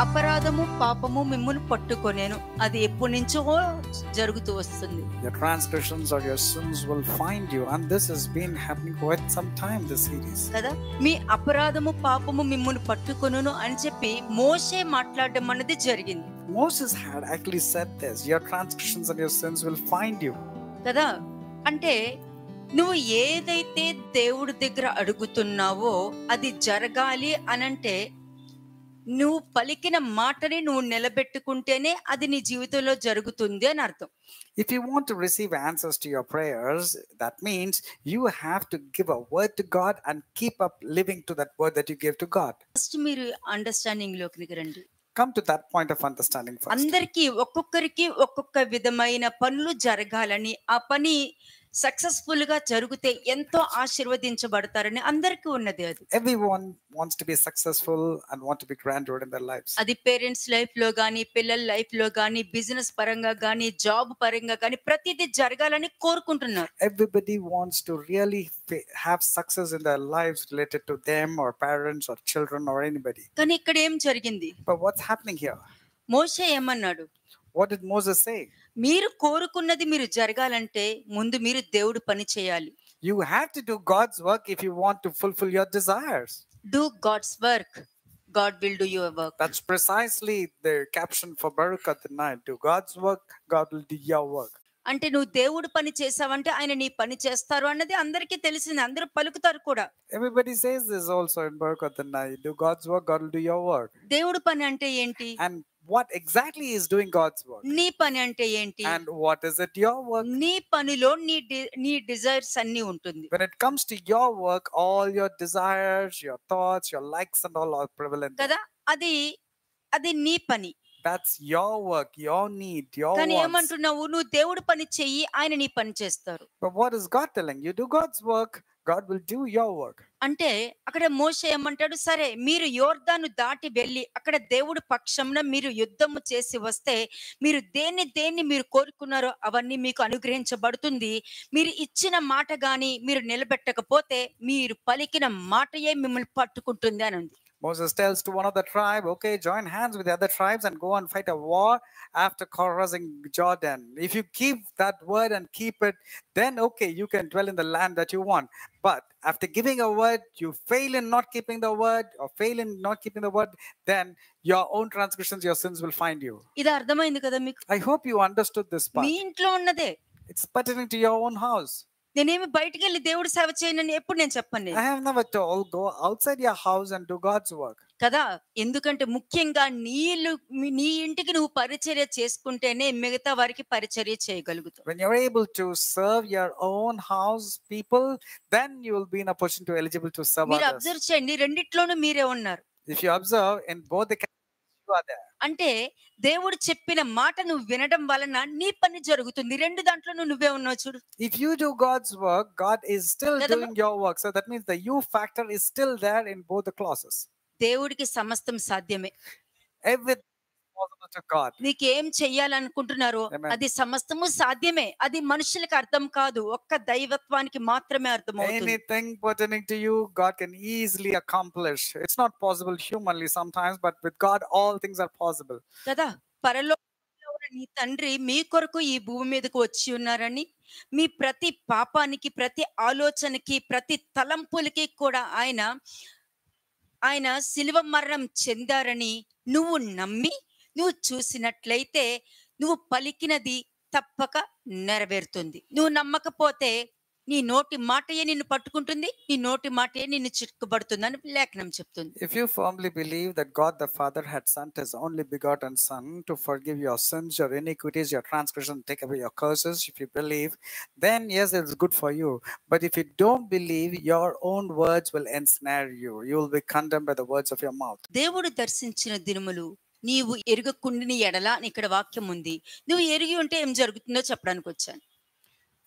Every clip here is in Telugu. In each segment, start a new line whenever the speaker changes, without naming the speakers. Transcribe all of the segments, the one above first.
అపరాధము పాపము మిమ్మును పట్టుకొనేను. అది ఎప్పటి నుంచో జరుగుతూ వస్తుంది.
Your transgressions or your sins will find you, and this has been happening quite some time, this series.
కదా, మీ అపరాధము పాపము మిమ్మును పట్టుకొనును అని చెప్పి మోషే మాట్లాడడం అనేది జరిగింది.
Moses had actually said this, your transgressions and your sins will find you.
కదా, అంటే నువ్వు ఏదైతే దేవుడి దగ్గర అడుగుతున్నావో అది జరగాలి అనంటే నువ్వు పలికిన మాటని నువ్వు నిలబెట్టుకుంటేనే అది నీ జీవితంలో జరుగుతుంది అని అర్థం.
If you want to receive answers to your prayers, that means you have to give a word to God and keep up living to that word that you gave to God.
First మీరు అండర్స్టాండింగ్ లోకి రండి.
Come to that point of understanding first.
అందరికీ ఒక్కొక్కరికి ఒక్కొక్క విధమైన పనులు జరగాలని, ఆ పని సక్సెస్ఫుల్ గా జరిగితే ఎంతో ఆశీర్వదించబడతారని అందరికీ ఉన్నది. అది
Everyone wants to be successful and want to be grandeur in their lives.
అది పేరెంట్స్ లైఫ్ లో గానీ, పిల్లల లైఫ్ లో గానీ, బిజినెస్ పరంగా గానీ, జాబ్ పరంగా గానీ ప్రతిదీ జరగాలని కోరుకుంటున్నారు.
Everybody wants to really have success in their lives related to them or parents or children or anybody.
కానీ ఇక్కడ ఏం జరిగింది?
But what's happening here?
మోషే ఏమన్నాడు?
What did Moses say?
మీరు కోరుకున్నది మీరు జరగాలంటే ముందు మీరు దేవుడి పని చేయాలి.
You have to do God's work if you want to fulfill your desires.
Do God's work, God will do your work.
That's precisely the caption for Barakat tonight. Do God's work, God will do your work.
అంటే నువ్వు దేవుడి పని చేసావంటే ఆయన నీ పని చేస్తారు అన్నది అందరికీ తెలిసింది, అందరూ పలుకుతారు కూడా.
Everybody says this also in Barakat tonight. Do God's work, God will do your work.
దేవుడి పని అంటే ఏంటి?
And what exactly is doing God's work?
నీ పని అంటే ఏంటి?
And what is it your work?
నీ పనిలో నీ డిజైర్స్ అన్ని ఉంటుంది.
When it comes to your work, all your desires, your thoughts, your likes and all are prevalent.
కదా, అది నీ పని.
That's your work, your need, your
కానీ
wants.
ఏమంటున్నావు? నువ్వు దేవుడి పని చెయ్యి, ఆయన నీ పని చేస్తారు.
But what is God telling you? Do God's work, God will do your work.
అంటే అక్కడ మోషే ఏమంటాడు? సరే, మీరు యోర్దాను దాటి వెళ్ళి అక్కడ దేవుడి పక్షంన మీరు యుద్ధము చేసి వస్తే మీరు దేన్ని మీరు కోరుకున్నారో అవన్నీ మీకు అనుగ్రహించబడుతుంది. మీరు ఇచ్చిన మాట గాని మీరు నిలబెట్టకపోతే మీరు పలికిన మాటయే మిమ్మల్ని పట్టుకుంటుంది అని ఉంది.
Moses tells to one of the tribe, okay, join hands with the other tribes and go and fight a war after crossing Jordan. If you keep that word and keep it, then okay, you can dwell in the land that you want. But after giving a word, you fail in not keeping the word or fail in not keeping the word, then your own transgressions, your sins will find you.
ఇది అర్థమైంది కదా మీకు?
I hope you understood this part.
మీ ఇంట్లో ఉన్నదే.
It's pertaining to your own house.
నేనేమి బయటికి వెళ్ళి దేవుడి సేవ చేయనని ఎప్పుడు నేను చెప్పను.
I have never told go outside your house and do God's work.
కదా, ఎందుకంటే ముఖ్యంగా నీ ఇంటికి నువ్వు పరిచర్య చేసుకుంటేనే మిగతా వారికి పరిచర్య చేయగలుగుతావు.
When you're able to serve your own house people, then you will be in a position to eligible to serve
మీరు
others.
అబ్జర్వ్ చేయండి, రెండిట్లోనూ మీరే ఉన్నారు.
If you observe, in both the cases you are there.
అంటే దేవుడు చెప్పిన మాట నువ్వు వినడం వలన నీ పని జరుగుతుంది. రెండు దాంట్లోనూ నువ్వే ఉన్నావు చూడు.
If you do God's work, God is still doing your work. So that means the you factor is still there in both the clauses.
దేవుడికి సమస్తం సాధ్యమే.
Everything is possible to God.
నీకేం చెయ్యాలనుకుంటున్నారో అది సమస్తము సాధ్యమే. అది మనుషులకు అర్థం కాదు, ఒక్క దైవత్వానికి మాత్రమే అర్థమవుతుంది.
Anything pertaining to you, God can easily accomplish. It's not possible humanly sometimes, but with God all things are possible.
కదా, పరలోకంలో ఉన్న నీ తండ్రి మీ కొరకు ఈ భూమి మీదకు వచ్చి ఉన్నారని, మీ ప్రతి పాపానికి, ప్రతి ఆలోచనకి, ప్రతి తలంపులకి కూడా ఆయన శిలువ మరణం చెందారని నువ్వు నమ్మి నువ్వు చూసినట్లయితే నువ్వు పలికినది తప్పక నెరవేరుతుంది. నువ్వు నమ్మకపోతే నీ నోటి మాటయే నిన్ను పట్టుకుంటుంది, నీ నోటి మాటయే నిన్ను చిక్కుబడుతుంది అని లేఖనం చెప్తుంది.
If you firmly believe that God the Father had sent his only begotten Son to forgive your sins, your iniquities, your transgressions, take away your curses, if you believe, then yes, it's good for you. But if you don't believe, your own words will ensnare you. You will be condemned by the words of your mouth.
దేవుడు దర్శించిన దినములు నీవు ఎరుగకుండిన ఎడల అని ఇక్కడ వాక్యం ఉంది. నువ్వు ఎరిగి ఉంటే ఏం జరుగుతుందో చెప్పడానికి వచ్చాను.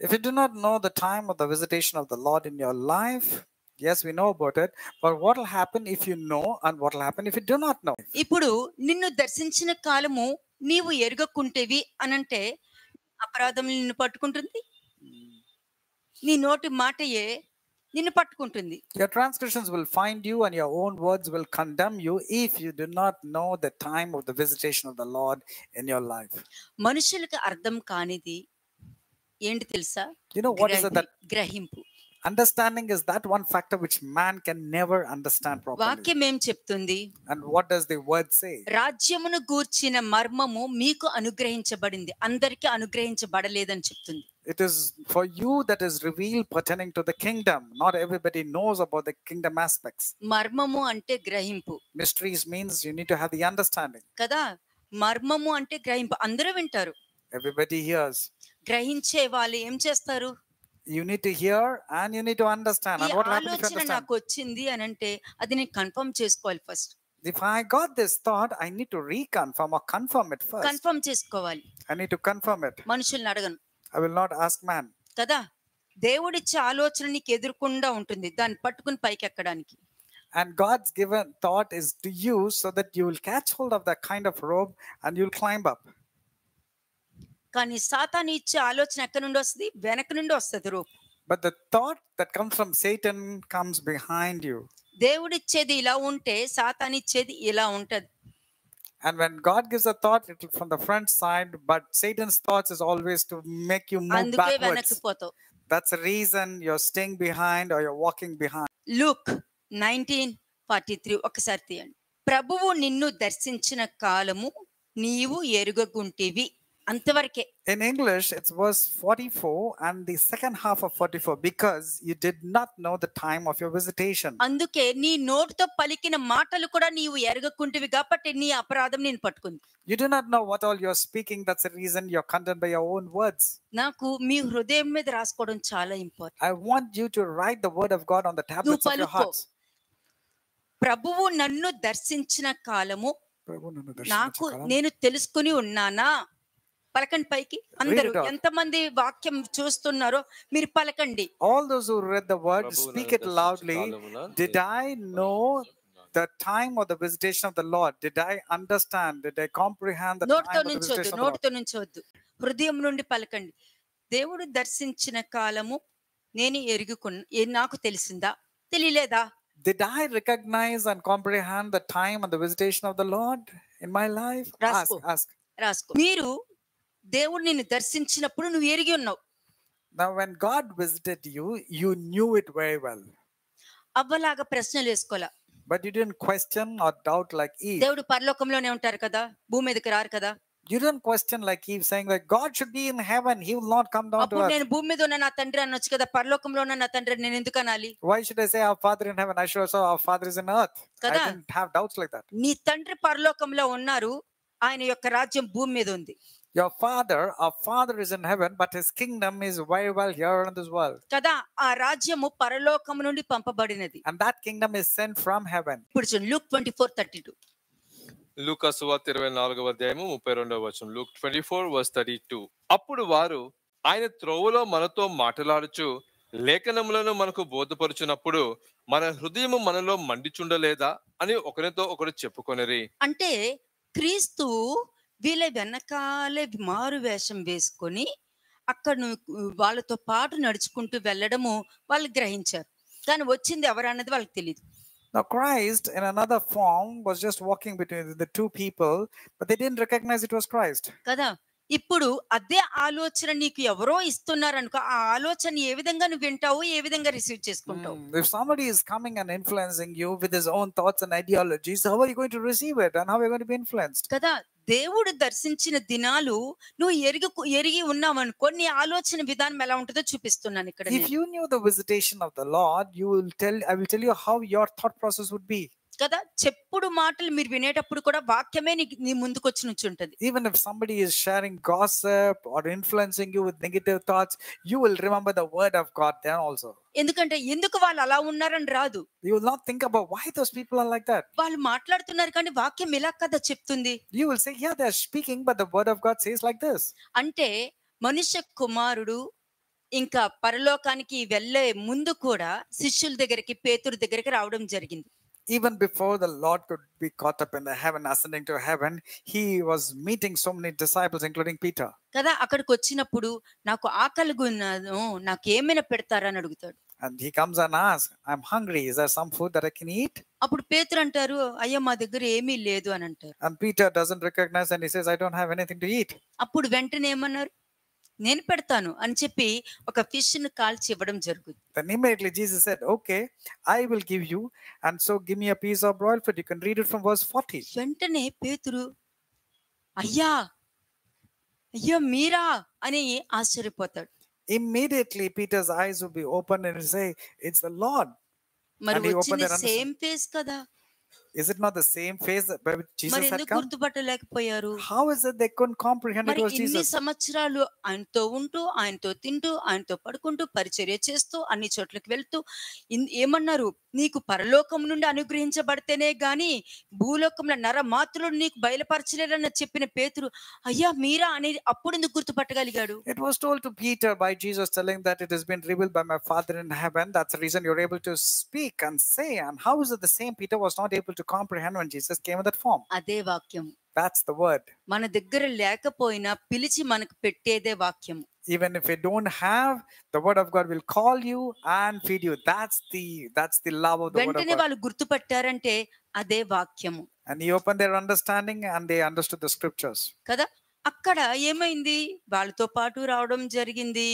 If you do not know the time of the visitation of the Lord in your life, yes, we know about it, but what will happen if you know and what will happen if you do not know?
ఇప్పుడు నిన్ను దర్శించిన కాలము నీవు ఎరుగకుంటేవి అనంటే అపరాధం నిన్ను పట్టుకుంటుంది. నీ నోటి మాటయే నిన్ను పట్టుకుంటుంది.
Your transgressions will find you, and your own words will condemn you if you do not know the time of the visitation of the Lord in your life.
మనుషులకు అర్థం కానిది ఏంటి తెలుసా?
You know what is it that
గ్రహింపు.
understanding is that one factor which man can never understand properly.
వాక్యం ఏం చెప్తుంది?
And what does the word say?
రాజ్యమును గూర్చిన మర్మము మీకు అనుగ్రహించబడింది, అందరికీ అనుగ్రహించబడలేదని చెప్తుంది.
It is for you that is revealed pertaining to the kingdom. Not everybody knows about the kingdom aspects.
మర్మము అంటే గ్రహింపు
Mysteries means you need to have the understanding.
కదా. మర్మము అంటే గ్రహింపు. అందరూ వింటారు.
Everybody hears.
గ్రహించే వాళ్ళు ఏం చేస్తారు?
You need to hear and you need to understand.
ఈ
And what happens if you
ఆలోచన
understand?
నాకు వచ్చింది అని అంటే అది నేను కన్ఫర్మ్ చేసుకోవాలి first.
If I got this thought, I need to reconfirm or confirm it first.
Confirm చేసుకోవాలి.
I need to confirm it.
మనుషుల్ని అడగను
I will not ask man.
కదా. దేవుడిచ్చే ఆలోచన నీకు ఎదుర్కొండా ఉంటుంది, దాన్ని పట్టుకుని పైకి ఎక్కడానికి.
And God's given thought is to you so that you will catch hold of that kind of rope and you'll climb up.
కానీ సాతాను ఇచ్చే ఆలోచన ఎక్కడి నుండి వస్తుంది? వెనక నుండి వస్తుంది రూపు.
But the thought that comes from Satan comes behind you.
దేవుడిచ్చేది ఇలా ఉంటే సాతాను ఇచ్చేది ఇలా ఉంటది.
And when God gives a thought, it will from the front side, but Satan's thoughts is always to make you move
అందుకే
backwards.
వెనక్కిపోతావు.
That's the reason you're staying behind or you're walking behind.
Luke 19:43 ఒకసారి తీయండి. ప్రభువు నిన్ను దర్శించిన కాలము నీవు ఎరుగగుంటివి. అంతవరకే.
In English, it's verse 44 and the second half of 44, because you did not know the time of your visitation.
అందుకే నీ నోటితో పలికిన మాటలు కూడా నీవు ఎరగకుంటివి కాబట్టి నీ అపరాధం నేను పట్టుకుంది.
You do not know what all you're speaking. That's the reason you're condemned by your own words.
నాకు మీ హృదయం మీద రాసుకోవడం చాలా important.
I want you to write the word of God on the tablets of your hearts.
ప్రభువు నన్ను దర్శించిన కాలము నాకు నేను తెలుసుకుని ఉన్నానా? పలకండి పైకి అందరూ. ఎంతమంది వాక్యం చూస్తున్నారో మీరు పలకండి.
All those who read the word, speak it loudly. Did I know the time of the visitation of the Lord? Did I understand? Did I comprehend the time of the visitation of the Lord?
నోటితో నుంచొద్దు, హృదయం నుండి పలకండి. దేవుడు దర్శించిన కాలము నేను నాకు తెలిసిందా? తెలియలేదా?
Did I recognize and comprehend the time and the visitation of the Lord in my life? Ask.
రాసుకో. మీరు దేవుడు నిన్ను దర్శించినప్పుడు నువ్వు ఎరిగి ఉన్నావు.
Now when God visited you, you knew it very well.
అవ్వలాగా ప్రశ్నలు వేసుకోలా.
But you didn't question or doubt like Eve.
దేవుడు పరలోకంలోనే ఉంటారు కదా, భూమి మీదకి రారు కదా.
You didn't question like Eve, saying like God should be in heaven, he will not come down to
అప్పుడు
earth.
నేను భూమి మీద ఉన్న నా తండ్రి అనొచ్చు కదా, పరలోకంలో ఉన్న నా తండ్రి నేను ఎందుకు అనాలి?
Why should I say our Father in heaven? I should also our Father is in earth. I didn't have doubts like that.
నీ తండ్రి పరలోకంలో ఉన్నారు, ఆయన యొక్క రాజ్యం భూమి మీద ఉంది.
Your father, our Father is in heaven, but his kingdom is very well here in this world.
కదా, ఆ రాజ్యము పరలోకము నుండి పంపబడినది.
And that kingdom is sent from heaven.
ఇప్పుడు చూడండి లూక్ 24:32.
లూకా సువార్త 24వ అధ్యాయము 32వ వచనం. లూక్ 24:32. అప్పుడు వారు ఆయన త్రోవలో మనతో మాట్లాడుచు లేఖనములను మనకు బోధపరుచున్నప్పుడు మన హృదయము మనలో మండిచుండలేదా అని ఒకరితో ఒకరు చెప్పుకొనిరి.
అంటే క్రీస్తు వీళ్ళ వెనకాలే మారు వేషం వేసుకొని అక్కడ వాళ్ళతో పాటు నడుచుకుంటూ వెళ్ళడము వాళ్ళు గ్రహించారు, కానీ వచ్చింది ఎవరన్నది వాళ్ళకి తెలియదు.
Now Christ in another form was just walking between the two people, but they didn't recognize it was Christ.
కదా, ఇప్పుడు అదే ఆలోచన నీకు ఎవరో ఇస్తున్నారనుకో, ఆ ఆలోచన ఏ విధంగా నువ్వు వింటావు, ఏ విధంగా రిసీవ్ చేసుకుంటావు?
If somebody is coming and influencing you with his own thoughts and ideologies, how are you going to receive it and how are you going to be influenced?
కదా, దేవుడు దర్శించిన దినాలు నువ్వు ఎరిగి ఉన్నావనుకో, నీ ఆలోచన విధానం ఎలా ఉంటుందో చూపిస్తున్నాను ఇక్కడ.
If you knew the visitation of the Lord, I will tell you how your thought process would be.
కదా, చెప్పుడు మాటలు మీరు వినేటప్పుడు కూడా వాక్యమే నీ ముందుకు వచ్చి నుంచుంటది.
Even if somebody is sharing gossip or influencing you with negative thoughts, you will remember the word of God then also.
ఎందుకంటే ఎందుకు వాళ్ళు అలా ఉన్నారని రాదు.
You will not think about why those people are like that.
వాళ్ళు మాట్లాడుతున్నారు కానీ వాక్యం ఇలా కదా చెప్తుంది.
You will say, yeah, they are speaking, but the word of God says like this.
అంటే మనుష్య కుమారుడు ఇంకా పరలోకానికి వెళ్ళే ముందు కూడా శిష్యుల దగ్గరికి, పేతురు దగ్గరికి రావడం జరిగింది.
Even before the Lord could be caught up in the heaven, ascending to heaven, he was meeting so many disciples, including Peter.
కదా, అక్కడికి వచ్చినప్పుడు నాకు ఆకలిగా ఉన్నాను, నాకు ఏమైనా పెడతారని అడుగుతాడు.
And he comes and asks, I'm hungry. Is there some food that I can eat?
అప్పుడు పేతురు అంటారు, అయ్యా మా దగ్గర ఏమీ లేదు అని అంటారు.
And Peter doesn't recognize and he says, I don't have anything to eat.
అప్పుడు వెంటనే ఏమన్నారు, నేను పెడతాను అని చెప్పి ఒక ఫిష్ ను కాల్చి ఇవ్వడం జరుగుతుంది.
Then immediately Jesus said, okay, I will give you. And so give me a piece of broiled food. You can read it from verse 40.
వెంటనే పేతురు అయ్యా అయ్యో మీరా అని ఆశ్చర్యపోతాడు.
Immediately Peter's eyes will be open and he'll say, it's the Lord.
మరి
And he opened
వచ్చింది
their
సేమ్ ఫేస్ కదా,
Is it not the same face that by which Jesus
మరి
had
ఎందుకు
come?
గుర్తుపట్టలేకపోయారు?
How is it they couldn't comprehend it
మరి
was
ఇన్ని
Jesus?
సంవత్సరాలు ఆయనతో ఉంటూ, ఆయనతో తింటూ, ఆయనతో పడుకుంటూ, పరిచర్య చేస్తూ, అన్ని చోట్లకి వెళ్తూ ఏమన్నారు, నీకు పరలోకం నుండి అనుగ్రహించబడితేనే గాని భూలోకంలో నరమాత్రులు నీకు బయలుపరచలేరని చెప్పిన పేతురు అయ్యా మీరా అనేది అప్పుడు ఎందుకు గుర్తుపట్టగలిగాడు?
It was told to Peter by Jesus, telling that it has been revealed by my Father in heaven. That's the reason you're able to speak and say. And how is it the same Peter was not able to comprehend when Jesus came in that form?
అదే వాక్యం.
That's the word.
మన దగ్గర లేకపోయినా పిలిచి మనకు పెట్టేదే వాక్యం.
Even if we don't have, the word of God will call you and feed you. That's the love of the word of
వెంటనే
God.
వాళ్ళు గుర్తుపట్టారంటే అదే వాక్యము
And he opened their understanding and they understood the scriptures.
కదా. అక్కడ ఏమైంది, వాళ్ళతో పాటు రావడం జరిగింది,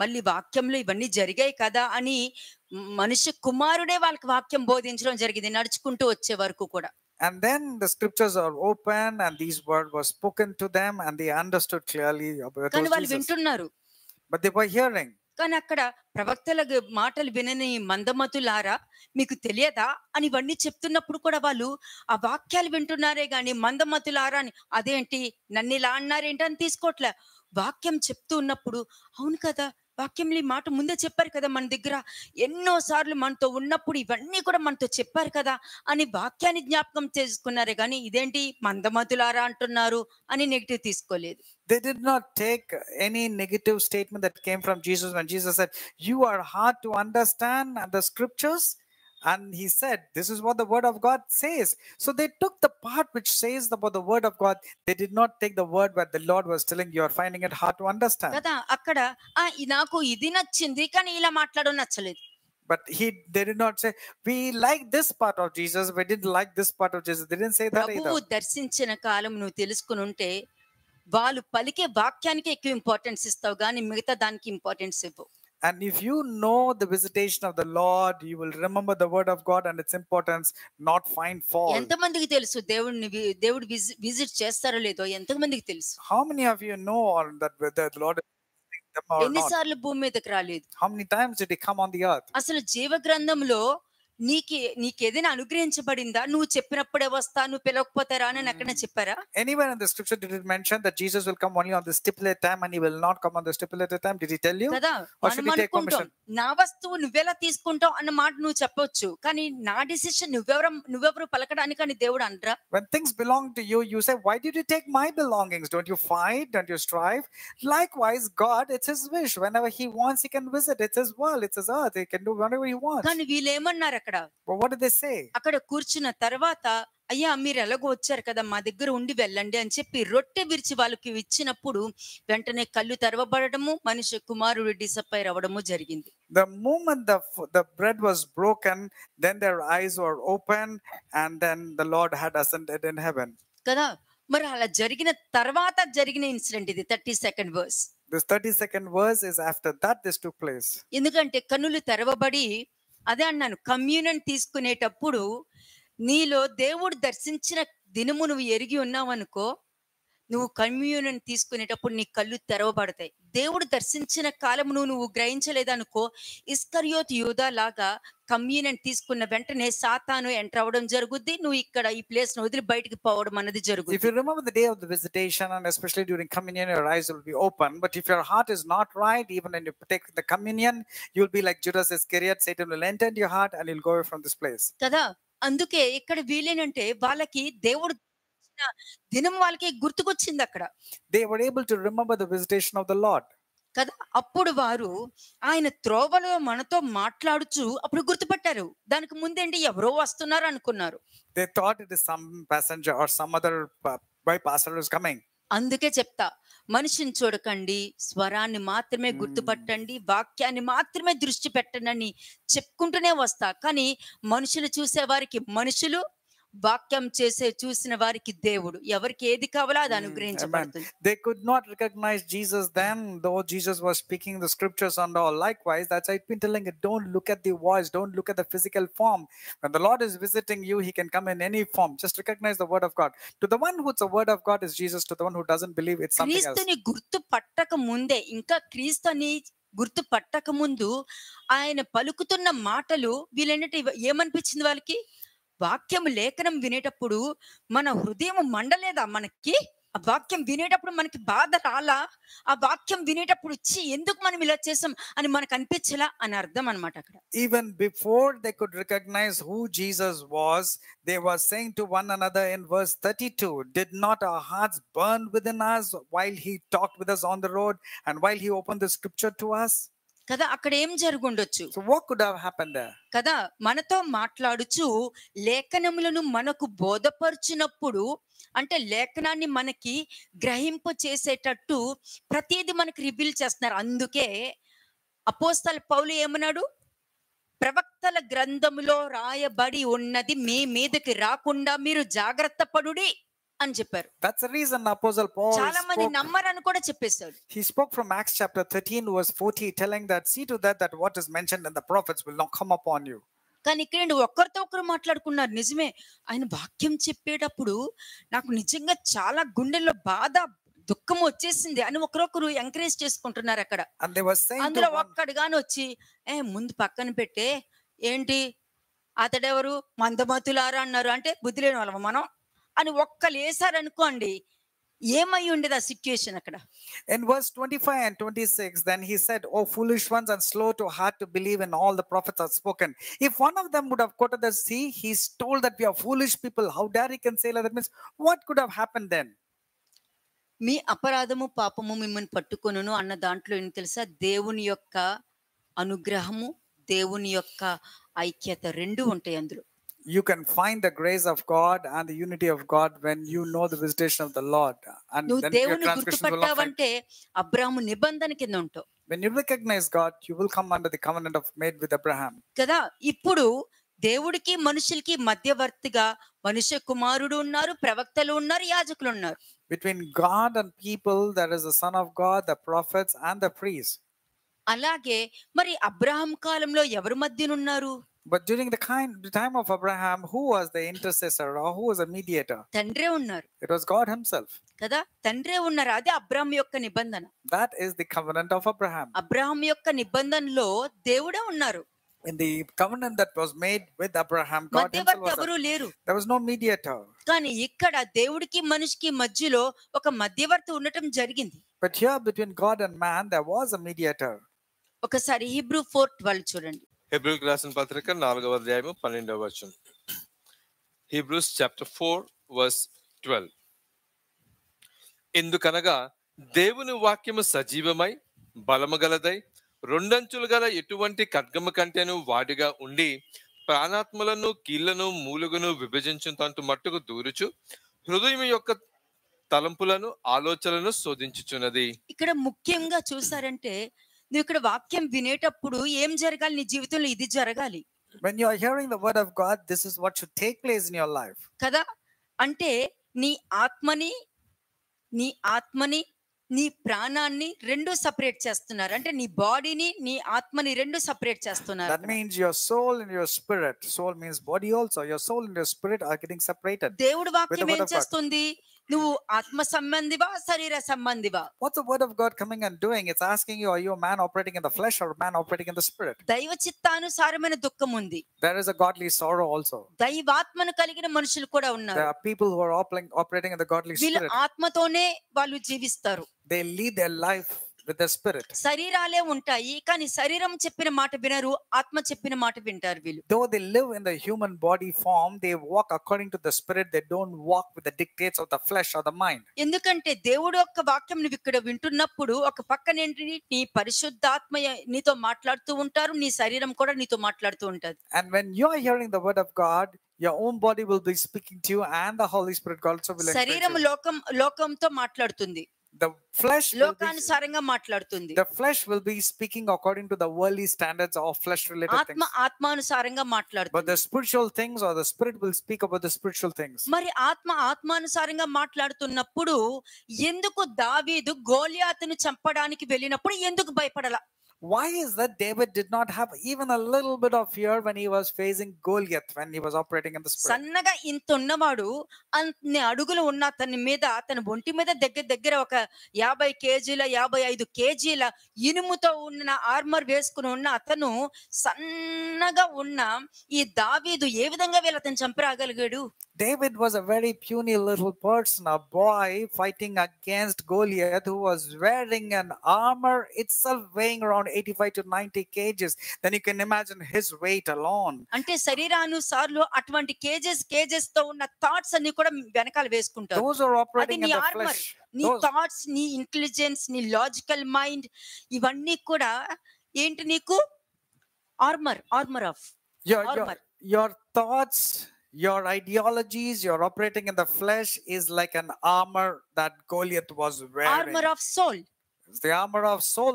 మళ్ళీ వాక్యంలో ఇవన్నీ జరిగాయి కదా అని మనిషి కుమారుడే వాళ్ళకి వాక్యం బోధించడం జరిగింది నడుచుకుంటూ వచ్చే వరకు కూడా.
And then the scriptures are open and these words were spoken to them and they understood clearly about
కానీ వాళ్ళు
Jesus.
వింటున్నారు,
But they were hearing.
కానీ అక్కడ ప్రవక్తల మాటలు వినని మందమతులారా మీకు తెలియదా అని ఇవన్నీ చెప్తున్నప్పుడు కూడా వాళ్ళు ఆ వాక్యాలు వింటున్నారే గాని మందమతులారా అని అదేంటి నన్ను ఇలా అన్నారేంటి అని తీసుకోవట్లే. వాక్యం చెప్తూ ఉన్నప్పుడు అవును కదా, వాక్యంలో ఈ మాట ముందే చెప్పారు కదా, మన దగ్గర ఎన్నో సార్లు మనతో ఉన్నప్పుడు ఇవన్నీ కూడా మనతో చెప్పారు కదా అని వాక్యాన్ని జ్ఞాపకం చేసుకున్నారే గాని ఇదేంటి మందమతులారా అంటున్నారు అని నెగిటివ్ తీసుకోలేదు.
They did not take any negative statement that came from Jesus when Jesus said, you are hard to understand the scriptures. And he said, this is what the word of God says. So they took the part which says about the word of God. They did not take the word where the Lord was telling you are finding it hard to understand.
కదా అక్కడ నాకు ఇది నచ్చింది కానీ ఇలా మాట్లాడడం నచ్చలేదు.
But they did not say, we like this part of Jesus, we didn't like this part of Jesus. They didn't say that either.
ప్రభువు దర్శించిన కాలం నువ్వు తెలుసుకుని ఉంటే వాళ్ళు పలికే వాక్యానికి ఎక్కువ ఇంపార్టెన్స్ ఇస్తావు కానీ మిగతా దానికి ఇంపార్టెన్స్ ఇవ్వవు.
And if you know the visitation of the Lord, you will remember the word of God and its importance, not find fault.
ఎంతమందికి తెలుసు దేవుడు విజిట్ చేస్తారో లేదో ఎంతమందికి తెలుసు?
How many of you know that the Lord is visiting them or not?
ఎన్నిసార్లు భూమి మీదకి రాలేదు?
How many times did he come on the earth?
అసలు జీవ గ్రంథంలో నీకేదైనా అనుగ్రహించబడిందా? నువ్వు చెప్పినప్పుడే వస్తా, నువ్వు పిలవకపోతే రా అని ఎక్కడ చెప్పారా?
Anywhere in the scripture did it mention that Jesus will come only on the stipulated time and he will not come on the stipulated time? Did he tell you?
కదా
Or should
మనం
he take
అనుకుంటాం
permission?
నా వస్తువు నువ్వెలా తీసుకుంటావు అన్న మాట నువ్వు చెప్పొచ్చు, కానీ నా డిసిషన్ నువ్వెవరు పలకడానికి అని దేవుడు అనరా?
When things belong to you, you say, why did you take my belongings? Don't you fight? Don't you strive? Likewise, God, it's his wish. Whenever he wants, he can visit. It's his world. It's his earth. He can do whatever he wants.
కానీ వీళ్ళు ఏమన్నారు అక్కడ?
But what did they say?
అక్కడ కూర్చున్న తర్వాత అయ్యా మీరు ఎలాగో వచ్చారు కదా మా దగ్గర ఉండి వెళ్ళండి అని చెప్పి రొట్టె విరిచి వాళ్ళకి ఇచ్చినప్పుడు వెంటనే కళ్ళు తెరవబడము, మనిషి కుమారుడు డిసప్పైర్ అవ్వడము జరిగింది.
The moment the bread was broken, then their eyes were open and then the Lord had ascended in heaven.
కదా మరి అలా జరిగిన తర్వాత జరిగిన ఇన్సిడెంట్ ఇది 32nd verse.
This 32nd verse is after that this took place.
ఎందుకంటే కన్నులు తెరవబడి అదే అన్నాను, కమ్యూనియన్ తీసుకునేటప్పుడు నీలో దేవుడు దర్శించిన దినము నువ్వు ఎరిగి ఉన్నావనుకో, నువ్వు కమ్యూనియన్ తీసుకునేటప్పుడు నీ కళ్ళు తెరవబడతాయి. దేవుడు దర్శించిన కాలము నువ్వు గ్రహించలేదనుకో, ఇస్కరియోతు యూదా లాగా కమ్యూనియన్ తీసుకున్న వెంటనే సాతాను ఎంటర్ అవ్వడం జరుగుద్ది, నువ్వు ఇక్కడ ఈ ప్లేస్ ను వదిలి బయటికి పోవడం అనేది జరుగుతుంది.
If you remember the day of the visitation and especially during communion, your eyes will be open. But if your heart is not right, even when you take the communion, you'll be like Judas Iscariot. Satan will enter into your heart and you'll go away from this place.
కదా అందుకే ఇక్కడ వీలేనంటే వాళ్ళకి దేవుడు దినం వాళ్ళకి గుర్తుకొచ్చింది అక్కడ.
They were able to remember the visitation of the Lord.
కదా అప్పుడు వారు ఆయన త్రోవలో మనతో మాట్లాడుచు అప్పుడు గుర్తుపట్టారు. దానికి ముందేంటి ఎవరో వస్తున్నారు అనుకున్నారు.
They thought it is some passenger or some other bypasser is coming.
అందుకే చెప్తా, మనిషిని చూడకండి, స్వరాన్ని మాత్రమే గుర్తుపట్టండి, వాక్యాన్ని మాత్రమే దృష్టి పెట్టండి అని చెప్పుకుంటూనే వస్తా. కానీ మనుషులు చూసే వారికి మనుషులు, వాక్యం చూసిన వారికి దేవుడు. ఎవరికి ఏది కావాలో అది
Amen.
అనుగ్రహించబడుతుంది.
They could not recognize Jesus then, though Jesus was speaking the scriptures and all. Likewise, that's I've been telling you, don't look at the voice, don't look at the physical form. When the Lord is visiting you, he can come in any form. Just recognize the word of God. To the one who's the word of God is Jesus. To the one who doesn't believe, it's something else.
క్రీస్తుని గుర్తు పట్టక ముందే, ఇంకా క్రీస్తుని గుర్తు పట్టక ముందు ఆయన పలుకుతున్న మాటలు వీళ్ళేంటంటే ఏమనిపించింది వాళ్ళకి? వాక్యం లేఖనం వినేటప్పుడు మన హృదయం మండలేదా? మనకి ఆ వాక్యం వినేటప్పుడు మనకి బాధ రాలా? ఆ వాక్యం వినేటప్పుడు ఎందుకు మనం ఇలా చేసాం అని మనకు అనిపించలా అని అర్థం అన్నమాట. అక్కడ
even before they could recognize who Jesus was, they were saying to one another in verse 32, did not our hearts burn within us while he talked with us on the road and while he opened the scripture to us?
కదా, అక్కడ ఏం జరుగుండొచ్చు
So what could have happened there?
కదా, మనతో మాట్లాడుచు లేఖనములను మనకు బోధపరుచినప్పుడు, అంటే లేఖనాన్ని మనకి గ్రహింపు చేసేటట్టు ప్రతిదీ మనకి రివీల్ చేస్తున్నారు. అందుకే అపోస్తల పౌలు ఏమన్నాడు? ప్రవక్తల గ్రంథములో రాయబడి ఉన్నది మీ మీదకి రాకుండా మీరు జాగ్రత్త పడుడి అని చెప్పారు.
That's the reason Apostle Paul
చాలా మంది నమ్మరని కూడా చెప్పేశాడు.
he spoke from Acts chapter 13 verse 40, telling that see to that what is mentioned in the prophets will not come upon you.
కానీ ఇక్కడ ఒక్కరితో ఒకరు మాట్లాడుకున్నారు. నిజమే, ఆయన వాక్యం చెప్పేటప్పుడు నాకు నిజంగా చాలా గుండెల్లో బాధ, దుఃఖం వచ్చేసింది అని ఒకరొకరు ఎంకరేజ్ చేసుకుంటున్నారు అక్కడ.
And they were saying
అందులో
to one,
ఒక్కడు గాని వచ్చి ముందు పక్కన పెట్టే, ఏంటి అతడెవరు, మందమతులారా అన్నారు అంటే బుద్ధి లేని వాళ్ళం మనం అని ఒక్కలు వేసారనుకోండి, ఏమై ఉండేది ఆ సిచ్యుయేషన్ అక్కడ.
in verse 25 and 26, then he said, oh foolish ones and slow to heart to believe in all the prophets have spoken. If one of them would have quoted the sea, he's told that we are foolish people, how dare he can say like that? Means what could have happened then?
మీ అపరాధము పాపము మిమ్మల్ని పట్టుకొనును అన్న దాంట్లో ఏం తెలుసా? దేవుని యొక్క అనుగ్రహము, దేవుని యొక్క ఐక్యత రెండు ఉంటాయి అందులో.
You can find the grace of God and the unity of God when you know the visitation of the Lord, and
నువ్వు
then your
దేవుని
transgressions will not find.
గుర్తుపట్టావంటే అబ్రాహాము నిబంధన కింద ఉంటావు
When you recognize God, you will come under the covenant of made with Abraham.
కదా. ఇప్పుడు దేవుడికి మనుషులకి మధ్యవర్తిగా మనుష్య కుమారుడు ఉన్నారు, ప్రవక్తలు ఉన్నారు, యాజకులు ఉన్నారు.
Between God and people, there is the Son of God, the prophets, and the priests.
అలాగే మరి అబ్రాహాం కాలంలో ఎవరి మధ్యనున్నారు?
But during the time of Abraham, who was the intercessor or who was a mediator?
తండ్రే ఉన్నారు
It was God himself.
కదా, తండ్రే ఉన్నారు. అదే అబ్రాహాం యొక్క నిబంధన.
That is the covenant of Abraham.
అబ్రాహాం యొక్క నిబంధనలో దేవుడే ఉన్నారు.
In the covenant that was made with Abraham, God himself
మధ్యవర్తి
was
ఎవరు లేరు.
there was no mediator.
కానీ ఇక్కడ దేవుడికి మనిషికి మధ్యలో ఒక మధ్యవర్తి ఉండటం జరిగింది.
But here between God and man, there was a mediator.
ఒకసారి హీబ్రూ 4:12 చూడండి.
హెబ్రీయులకు రాసిన పత్రిక 4వ అధ్యాయము 12వ వచనం. Hebrews chapter 4 verse 12. ఎందుకనగా దేవుని వాక్యము సజీవమై బలము గలదై రెండంచులు గల ఎటువంటి ఖడ్గము కంటేను వాడిగా ఉండి ప్రాణాత్మలను కీళ్లను మూలుగును విభజించుతంటు మట్టుకు దూరుచు హృదయం యొక్క తలంపులను ఆలోచనలను శోధించుచున్నది.
ఇక్కడ ముఖ్యంగా చూసారంటే, నువ్వు ఇక్కడ వాక్యం వినేటప్పుడు ఏం జరగాలి? నీ జీవితంలో ఇది జరగాలి
When you are hearing the word of God, this is what should take place in your life.
కదా. అంటే నీ ఆత్మని నీ ప్రాణాన్ని రెండు సపరేట్ చేస్తున్నారు. అంటే నీ బాడీని నీ ఆత్మని రెండు సపరేట్ చేస్తున్నారు.
That means your soul and your spirit. Soul means body also. Your soul and your spirit are getting separated.
దేవుడి వాక్యం ఏం చేస్తుంది? నువ్వు ఆత్మ సంబంధివా, శరీర సంబంధివా?
What's the word of God coming and doing? It's asking you, are you a man operating in the flesh or a man operating in the spirit?
దైవ చిత్తానుసారమైన దుఃఖం ఉంది.
There is a godly sorrow also.
దైవాత్మను కలిగిన మనుషులు కూడా
There
ఉన్నారు.
are people who are operating in the godly
వీళ్ళు
spirit.
ఆత్మతోనే వాళ్ళు జీవిస్తారు.
They lead their life with the spirit.
శరీరాలే ఉంటాయి, కానీ శరీరం చెప్పిన మాట వినరు, ఆత్మ చెప్పిన మాట వింటారు వీళ్ళు.
Though they live in the human body form, they walk according to the spirit. They don't walk with the dictates of the flesh or the mind.
ఎందుకంటే దేవుడు యొక్క వాక్యం నువ్వు ఇక్కడ వింటున్నప్పుడు ఒక పక్కన ఏంటి, నీ పరిశుద్ధాత్మ నీతో మాట్లాడుతూ ఉంటారు, నీ శరీరం కూడా నీతో మాట్లాడుతూ ఉంటది.
And when you are hearing the word of God, your own body will be speaking to you, and the Holy Spirit also will encourage
శరీరం
you.
లోకంతో మాట్లాడుతుంది.
The flesh will be,
లోకానుసారంగా మాట్లాడుతుంది.
the flesh will be speaking according to the worldly standards of flesh related
ఆత్మ
things.
ఆత్మానుసారంగా
But
మాట్లాడుతుంది.
the spiritual things or the spirit will speak about the spiritual things.
మరి ఆత్మానుసారంగా మాట్లాడుతున్నప్పుడు ఎందుకు దావీదు గోలియాతును చంపడానికి వెళ్ళినప్పుడు ఎందుకు భయపడలా?
Why is that David did not have even a little bit of fear when he was facing Goliath, when he was operating in the spirit?
సన్నగా ఇంత ఉన్నవాడు అన్ని అడుగులు ఉన్న అతని మీద, అతని ఒంటి మీద దగ్గర దగ్గర ఒక 50 కేజీల 55 కేజీల ఇనుముతో ఉన్న ఆర్మర్ వేసుకుని ఉన్న అతను సన్నగా ఉన్న ఈ దావీదు ఏ విధంగా వీళ్ళతను చంపరాగలిగాడు?
David was a very puny little person, a boy fighting against Goliath, who was wearing an armor itself weighing around 85 to 90 kgs. Then you can imagine his weight alone.
అంటే శరీరానుసార్లు అటువంటి కేజెస్ తో ఉన్న థాట్స్ అన్ని కూడా వెనకాల వేసుకుంటారు.
Those are
అది
operating in
నీ
the
ఆర్మర్,
flesh.
నీ
Those-
థాట్స్, నీ ఇంటెలిజెన్స్, నీ లాజికల్ మైండ్, ఇవన్నీ కూడా ఏంటి నీకు? Armour of armor.
Your thoughts, your ideologies, you're operating in the flesh is like an armor that Goliath was wearing.
Armour of soul
The armor of Saul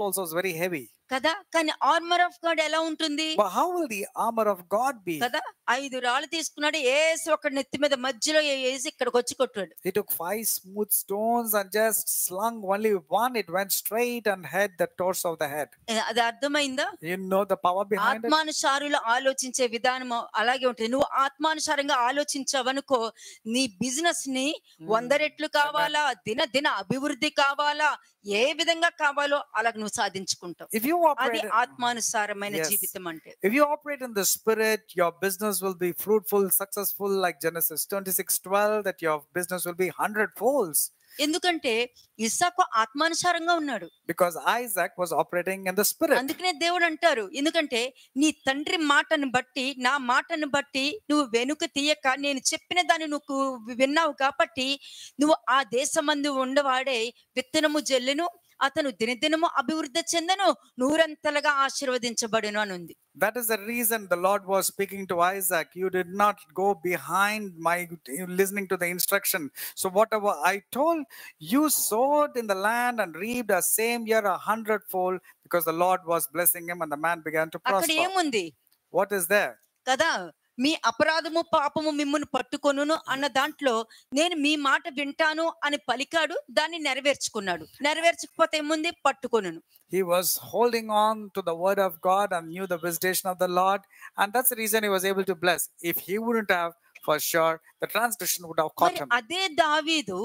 also is very heavy.
కదా. కానీ ఆర్మర్ ఆఫ్ గాడ్ ఎలా ఉంటుంది
But how will the armor of God be?
కదా? 5 రాళ్ళు తీసుకున్నాడు, ఏసి ఒక నెత్తి మీద మధ్యలో వేసి ఇక్కడికి వచ్చి కొట్టాడు.
He took 5 smooth stones and just slung only one. It went straight and hit the torso of the head.
అది అర్థమైందా?
You know the power behind it?
ఆత్మానుసారులు ఆలోచించే విధానం అలాగే ఉంటుంది. నువ్వు ఆత్మానుసారంగా ఆలోచించావనుకో, నీ బిజినెస్ ని 100 రెట్లు కావాలా, దిన అభివృద్ధి కావాలా, ఏ విధంగా కావాలో అలాగ నువ్వు సాధించుకుంటావు.
If you
అది
operate,
ఆత్మానుసారమైన
Yes.
జీవితం అంటే.
if you operate in the spirit, your business will be fruitful, successful, like Genesis 26:12, that your business will be 100-folds.
ఎందుకంటే ఇస్సాకు ఆత్మానుసారంగా ఉన్నాడు.
Because Isaac was operating in the spirit.
అందుకనే దేవుడు అంటారు, ఎందుకంటే నీ తండ్రి మాటను బట్టి, నా మాటను బట్టి నువ్వు వెనుక తీయక నేను చెప్పిన దాన్ని నువ్వు విన్నావు కాబట్టి నువ్వు ఆ దేశమందు ఉండవాడే విత్తనము జల్లును, అతను దినదినము అభివృద్ధి చెందను, నూరంతలుగా ఆశీర్వదించబడును అని ఉంది.
That is the reason the Lord was speaking to Isaac. You did not go behind my listening to the instruction. So whatever I told, you sowed in the land and reaped the same year 100-fold, because the Lord was blessing him and the man began to
అక్కడ
prosper.
ఏముంది
What is there?
కదా? మీ అపరాధము పాపము మిమ్మును పట్టుకొనును అన్న దాంట్లో నేను మీ మాట వింటాను అని పలికాడు, దాన్ని నెరవేర్చుకున్నాడు. నెరవేర్చకపోతే ఏముంది? పట్టుకొనును.
He was holding on to the word of God and knew the visitation of the Lord, and that's the reason he was able to bless. If he wouldn't have, for sure the transgression would have caught
మరి
him.
అదే దావీదు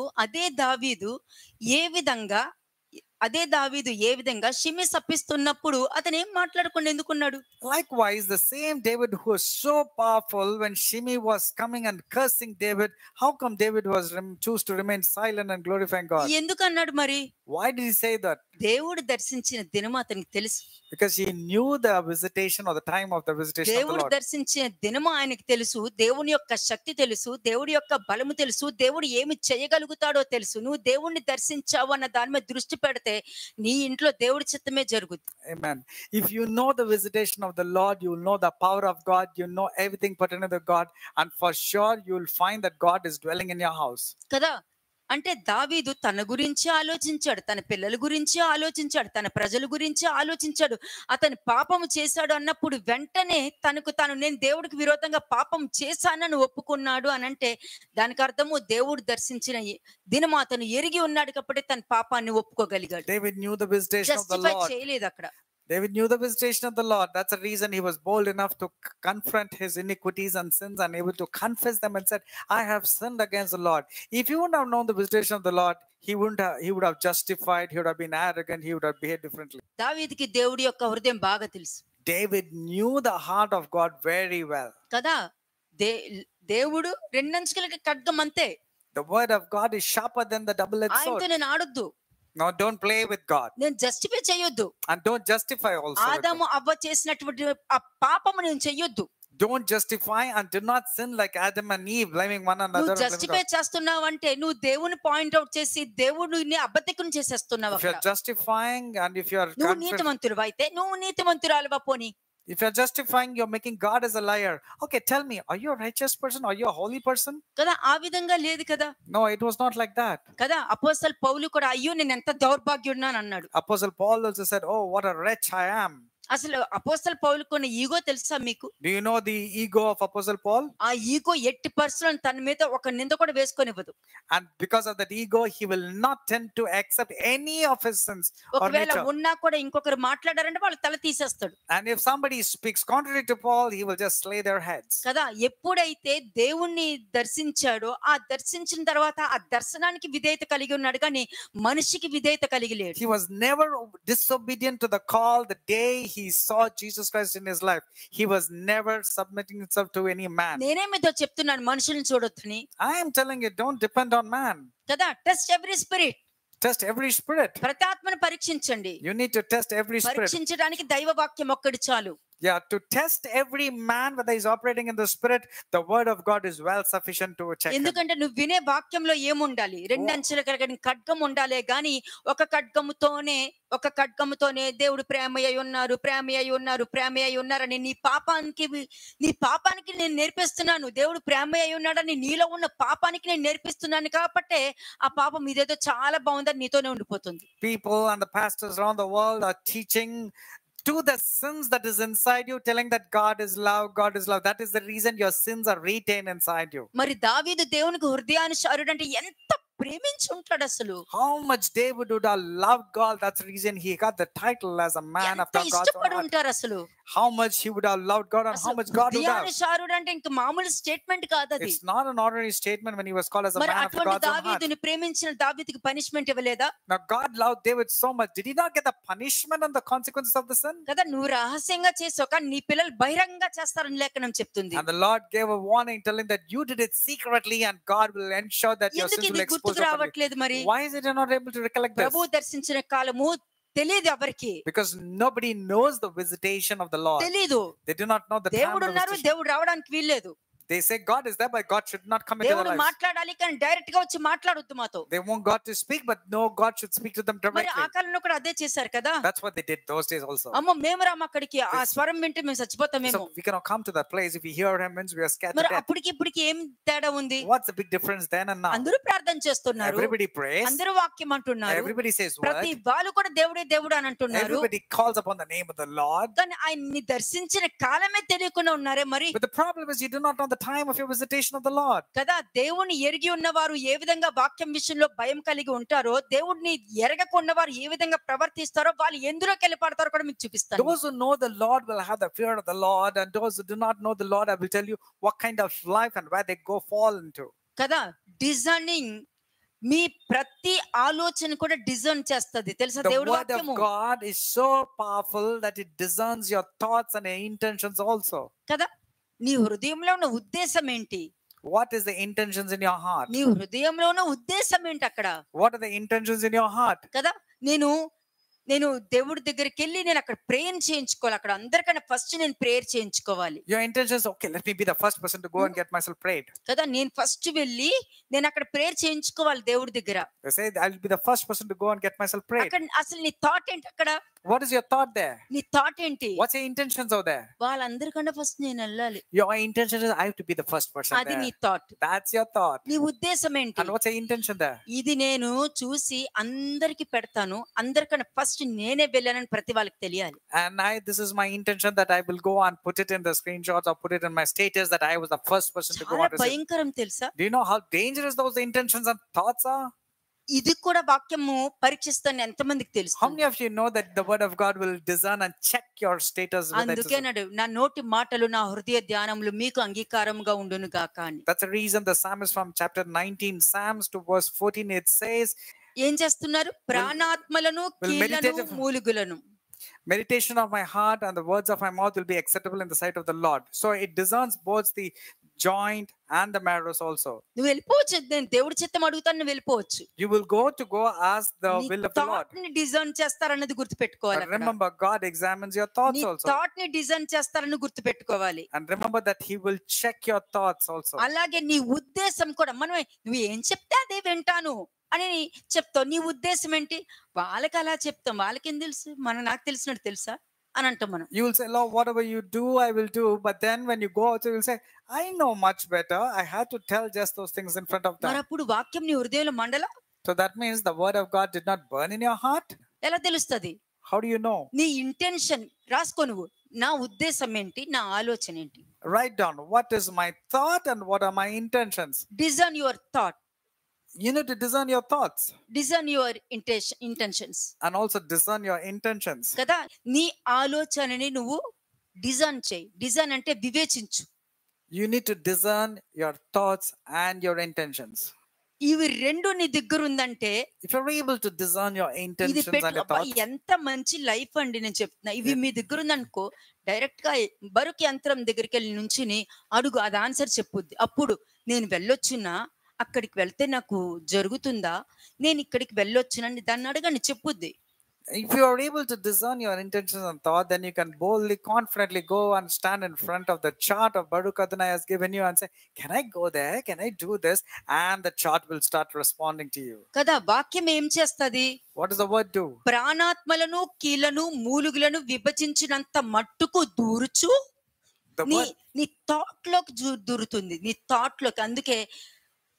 ఏ విధంగా షిమి శపిస్తున్నప్పుడు అతను ఏం మాట్లాడకుండా ఎందుకున్నాడు?
Likewise, the same David who was so powerful, when Shimei was coming and cursing David, how come David was choose to remain silent and glorifying God?
ఎందుకు అన్నాడు మరి?
Why did he say that?
దేవుడు దర్శించిన దినము అతనికి తెలుసు.
Because he knew the visitation or the time of the visitation of the
దేవుడు
Lord.
దర్శించిన దినము ఆయనకి తెలుసు, దేవుని యొక్క శక్తి తెలుసు, దేవుడి యొక్క బలము తెలుసు, దేవుడు ఏమి చేయగలుగుతాడో తెలుసు. నువ్వు దేవుణ్ణి దర్శించావు అన్న దాని మీద దృష్టి పెడితే నీ ఇంట్లో దేవుడి చిత్తమే జరుగుతుంది.
Amen. If you know the visitation of the Lord, you will know the power of God, you know everything pertaining to God, and for sure you will find that God is dwelling in your house.
కదా? అంటే దావీదు తన గురించి ఆలోచించాడు, తన పిల్లల గురించి ఆలోచించాడు, తన ప్రజల గురించి ఆలోచించాడు. అతను పాపము చేశాడు అన్నప్పుడు వెంటనే తాను నేను దేవుడికి విరోధంగా పాపం చేశానని ఒప్పుకున్నాడు అని అంటే దానికి అర్థము దేవుడు దర్శించిన దినము అతను ఎరిగి ఉన్నాడు కాబట్టి తన పాపాన్ని ఒప్పుకోగలిగాడు.
David knew the visitation of the
justify
Lord.
చేయలేదు అక్కడ.
David knew the visitation of the Lord. That's the reason he was bold enough to confront his iniquities and sins and able to confess them and said, I have sinned against the Lord. If he wouldn't have known the visitation of the Lord, he would have justified, he would have been arrogant, he would have behaved differently.
దావీదుకి దేవుడి యొక్క హృదయం బాగా తెలుసు.
David knew the heart of God very well.
కదా? దేవుడు రెండంచులకి ఖడ్గం అంతే.
The word of God is sharper than the double-edged sword.
ఆయనతో నేను ఆడొద్దు,
No, don't play with God.
నేను జస్టిఫై చేయొద్దు.
And don't justify also. with
ఆదాము
God.
అవ్వ చేసినటువంటి ఆ పాపము నేను చెయ్యొద్దు.
Don't justify and do not sin like Adam and Eve, blaming one another.
నువ్వు
and blaming
జస్టిఫై
God.
చేస్తున్నావు అంటే నువ్వు దేవుని పాయింట్ అవుట్ చేసి దేవుడిని అబద్ధికుని చేసేస్తున్నావు
If you're
అక్కడ.
justifying and if you're
నువ్వు
confident,
నీతిమంతుడు అయితే నువ్వు నీతిమంతురాలువా పోని.
If you're justifying, you're making God as a liar. Okay, tell me, are you a righteous person? Are you a holy person?
కదా, ఆ విధంగా లేదు కదా.
No, it was not like that.
కదా, అపోస్తలుడు పౌలు కూడా అయ్యో నేను ఎంత దౌర్భాగ్యుడినాను అన్నాడు.
Apostle Paul also said, oh, what a wretch I am.
అసలు అపోస్తలుడు పౌలుకు ఉన్న ఈగో తెలుసా మీకు?
Do you know the ego of Apostle Paul?
ఆ ఈగో ఎట్టి పరిస్థితుల్లో తన మీద ఒక నింద కూడా వేసుకొనివ్వదు.
And because of that ego, he will not tend to accept any of his sins or
ఒకవేళ
nature.
ఉన్నా కూడా ఇంకొకరు మాట్లాడారంటే వాళ్ళు తల తీసేస్తాడు.
And if somebody speaks contrary to Paul, he will just slay their heads.
కదా, ఎప్పుడైతే దేవుణ్ణి దర్శించాడో ఆ దర్శించిన తర్వాత ఆ దర్శనానికి విధేయత కలిగి ఉన్నాడు, కానీ మనిషికి విధేయత కలిగి లేడు.
He was never disobedient to the call the day he saw Jesus Christ in his life. He was never submitting himself to any man.
నేనే మీతో చెప్తున్నాను మనుషుల్ని చూడొద్దని.
I am telling you, don't depend on man.
కదా, test every spirit.
Test every spirit.
ప్రతి ఆత్మను పరీక్షించండి.
You need to test every spirit.
పరీక్షించడానికి దైవ వాక్యం ఒక్కటి చాలు.
Yeah, to test every man whether he's operating in the spirit, the word of God is well sufficient to check him.
ఎందుకంటే నువ్వు వినే వాక్యంలో ఏముండాలి? రెండు అంచెల కలిగిన ఖడ్గం ఉండాలే గాని ఒక ఖడ్గముతోనే దేవుడు ప్రేమ అయి ఉన్నారు, ప్రేమ అయి ఉన్నారు, ప్రేమ అయి ఉన్నారని నీ పాపానికి నేను నేర్పిస్తున్నాను. దేవుడు ప్రేమ అయి ఉన్నాడని నీలో ఉన్న పాపానికి నేను నేర్పిస్తున్నాను కాబట్టి ఆ పాపం ఇదేదో చాలా బాగుందని నీతోనే ఉండిపోతుంది.
People and the pastors around the world are teaching to the sins that is inside you, telling that God is love, God is love. That is the reason your sins are retained inside you.
మరి దావీదు దేవునికి హృదయానుసారుడు అంటే ఎంత ప్రేమించి ఉంటాడు అసలు.
How much David would have loved God. That's the reason he got the title as a man after God's own
ఇష్టపడి
heart.
ఉంటారు అసలు.
How much he would have loved God and how much God would have.
హృదయానుసారుడు అంటే ఇంక మామూలు స్టేట్మెంట్ కాదు అది.
It's not an ordinary statement when he was called as a
మరి
man after
అటువంటి
God's own heart.
దావీదుని ప్రేమించిన దావీదుకి పనిష్మెంట్ ఇవ్వలేదా?
Now God loved David so much. Did he not get the punishment and the consequences of the sin?
కదా, నువ్వు రహస్యంగా చేసావు కానీ నీ పిల్లలు బహిరంగంగా చేస్తారని లేఖనం చెప్తుంది.
And the Lord gave a warning telling that you did it secretly and God will ensure that your
ఎందుకు
sins
ఇది
will expose
గుర్తుకు
openly.
రావట్లేదు మరి?
Why is it you're not able to recollect this?
ప్రభు దర్శించిన కాలము తెలియదు ఎవరికి.
Because nobody knows the visitation of the Lord.
తెలీదు.
They do not know the time of
దేవుడు
the
ఉన్నారు,
visitation.
దేవుడు రావడానికి వీల్లేదు.
They say God is there, but God should not come into their
దేవుడు
lives.
మాట్లాడాలి కానీ డైరెక్ట్ గా వచ్చి మాట్లాడొద్దు మాతో.
They want God to speak, but no, God should speak to them
మరి
directly.
ఆ కాలంలో కూడా అదే చేశారు కదా.
That's what they did those days also.
అమ్మో మేము రాము అక్కడికి, ఆ స్వరం వింటే మేము చచ్చిపోతామేమో.
So we cannot come to that place. If we hear him, means we are scared to
మరి
death.
అప్పటికి ఇప్పటికి ఏం తేడా ఉంది?
What's the big difference then and now?
అందరూ ప్రార్థన చేస్తున్నారు,
Everybody prays.
అందరూ వాక్యం అంటున్నారు,
Everybody says
ప్రతి
word.
వాళ్ళు కూడా దేవుడే దేవుడు అని అంటున్నారు.
Everybody calls upon the name of the Lord.
కానీ ఆయన్ని దర్శించిన కాలమే తెలియకుండా ఉన్నారే మరి.
But the problem is you do not know the time of your visitation of the Lord.
కదా, దేవుని ఎరిగి ఉన్నవారు ఏ విధంగా వాక్యం విషయంలో భయం కలిగి ఉంటారో, దేవుడిని ఎరగకున్నవారు ఏ విధంగా ప్రవర్తిస్తారో, వాళ్ళు ఎందులోకి వెళ్ళి పడతారో కూడా మీకు చూపిస్తాను.
Those who know the Lord will have the fear of the Lord, and those who do not know the Lord, I will tell you what kind of life and where they go fall into.
కదా, డిజైనింగ్ మీ ప్రతి ఆలోచన కూడా డిజైన్ చేస్తది తెలుసా?
The
దేవుడి
word of
వాక్యము
God is so powerful that it discerns your thoughts and your intentions also.
కదా. నీ హృదయంలో ఉన్న ఉద్దేశం ఏంటి?
What is the intentions in your heart?
నీ హృదయంలో ఉన్న ఉద్దేశం ఏంటి అక్కడ?
What are the intentions in your heart?
కదా, నేను దేవుడి దగ్గరికి వెళ్ళి నేను అక్కడ ప్రేయర్ చేయించుకోవాలి. అక్కడ అందరికన్నా ఫస్ట్ నేను ప్రేయర్ చేయించుకోవాలి.
Your intentions, okay, let me be the first person to go and get myself prayed.
కదా, నేను ఫస్ట్ వెళ్ళి నేను అక్కడ ప్రేయర్ చేయించుకోవాలి దేవుడి దగ్గర.
They say I'll be the first person to go and get myself prayed.
అక్కడ అసలు నీ థాట్ ఏంటి అక్కడ?
What is your thought there?
నీ థాట్ ఏంటి?
What's your intentions over there?
వాళ్ళందరికన్నా ఫస్ట్ నేను వెళ్ళాలి.
Your intention is I have to be the first person
అది నీ
there.
Thought.
That's your thought.
నీ ఉద్దేశం ఏంటి?
And what's your intention there?
ఇది నేను చూసి అందరికి పెడతాను, అందరికన్నా ఫస్ట్ నేనే వెళ్ళానని ప్రతి వాళ్ళకి తెలియాలి.
And this is my intention that I will go and put it in the screenshots or put it in my status that I was the first person to go
చాలా
and receive.
భయంకరం తెలుసా?
Do you know how dangerous those intentions and thoughts are?
ఇది కూడా వాక్యము పరీక్షిస్తాను ఎంతమందికి తెలుసు?
How many of you know that the word of God will discern and check your status?
అందుకే నా నోటి మాటలు నా హృదయ ధ్యానములు మీకు అంగీకారముగా ఉండును గాక అని.
That's the reason the psalmist from chapter 19 Psalms to verse 14 it says,
ఏం చేస్తున్నారు? ప్రాణాత్మలను కీళ్లను మూలుగులను.
meditation of my heart and the words of my mouth will be acceptable in the sight of the Lord. So it discerns both the joint and the marrows also.
నువ్వు వెళ్ళిపోవచ్చు, నేను దేవుడి చిత్తం అడుగుతాను, నువ్వు వెళ్ళిపోవచ్చు.
You will go ask the will of the Lord.
Thought ని డిజైన్ చేస్తారన్నది గుర్తుపెట్టుకోవాలి.
But remember, God examines your thoughts also.
Thought ని డిజైన్ చేస్తారని గుర్తుపెట్టుకోవాలి.
And remember that He will check your thoughts also.
అలాగే నీ ఉద్దేశం కూడా, మనం నువ్వు ఏం చెప్తే అదే వింటాను అని చెప్తావు. నీ ఉద్దేశం ఏంటి? వాళ్ళకి అలా చెప్తాం, వాళ్ళకేం తెలుసు? నాకు తెలిసినట్టు తెలుసా? అని అంటాం మనం.
You will say, Lord, whatever you do, I will do. But then when you go out, you will say, I know much better. I had to tell just those things in front of
మరి
them.
అప్పుడు వాక్యం నీ హృదయంలో మండలా?
So that means the word of God did not burn in your heart.
ఎలా తెలుస్తది?
How do you know?
నీ ఇంటెన్షన్ రాసుకో నువ్వు. నా ఉద్దేశం ఏంటి, నా ఆలోచన ఏంటి.
Write down what is my thought and what are my intentions.
Design your thought,
You need to discern your thoughts
design your intentions
and also discern your intentions.
కదా. నీ ఆలోచనని నువ్వు డిజైన్ చేయి. డిజైన్ అంటే వివేచించు.
You need to discern your thoughts and your intentions.
ఇవి రెండు నీ దగ్గర ఉందంటే
If you're able to discern your
ఇది
intentions and your thoughts,
ఎంత మంచి లైఫ్ అండి. నేను చెప్తున్నా, ఇవి మీ దగ్గర ఉందనుకో, డైరెక్ట్ గా బరుకు యంత్రం దగ్గరికి వెళ్ళి నుంచుని అడుగు, అది ఆన్సర్ చెప్పుద్ది. అప్పుడు నేను వెళ్ళొచ్చునా, అక్కడికి వెళ్తే నాకు జరుగుతుందా, నేను ఇక్కడికి వెళ్ళొచ్చునని దాన్ని అడగండి, చెప్పుద్ది.
if you are able to discern your intentions and thought, then you can boldly, confidently go and stand in front of the chart of Baruch Adonai has given you and say, can I go there? Can I do this? And the chart will start responding to you.
కదా. వాక్యం ఏం చేస్తది?
What does the word do?
ప్రాణాత్మలను కీలను మూలుగులను విభజించినంత మట్టుకు దూరుచు
The
నీ
word,
నీ థాట్ లోకి దూరుతుంది. నీ థాట్ లోకి. అందుకే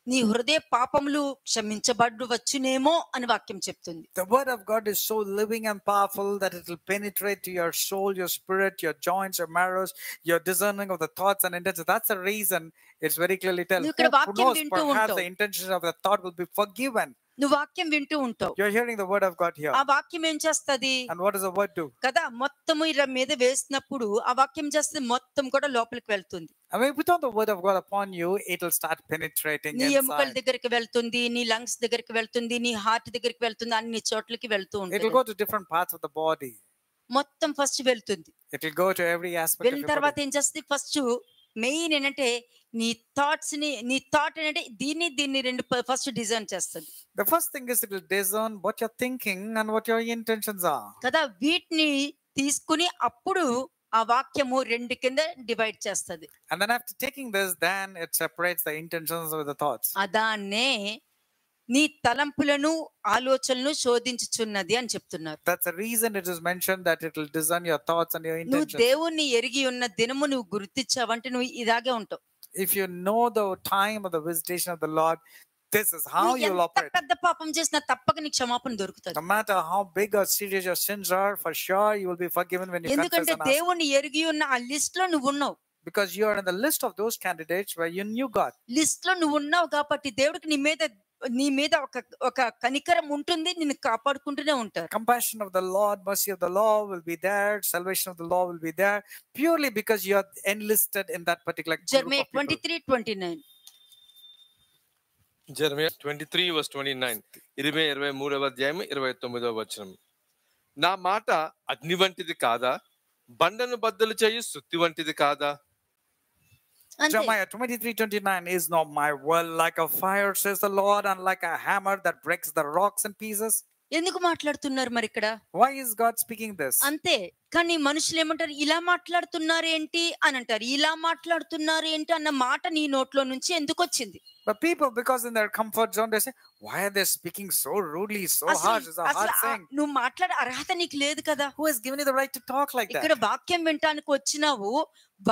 నీ హృదయ పాపములు క్షమించబడవచ్చునేమో అని వాక్యం చెప్తుంది.
the word of God is so living and powerful that it will penetrate to your soul, your spirit, your joints, your marrows, your discerning of the thoughts and intentions. That's the reason it's very clearly tells.
నువ్వు ఇక్కడ
Who
వాక్యం
knows,
వింటూ
perhaps
ఉంటావు.
the intentions of the thought will be forgiven.
నువ్వు వాక్యం వింటూ ఉంటావు.
You're hearing the word of God here.
ఆ వాక్యం ఏం చేస్తది
And what does the word do?
కదా? మొత్తము ఇలా మీద వేసినప్పుడు ఆ వాక్యం చేస్తే మొత్తం కూడా లోపలికి వెళ్తుంది.
I mean, put on the word of God upon you, it will start penetrating
నీ ఎముకల
inside.
దగ్గరికి వెళ్తుంది, నీ లంగ్స్ దగ్గరికి వెళ్తుంది, నీ హార్ట్ దగ్గరికి వెళ్తుంది, అన్ని చోట్లకి వెళ్తూ
It will
ఉంటుంది.
go to different parts of the body.
మొత్తం ఫస్ట్ వెళ్తుంది.
It will go to every aspect of
వెళ్ళిన
your
తర్వాత
body.
ఏం చేస్తుంది? ఫస్ట్ మెయిన్ ఏంటంటే నీ థాట్స్ ని, నీ థాట్ ఏంటంటే దీన్ని రెండు ఫస్ట్ డిజైన్ చేస్తుంది
The first thing is it will discern what you're thinking and what your intentions are.
కదా. వీటిని తీసుకుని అప్పుడు ఆ వాక్యము రెండు కింద డివైడ్ చేస్తుంది.
And then after taking this, then it separates the intentions with the thoughts.
అదాన్నే నీ తలంపులను ఆలోచనలను శోధించుచున్నది అని చెప్తున్నారు.
That's the reason it is mentioned that it will discern your thoughts and your
నువ్వు
intentions.
దేవుణ్ణి ఎరిగి ఉన్న దినము నువ్వు గుర్తించావంటే నువ్వు ఇలాగే ఉంటావు.
If you know the time of the visitation of the Lord, this is how
నువ్వు
you will
ఎంత
operate.
పెద్ద పాపం చేసినా తప్పక నీకు క్షమాపణ దొరుకుతుంది.
No matter how big or serious your sins are, for sure you will be forgiven when you confess
ఎందుకంటే
and ask.
దేవుణ్ణి ఎరిగి ఉన్న ఆ లిస్ట్ లో నువ్వు ఉన్నావు.
Because you are in the list of those candidates where you knew God.
List లో నువ్వు ఉన్నావు కాబట్టి దేవుడికి నీ మీద ఒక కనికరం ఉంటుంది, నిన్ను కాపాడుకుంటూనే ఉంటారు.
Compassion of the Lord, mercy of the Lord will be there, salvation of the Lord will be there, purely because you are enlisted in that particular group
Jeremiah
of people.
23:29.
జెరమియా 23:29 23వ అధ్యాయం 29వ వచనం. నా మాట అగ్ని వంటిది కాదా, బండను బద్దలు చేయు సుత్తి వంటిది కాదా?
అంతే.
Jeremiah 23:29 is not my word like a fire, says the Lord, and like a hammer that breaks the rocks in pieces.
ఎందుకు మాట్లాడుతున్నారు మరి ఇక్కడ?
Why is God speaking this?
అంతే. కానీ మనుషులు ఏమంటారు? ఇలా మాట్లాడుతున్నారు ఏంటి అని అంటారు. ఇలా మాట్లాడుతున్నారు ఏంటి అన్న మాట నీ నోట్లో నుంచి ఎందుకు వచ్చింది?
But people, because in their comfort zone, they say, why are they speaking so rudely, so harsh? It's a hard saying.
నువ్వు మాట్లాడే అర్హత నీకు లేదు కదా.
Who has given you the right to talk like
ఇక్కడ
that?
వాక్యం వినటానికి వచ్చినావు.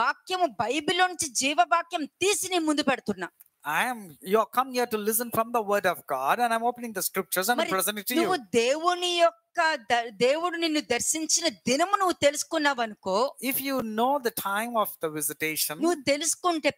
వాక్యము బైబిల్లో నుంచి జీవ వాక్యం తీసి నీ ముందు పెడుతున్నా.
You're come here to listen from the word of God, and I'm opening the scriptures and I'm
మరి
presenting to
నువ్వు
you.
దేవుడు నిన్ను దర్శించిన దినము నువ్వు తెలుసుకున్నావనుకో,
If you know the time of the visitation,
నువ్వు తెలుసుకుంటే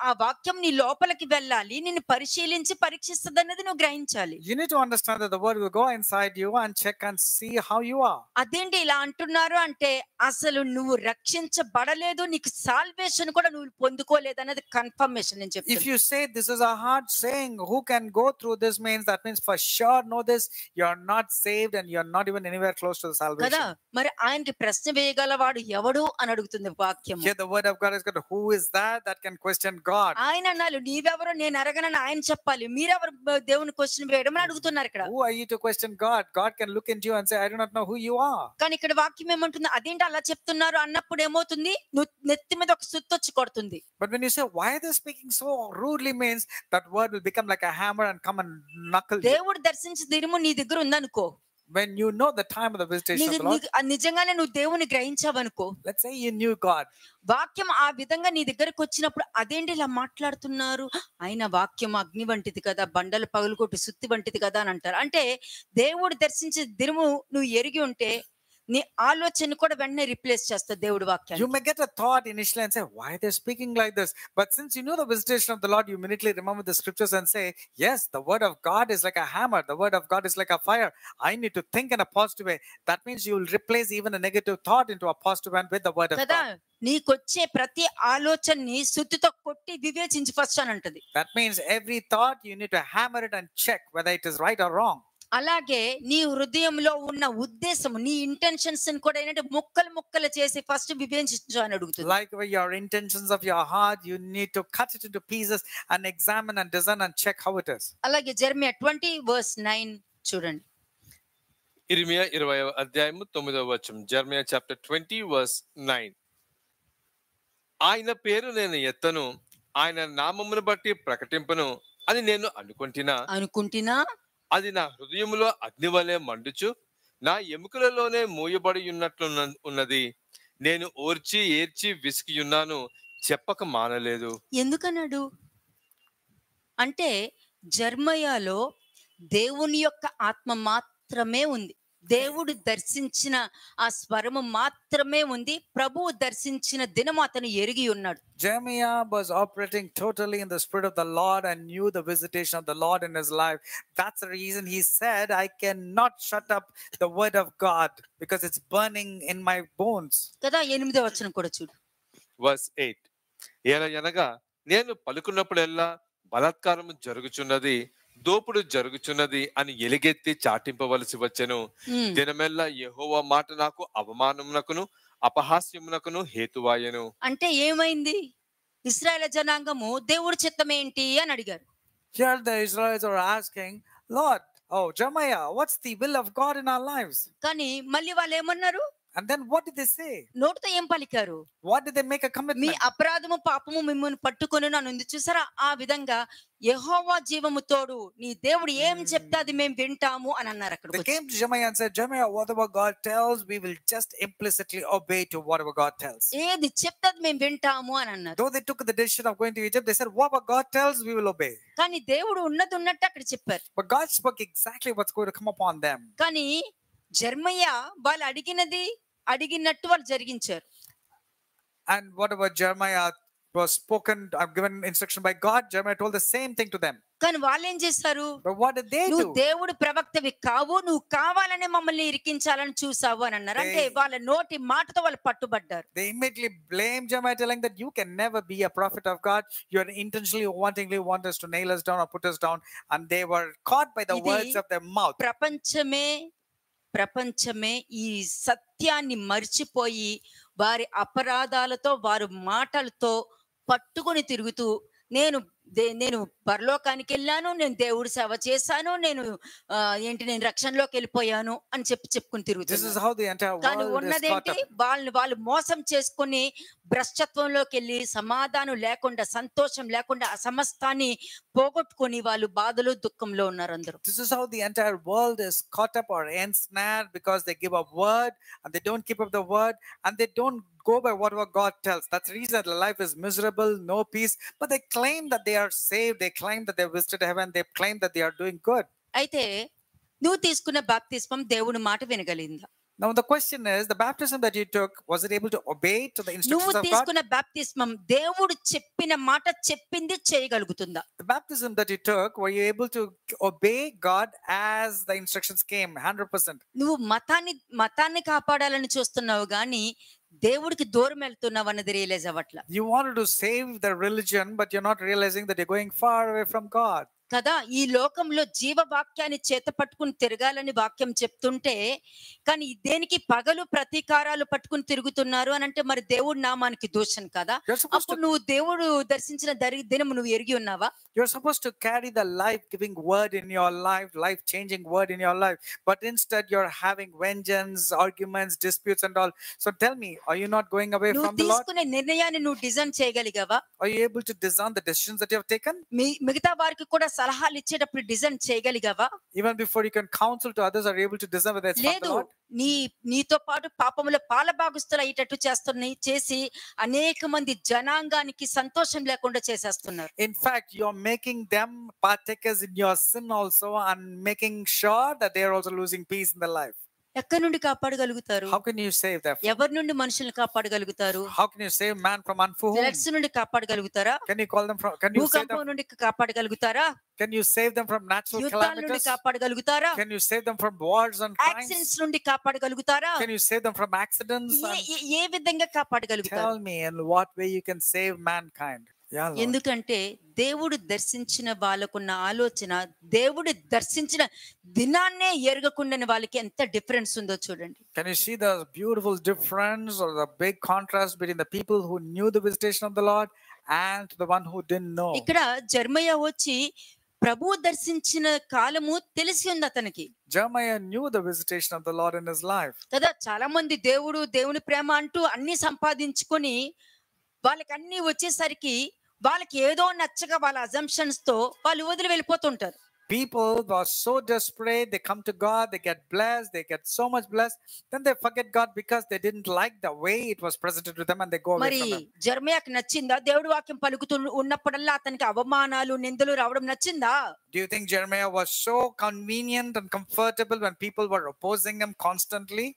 ఆ వాక్యం నీ లోపలికి వెళ్ళాలి, నిన్ను పరిశీలించి పరీక్షిస్తుంది అన్నది నువ్వు గ్రహించాలి.
you need to understand that the word will go inside you and check and see how you are.
అదేంటి ఇలా అంటున్నారు అంటే, అసలు నువ్వు రక్షించబడలేదు, నీకు సాల్వేషన్ కూడా నువ్వు పొందుకోలేదు అన్నది కన్ఫర్మేషన్. నేను
If
చెప్తాను.
you say this is a hard saying, who can go through this, that means for sure know this, you're not saved and you're not even anywhere close to the
కదా.
salvation.
మరి ఆయనకి ప్రశ్న వేయగలవాడు ఎవడు అని అడుగుతుంది వాక్యం.
Here the word of God is good. Who is that can question God?
ఆయన అన్నాడు, నీవెవరో నేను అరగనని ఆయన చెప్పాలి, మీరెవరు దేవుని క్వశ్చన్ వేయడం అని అడుగుతున్నారు ఇక్కడ.
Who are you to question God? God can look into you and say, I do not know who you are.
కానీ ఇక్కడ వాక్యం ఏమంటుంది? అదేంటి అలా చెప్తున్నారు అన్నప్పుడు ఏమవుతుంది? నువ్వు నెత్తి మీద ఒక సుత్తొచ్చి కొడుతుంది.
But when you say, why are they speaking so rudely, means that word will become like a hammer and come and knuckle you.
దేవుడు దర్శించిన దినము నీ దగ్గర ఉందనుకో,
when you know the time of the visitation of the Lord,
నిజంగానే నువ్వు దేవుని గ్రహించావనుకో,
let's say you knew God.
వాక్యం ఆ విధంగా నీ దగ్గరకు వచ్చినప్పుడు అదేంటి ఇలా మాట్లాడుతున్నారు, ఆయన వాక్యం అగ్ని వంటిది కదా, బండలు పగులుకొట్టి సుత్తి వంటిది కదా అని అంటారు. అంటే దేవుడు దర్శించే దినము నువ్వు ఎరిగి ఉంటే నీ ఆలోచన కూడా వెంటనే రిప్లేస్ చేస్తా దేవుడి వాక్యాన్ని.
You may get a thought initially and say, why they're speaking like this? But since you know the visitation of the Lord, you immediately remember the scriptures and say, yes, the word of God is like a hammer. The word of God is like a fire. I need to think in a positive way. That means you will replace even a negative thought into a positive one with the word of
కదా,
God.
నీకొచ్చే ప్రతి ఆలోచనని సుత్తితో కొట్టి వివేచించి ఫస్ట్ అని అంటది.
That means every thought you need to hammer it and check whether it is right or wrong.
అలాగే నీ హృదయంలో ఉన్న ఉద్దేశం, నీ ఇంటెన్షన్స్ కూడా ఏంటంటే ముక్కలు ముక్కలు చేసి ఫస్ట్ వివేచించు అని అడుగుతుంది.
Like your intentions of your heart, you need to cut it into pieces and examine and discern and check how it is.
అలాగే జెర్మియా 20:9 చూడండి.
ఇర్మియా 20:9. Jeremiah chapter 20:9. ఆయన పేరు నేను ఎత్తను, ఆయన నామమును బట్టి ప్రకటింపను అని నేను అనుకుంటున్నా, అది నా హృదయములో అగ్ని వలె మండుచు నా ఎముకలలోనే మూయబడి ఉన్నది. నేను ఓర్చి ఏర్చి విసిగియున్నాను, చెప్పక మానలేదు.
ఎందుకన్నాడు అంటే జెర్మయాలో దేవుని యొక్క ఆత్మ మాత్రమే ఉంది, దేవుడు దర్శించిన ఆ స్వరము మాత్రమే ఉంది, ప్రభువు దర్శించిన దినము అతను ఎరిగి ఉన్నాడు.
Jeremiah was operating totally in the spirit of the Lord and knew the visitation of the Lord in his life. That's the reason he said, I cannot shut up the word of God because it's burning in my bones.
కదా, 8వ వచనం కూడా చూడు.
Verse 8. ఏలయనగా నేను పలుకున్నప్పుడెల్లా బలాత్కారము జరుగుచున్నది, దోపుడు జరుగుచున్నది అని ఎలుగెత్తి చాటింపవలసి వచ్చెను. దినమెల్లా యెహోవా మాట నాకు అవమానమునకును అపహాస్యమునకును హేతువాయెను.
అంటే ఏమైంది? ఇశ్రాయేలు జనాంగము దేవుడి చిత్తం ఏంటి అని అడిగారు.
Here the Israelites are asking, Lord, oh Jeremiah, what's the will of God in our lives?
కానీ మళ్ళీ వాళ్ళు ఏమన్నారు?
And then what did they say?
నోటితో ఏం పలికారు?
What did they make a
me
commitment?
అపరాధము పాపము మిమ్మల్ని పట్టుకొని నన్ను ఉంది చూసారా, ఆ విధంగా యెహోవా జీవము తోడు, నీ దేవుడు ఏం చెప్తే అది మేము వింటాము అని అన్నారు. అక్కడ
They came to Jeremiah and said, Jeremiah, whatever God tells, we will just implicitly obey to whatever God tells.
ఏది చెప్తే అది మేము వింటాము అని అన్నారు.
Though they took the decision of going to Egypt, they said, whatever God tells, we will obey.
కానీ దేవుడు ఉన్నది ఉన్నట్టు అక్కడ చెప్పారు.
But God spoke exactly what's going to come upon them.
కానీ జెర్మయా వాళ్ళు అడిగినట్టు వాళ్ళు జరిగించారు.
And whatever Jeremiah was spoken, given instruction by God, Jeremiah told the same thing to them.
కానీ వాళ్ళు ఏం చేశారు?
But what did they
నువ్వు
do?
దేవుడు ప్రవక్తవి కావు, నువ్వు కావాలనే మమ్మల్ని ఇరికించాలని చూసావు అని అన్నారు. అంటే వాళ్ళ నోటి మాటతో వాళ్ళు పట్టుబడ్డారు.
They immediately blamed Jeremiah, telling that you can never be a prophet of God. You are intentionally, wantingly want us to nail us down or put us down. And they were caught by the words of their mouth.
ప్రపంచమే ఈ సత్యాన్ని మర్చిపోయి వారి అపరాధాలతో వారి మాటలతో పట్టుకొని తిరుగుతూ నేను పరలోకానికి వెళ్ళాను, నేను దేవుడి సేవ చేశాను, నేను రక్షణలోకి వెళ్ళిపోయాను అని చెప్పుకుని తిరుగుతున్నారు. కానీ ఉన్నదేంటి, వాళ్ళు మోసం చేసుకుని భ్రష్టత్వంలోకి వెళ్ళి సమాధానం లేకుండా, సంతోషం లేకుండా, ఆ సమస్తాన్ని పోగొట్టుకొని వాళ్ళు బాధలు దుఃఖంలో ఉన్నారు అందరూ.
This is how the entire world is caught up or ensnared, because they give a word and they don't keep up the word and they don't go by whatever God tells. That's the reason their life is miserable, no peace. But they claim that they are saved. They claim that they visited heaven. They claim that they are doing good.
అయితే నువ్వు తీసుకున్న బాప్తిస్మం దేవుని మాట వినగలిగిందా?
Now the question is, the baptism that you took, was it able to obey to the instructions of God?
నువ్వు తీసుకున్న బాప్తిస్మం దేవుడు చెప్పిన మాట చెప్పింది చేయగలుగుతుందా?
The baptism that you took, were you able to obey God as the instructions came 100%?
నువ్వు మతాన్ని కాపాడాలని చూస్తున్నావు గానీ దేవుడికి దూరం వెళ్తున్నావు అన్నది realise అవ్వట్లా.
You wanted to save the religion, but you're not realizing that you're going far away from God.
కదా, ఈ లోకంలో జీవ వాక్యాన్ని చేత పట్టుకుని తిరగాలని వాక్యం చెప్తుంటే, కానీ దేనికి పగలు ప్రతీకారాలు పట్టుకుని తిరుగుతున్నారు అని అంటే మరి దేవుడి నామానికి దూషణ కదా. అప్పుడు నువ్వు దేవుడు దర్శించిన దినం నువ్వు ఎరిగి ఉన్నావా?
You're supposed to carry the life-giving word in your life, life-changing word in your life, but instead you're having vengeance, arguments, disputes and all. So tell me, are you not going away from the Lord?
తీసుకునే నిర్ణయాన్ని నువ్వు design చేయగలిగావా?
Are you able to discern the decisions that you have taken?
మిగతా వారికి కూడా సలహాలు ఇచ్చేటప్పుడు design చేయగలిగావా?
Even before you can counsel to others, are you able to discern whether it's from the
లేదు.
Lord?
నీతో పాటు పాపములో పాలభాగస్తులు అయ్యేటట్టు చేసి అనేక మంది జనాంగానికి సంతోషం లేకుండా చేసేస్తున్నారు.
In fact, you're making them partakers in your sin also, and making sure that they are also losing peace in their life.
ఎక్కడి నుండి కాపాడగలుగుతారు?
How can you save them?
ఎవరి నుండి మనుషుల్ని కాపాడగలుగుతారు?
How can you save man from unfor whom?
Floods నుండి కాపాడగలుగుతారా?
Can you call them from? Can you save
భూకంపం
them?
నుండి కాపాడగలుగుతారా?
Can you save them from natural
యుద్ధాల నుండి
calamities?
కాపాడగలుగుతారా?
Can you save them from wars and crimes?
Accidents నుండి కాపాడగలుగుతారా?
Can you save them from accidents?
ఏ విధంగా కాపాడగలుగుతారు?
Tell me in what way you can save mankind. Yeah, Lord.
ఎందుకంటే దేవుడు దర్శించిన వాళ్ళకున్న ఆలోచన, దేవుడు దర్శించిన దినాన్నే ఎరగకుండాని వాళ్ళకి ఎంత డిఫరెన్స్ ఉందో చూడండి.
Can you see the beautiful difference or the big contrast between the people who knew the visitation of the Lord and the one who didn't know?
ఇక్కడ జెర్మయా వచ్చి ప్రభువు దర్శించిన కాలము తెలిసి ఉంది అతనికి
Jeremiah knew the visitation of the Lord in his life.
కదా. చాలా మంది దేవుని ప్రేమ అంటూ అన్ని సంపాదించుకొని వాళ్ళకి అన్ని వచ్చేసరికి వాళ్ళకి ఏదో నచ్చగా వాళ్ళ అజంప్షన్స్ తో వాళ్ళు వదిలి వెళ్ళిపోతుంటారు.
People are so desperate, they come to God, they get blessed, they get so much blessed, then they forget God because they didn't like the way it was presented to them and they go away
మరి
from Him.
జెర్మయాకి నచ్చిందా? దేవుడి వాక్యం పలుకుతూ ఉన్నప్పుడల్లా అతనికి అవమానాలు నిందలు రావడం నచ్చిందా?
Do you think Jeremiah was so convenient and comfortable when people were opposing him constantly?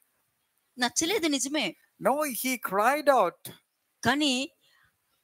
నచ్చలేదు, నిజమే.
No, he cried out.
కానీ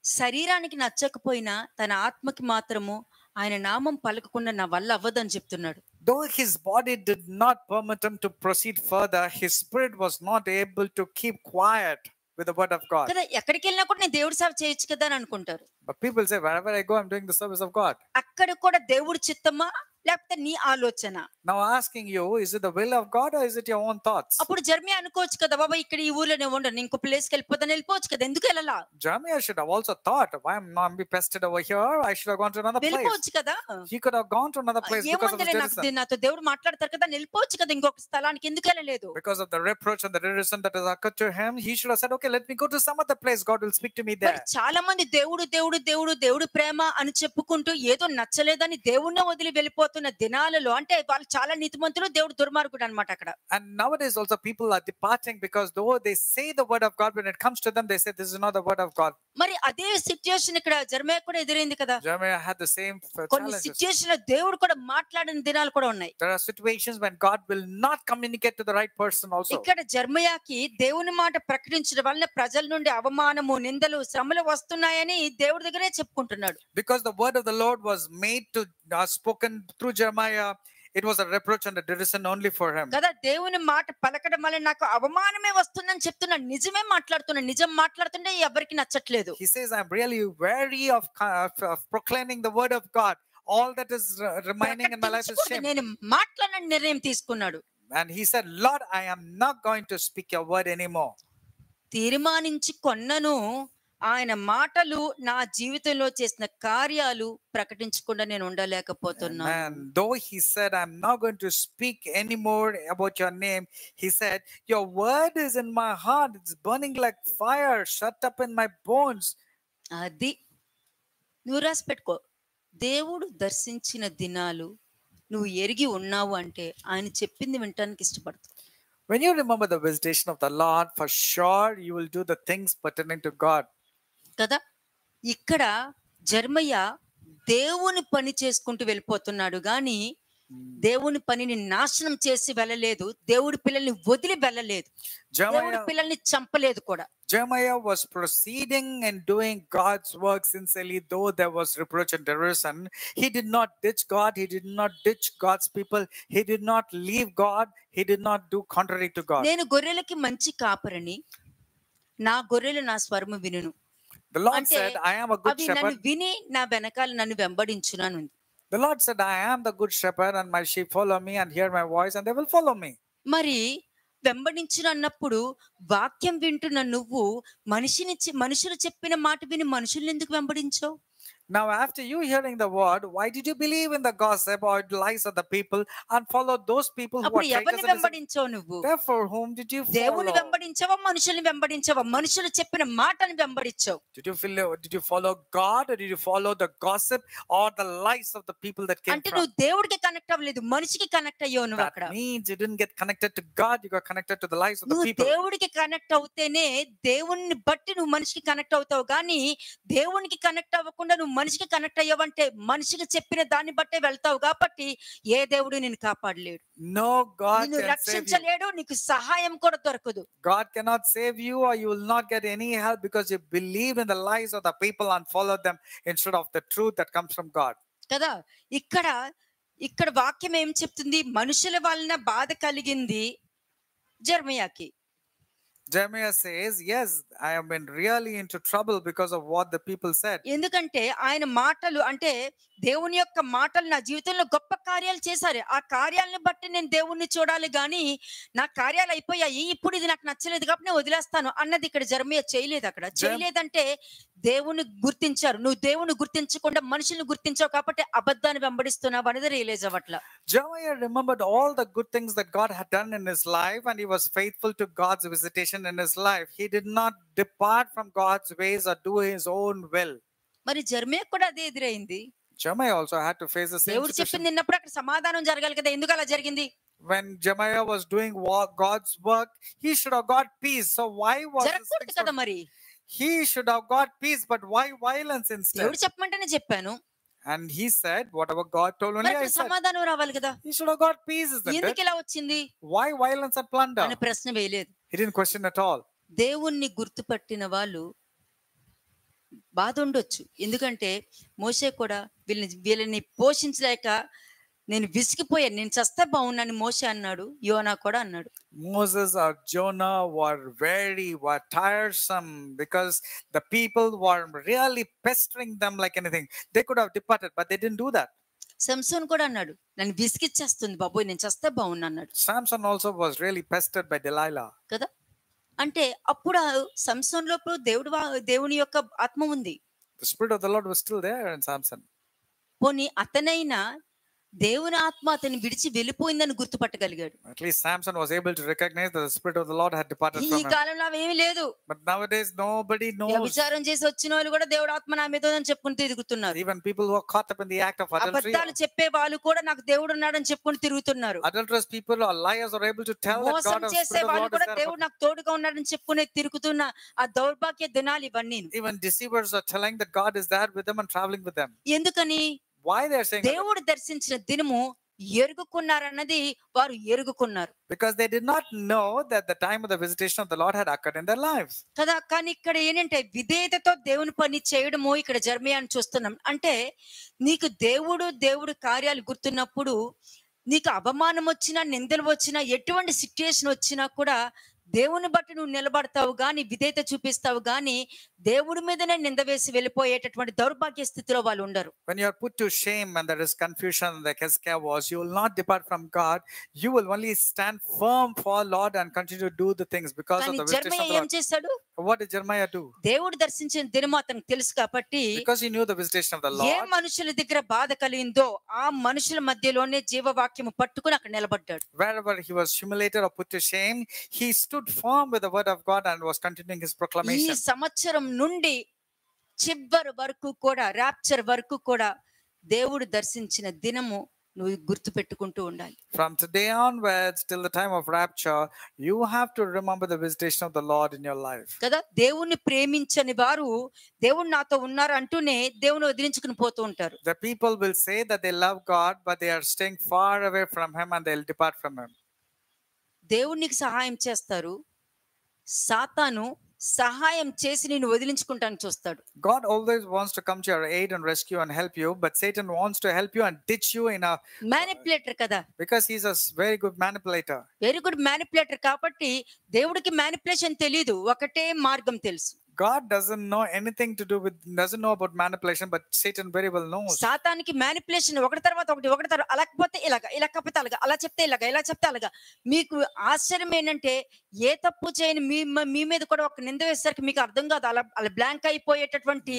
శరీరానికి నచ్చకపోయినా తన ఆత్మకి మాత్రము ఆయన నామం పలకకుండా నా వల్ల అవ్వదని చెప్తున్నాడు.
Though his body did not permit him to proceed further, his spirit was not able to keep quiet with the word of God.
కదా, ఎక్కడికి వెళ్ళినా కూడా నేను దేవుడి సేవ చేయొచ్చు కదా అని అనుకుంటారు.
But people say, wherever I go, I'm doing the service of God.
అక్కడ కూడా దేవుడి చిత్తమా లేకపోతే నీ ఆలోచన?
Now asking you, is it the will of God or is it your own thoughts?
అప్పుడు జెర్మియా అనుకోవచ్చు కదా, బాబా ఇక్కడ ఈ ఊర్లోనే ఉండను, ఇంకో ప్లేస్కి వెళ్ళిపోవచ్చు కదా, ఎందుకు వెళ్ళాలా?
Jeremiah should have also thought, why am I being pested over here? I should have gone to another place.
వెళ్ళిపోవచ్చు కదా.
He could have gone to another place because of
ఏముందిలే,
the
నాకు
derision.
నాతో దేవుడు మాట్లాడతారు కదా, వెళ్ళిపోవచ్చు కదా ఇంకొక స్థలానికి, ఎందుకు వెళ్ళలేదు?
Because of the reproach and the derision that has occurred to him, he should have said, okay, let me go to some other place. God will speak to me
మరి
there.
చాలా మంది దేవుడు ప్రేమ అని చెప్పుకుంటూ ఏదో నచ్చలేదని దేవుణ్ణి వదిలి వెళ్ళిపోతున్న దినాలలో, అంటే వాళ్ళు చాలా నీతిమంతులు, దేవుడు దుర్మార్గుడు అన్నమాట అక్కడ.
And nowadays also people are departing because though they say the word of God, when it comes to them, they say this is not the word of God.
మరి అదే సిచ్యుయేషన్ ఇక్కడ జెర్మియా కూడా ఎదురైంది కదా.
Jeremiah had the same
కొన్ని
challenges.
సిచ్యుయేషన్ లో దేవుడు కూడా మాట్లాడిన దినాలు కూడా ఉన్నాయి.
There are situations when God will not communicate to the right person also.
ఇక్కడ జెర్మియాకి దేవుని మాట ప్రకటించడం వలన ప్రజల నుండి అవమానము, నిందలు, శ్రమలు వస్తున్నాయని దేవుడి దగ్గరే చెప్పుకుంటున్నాడు.
Because the word of the Lord was made to spoken through Jeremiah, it was a reproach and a derision only for him.
కదా, దేవుని మాట పలకడం వల్ల నాకు అవమానమే వస్తుందని చెప్తున్నాడు. నిజమే మాట్లాడుతున్నాడు, నిజం మాట్లాడుతుంటే ఎవరికి నచ్చట్లేదు.
He says, I'm really weary of proclaiming the word of God. All that is remaining in my life is shame.
నేను మాట్లాడని నిర్ణయం తీసుకున్నాడు.
And he said, Lord, I am not going to speak your word anymore.
తీర్మానించి కొన్నను, ఆయన మాటలు నా జీవితంలో చేసిన కార్యాలు ప్రకటించకుండా నేను ఉండలేకపోతున్నాను.
And though he said, I'm not going to speak anymore about your name, he said, your word is in my heart. It's burning like fire, shut up in my bones.
అది నువ్వు రాసి పెట్టుకో. దేవుడు దర్శించిన దినాలు నువ్వు ఎరిగి ఉన్నావు అంటే ఆయన చెప్పింది వినటానికి ఇష్టపడతావు.
When you remember the visitation of the Lord, for sure you will do the things pertaining to God.
కదా, ఇక్కడ జెర్మియా దేవుని పని చేసుకుంటూ వెళ్ళిపోతున్నాడు గాని దేవుని పనిని నాశనం చేసి వెళ్ళలేదు, దేవుడి పిల్లల్ని వదిలి వెళ్ళలేదు, దేవుడి పిల్లల్ని చంపలేదు కూడా.
Jeremiah was proceeding and doing God's work sincerely, though there was reproach and derision. He did not ditch God. He did not ditch God's people. He did not leave God. He did not do contrary to God.
నేను గొర్రెలకి మంచి కాపరిని, నా గొర్రెలు నా స్వరము వినును.
The Lord said, I am a good
అవి నన్ను
shepherd.
విని నా వెనకాల నన్ను వెంబడించునని ఉంది.
The Lord said, I am the good shepherd, and my sheep follow me and hear my voice, and they will follow me.
మరి వెంబడించును అన్నప్పుడు వాక్యం వింటున్న నువ్వు మనుషులు చెప్పిన మాట విని మనుషుల్ని ఎందుకు వెంబడించావు?
Now, after you hearing the word, why did you believe in the gossip or lies of the people and follow those people who are
అప్పుడు
traitors
ఎవరిని
and deceivers?
వెంబడించావు నువ్వు?
Therefore, whom did you
దేవుని
follow?
వెంబడించావా, మనుషుల్ని వెంబడించావా? మనుషులు చెప్పిన మాటను వెంబడించావు.
Did you follow God, or did you follow the gossip or the lies of the people that came
అంటే
from?
నువ్వు దేవుడికి కనెక్ట్ అవ్వలేదు, మనిషికి కనెక్ట్ అయ్యావు నువ్వు అక్కడ.
That means you didn't get connected to God, you got connected to the lies of the
నువ్వు
people.
దేవుడికి కనెక్ట్ అవుతేనే దేవుణ్ణి బట్టి నువ్వు మనిషికి కనెక్ట్ అవుతావు, కానీ దేవునికి కనెక్ట్ అవ్వకుండా నువ్వు మనిషికి కనెక్ట్ అయ్యావంటే మనిషికి చెప్పిన దాన్ని బట్టే వెళ్తావు. కాబట్టి ఏ దేవుడు నిన్ను కాపాడలేడు,
No, God
నిన్ను
can save you.
రక్షించలేడు, నీకు సహాయం కూడా దొరకదు.
God cannot save you, or you will not get any help because you believe in the lies of the people and follow them instead of the truth that comes from God.
కదా, ఇక్కడ వాక్యం ఏం చెప్తుంది? మనుషుల వలన బాధ కలిగింది జెర్మయాకి.
Jeremiah says, yes, I have been really into trouble because of what the people said.
ఎందుకంటే ఆయన మాటలు, అంటే దేవుని యొక్క మాటలు నా జీవితంలో గొప్ప కార్యాలు చేశారు. ఆ కార్యాలను బట్టి నేను దేవుణ్ణి చూడాలి, గాని నా కార్యాలు అయిపోయాయి, ఇప్పుడు ఇది నాకు నచ్చలేదు కాబట్టి నేను వదిలేస్తాను అన్నది ఇక్కడ జెర్మయా చేయలేదు. అక్కడ చేయలేదంటే దేవుని గుర్తించారు. నువ్వు దేవుని గుర్తించకుండా మనుషుల్ని గుర్తించావు కాబట్టి అబద్ధాన్ని వెంబడిస్తున్నావు అనేది realise అవ్వట్లా.
Jeremiah remembered all the good things that God had done in his life, and he was faithful to God's visitation in his life. He did not depart from God's ways or do his own will.
మరి జెర్మయా కూడా అదే ఎదురైంది.
Jeremiah also had to face the same
దేవుడు
situation.
చెప్పింది విన్నప్పుడు అక్కడ సమాధానం జరగాలి కదా, ఎందుకు అలా జరిగింది?
When Jeremiah was doing God's work, he should have got peace. So why was this
జరగకూడదు
thing
కదా
so-
మరి.
He should have got peace, but why violence instead?
దేవుడు చెప్పమంటేనే చెప్పాను,
And he said, whatever God told, only
మరి
I
అక్కడ
said.
సమాధానం రావాలి కదా.
He should have got peace, isn't
ఎందుకు
it?
ఇలా వచ్చింది
Why violence and plunder?
అనే ప్రశ్న వేయలేదు.
He didn't question at all.
దేవుణ్ణి గుర్తుపట్టిన వాళ్ళు బాధ ఉండొచ్చు, ఎందుకంటే మోషే కూడా వీళ్ళని పోషించలేక నేను విసిగిపోయాను, నేను చస్తే బాగున్నాను మోషే అన్నాడు, యోనా కూడా అన్నాడు.
Moses or Jonah were tiresome because the people were really pestering them like anything. They could have departed, but they didn't do that.
సంసోన్ కూడా అన్నాడు, నన్ను విసిగిచ్చేస్తుంది బాబోయ్, నేను చస్తే బాగున్నా అన్నాడు
Samson also was really pestered by Delilah.
కదా. అంటే అప్పుడు సంసోన్ లోపల దేవుని యొక్క ఆత్మ ఉంది.
The spirit of the Lord was still there in Samson.
పోనీ అతనైనా దేవుని ఆత్మ అతన్ని విడిచి వెళ్ళిపోయిందని గుర్తుపట్టగలిగాడు.
At least Samson was able to recognize that the spirit of the Lord had departed
ఈ
from him.
కాలంలో అవేమీ లేదు.
But nowadays nobody knows.
వ్యభిచారం చేసి వచ్చిన వాళ్ళు కూడా దేవుడు ఆత్మ నా మీద ఉందని చెప్పుకుని తిరుగుతున్నారు.
Even people who are caught up in the act of adultery.
అబద్ధాలు చెప్పే వాళ్ళు కూడా నాకు దేవుడు ఉన్నాడని చెప్పుకుని తిరుగుతున్నారు.
Adulterous people or liars are able to tell that
మోసం
God of
చేసే
spirit of the
వాళ్ళు
Lord is
కూడా
there.
దేవుడు నాకు తోడుగా ఉన్నాడని చెప్పుకుని తిరుగుతున్న ఆ దౌర్భాగ్య దినాలు ఇవన్నీ.
Even deceivers are telling that God is there with them and traveling with them.
ఎందుకని?
Why they are saying that?
దేవుడు దర్శించిన దినము ఎరుగుకున్నారన్నది వారు ఎరుగుకున్నారు
Because they did not know that the time of the visitation of the Lord had occurred in their lives.
కదా. కానీ ఇక్కడ ఏంటంటే విధేయతతో దేవుని పని చేయడము ఇక్కడ జెర్మయాని చూస్తున్నాం. అంటే నీకు దేవుడు కార్యాలు గుర్తున్నప్పుడు, నీకు అవమానం వచ్చినా, నిందలు వచ్చినా, ఎటువంటి సిచ్యుయేషన్ వచ్చినా కూడా దేవుని బట్టి నువ్వు నిలబడతావు గాని, విధేయత చూపిస్తావు గాని, దేవుడి మీదనే నింద వేసి వెళ్ళిపోయేటటువంటి దౌర్భాగ్య స్థితిలో వాళ్ళు ఉండరు.
When you are put to shame and there is confusion like Hezekiah was, you will not depart from God. You will only stand firm for Lord and continue to do the things because of
కానీ
the visitation
జెర్మయా
of the
ఏం
Lord.
చేశాడు?
What did Jeremiah do?
దేవుడు దర్శించిన దినము అతనికి తెలుసు కాబట్టి,
Because he knew the visitation of the
A
Lord.
మనుషుల దగ్గర బాధ కలిగిందో ఆ మనుషుల మధ్యలోనే జీవవాక్యము పట్టుకుని అక్కడ నిలబడ్డాడు.
Wherever he was humiliated or put to shame, he stood firm with the word of God and was continuing his
ఈ
proclamation.
సంవత్సరం నుండి చివరి వరకు కూడా, ర్యాప్చర్ వరకు కూడా దేవుడు దర్శించిన దినము నువ్వు గుర్తు పెట్టుకుంటూ ఉండాలి.
From today onwards till the time of rapture, you have to remember the visitation of the Lord in your life.
కదా. దేవుణ్ణి ప్రేమించని వారు దేవుడు నాతో ఉన్నారు అంటూనే దేవుని వదిలించుకుని పోతూ ఉంటారు.
The people will say that they love God, but they are staying far away from him and they'll depart from him.
దేవునికి సహాయం చేస్తారు, సాతాను సహాయం చేసి నిన్ను వదిలించుకుంటానికి చూస్తాడు.
God always wants to come to your aid and rescue and help you, but Satan wants to help you and ditch you in a
manipulator కదా,
because he's a very good manipulator.
Very good manipulator కాబట్టి దేవుడికి మ్యానిపులేషన్ తెలియదు, ఒకటే మార్గం తెలుసు.
God doesn't know anything to do with, doesn't know about manipulation, but Satan very well knows.
సాతానికి మ్యానిపులేషన్ ఒకటి తర్వాత ఒకటి తర్వాత అలాకపోతే ఇలాగా, ఇలా కాకపోతే అలాగా, అలా చెప్తే ఇలాగా, ఇలా చెప్తే అలాగా. మీకు ఆశ్చర్యం ఏంటంటే ఏ తప్పు చేయని మీ మీద కూడా ఒక నింద వేసరికి మీకు అర్థం కాదు. అలా అలా బ్లాంక్ అయిపోయేటటువంటి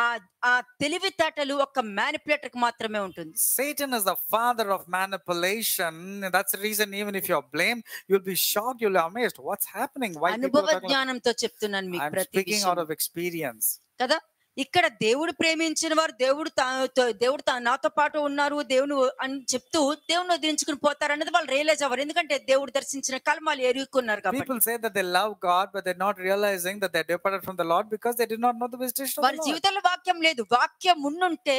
ఆ ఆ తెలివితేటలు ఒక మ్యానిపులేటర్ కి మాత్రమే ఉంటుంది.
Satan is the father of manipulation. That's the reason even if you're blamed, you'll be shocked, you'll be amazed. What's happening? Why people
అనుభవ
are talking like,
జ్ఞానంతో చెప్తున్నాను మీకు
I'm
ప్రతి
speaking out
విషయం
of experience.
కదా. ఇక్కడ దేవుడు ప్రేమించిన వారు దేవుడు నాతో పాటు ఉన్నారు దేవుని అని చెప్తూ దేవుని వదిలించుకుని పోతారు అన్నది వాళ్ళు రియలైజ్ అవ్వరు. ఎందుకంటే దేవుడు దర్శించిన కాలం వాళ్ళు ఎరుగుకున్నారు కాబట్టి.
People say that they love God, but they're not realizing that they're departed from the Lord because they did not know the visitation of the
వారి
Lord.
జీవితంలో వాక్యం లేదు. వాక్యం ఉండుంటే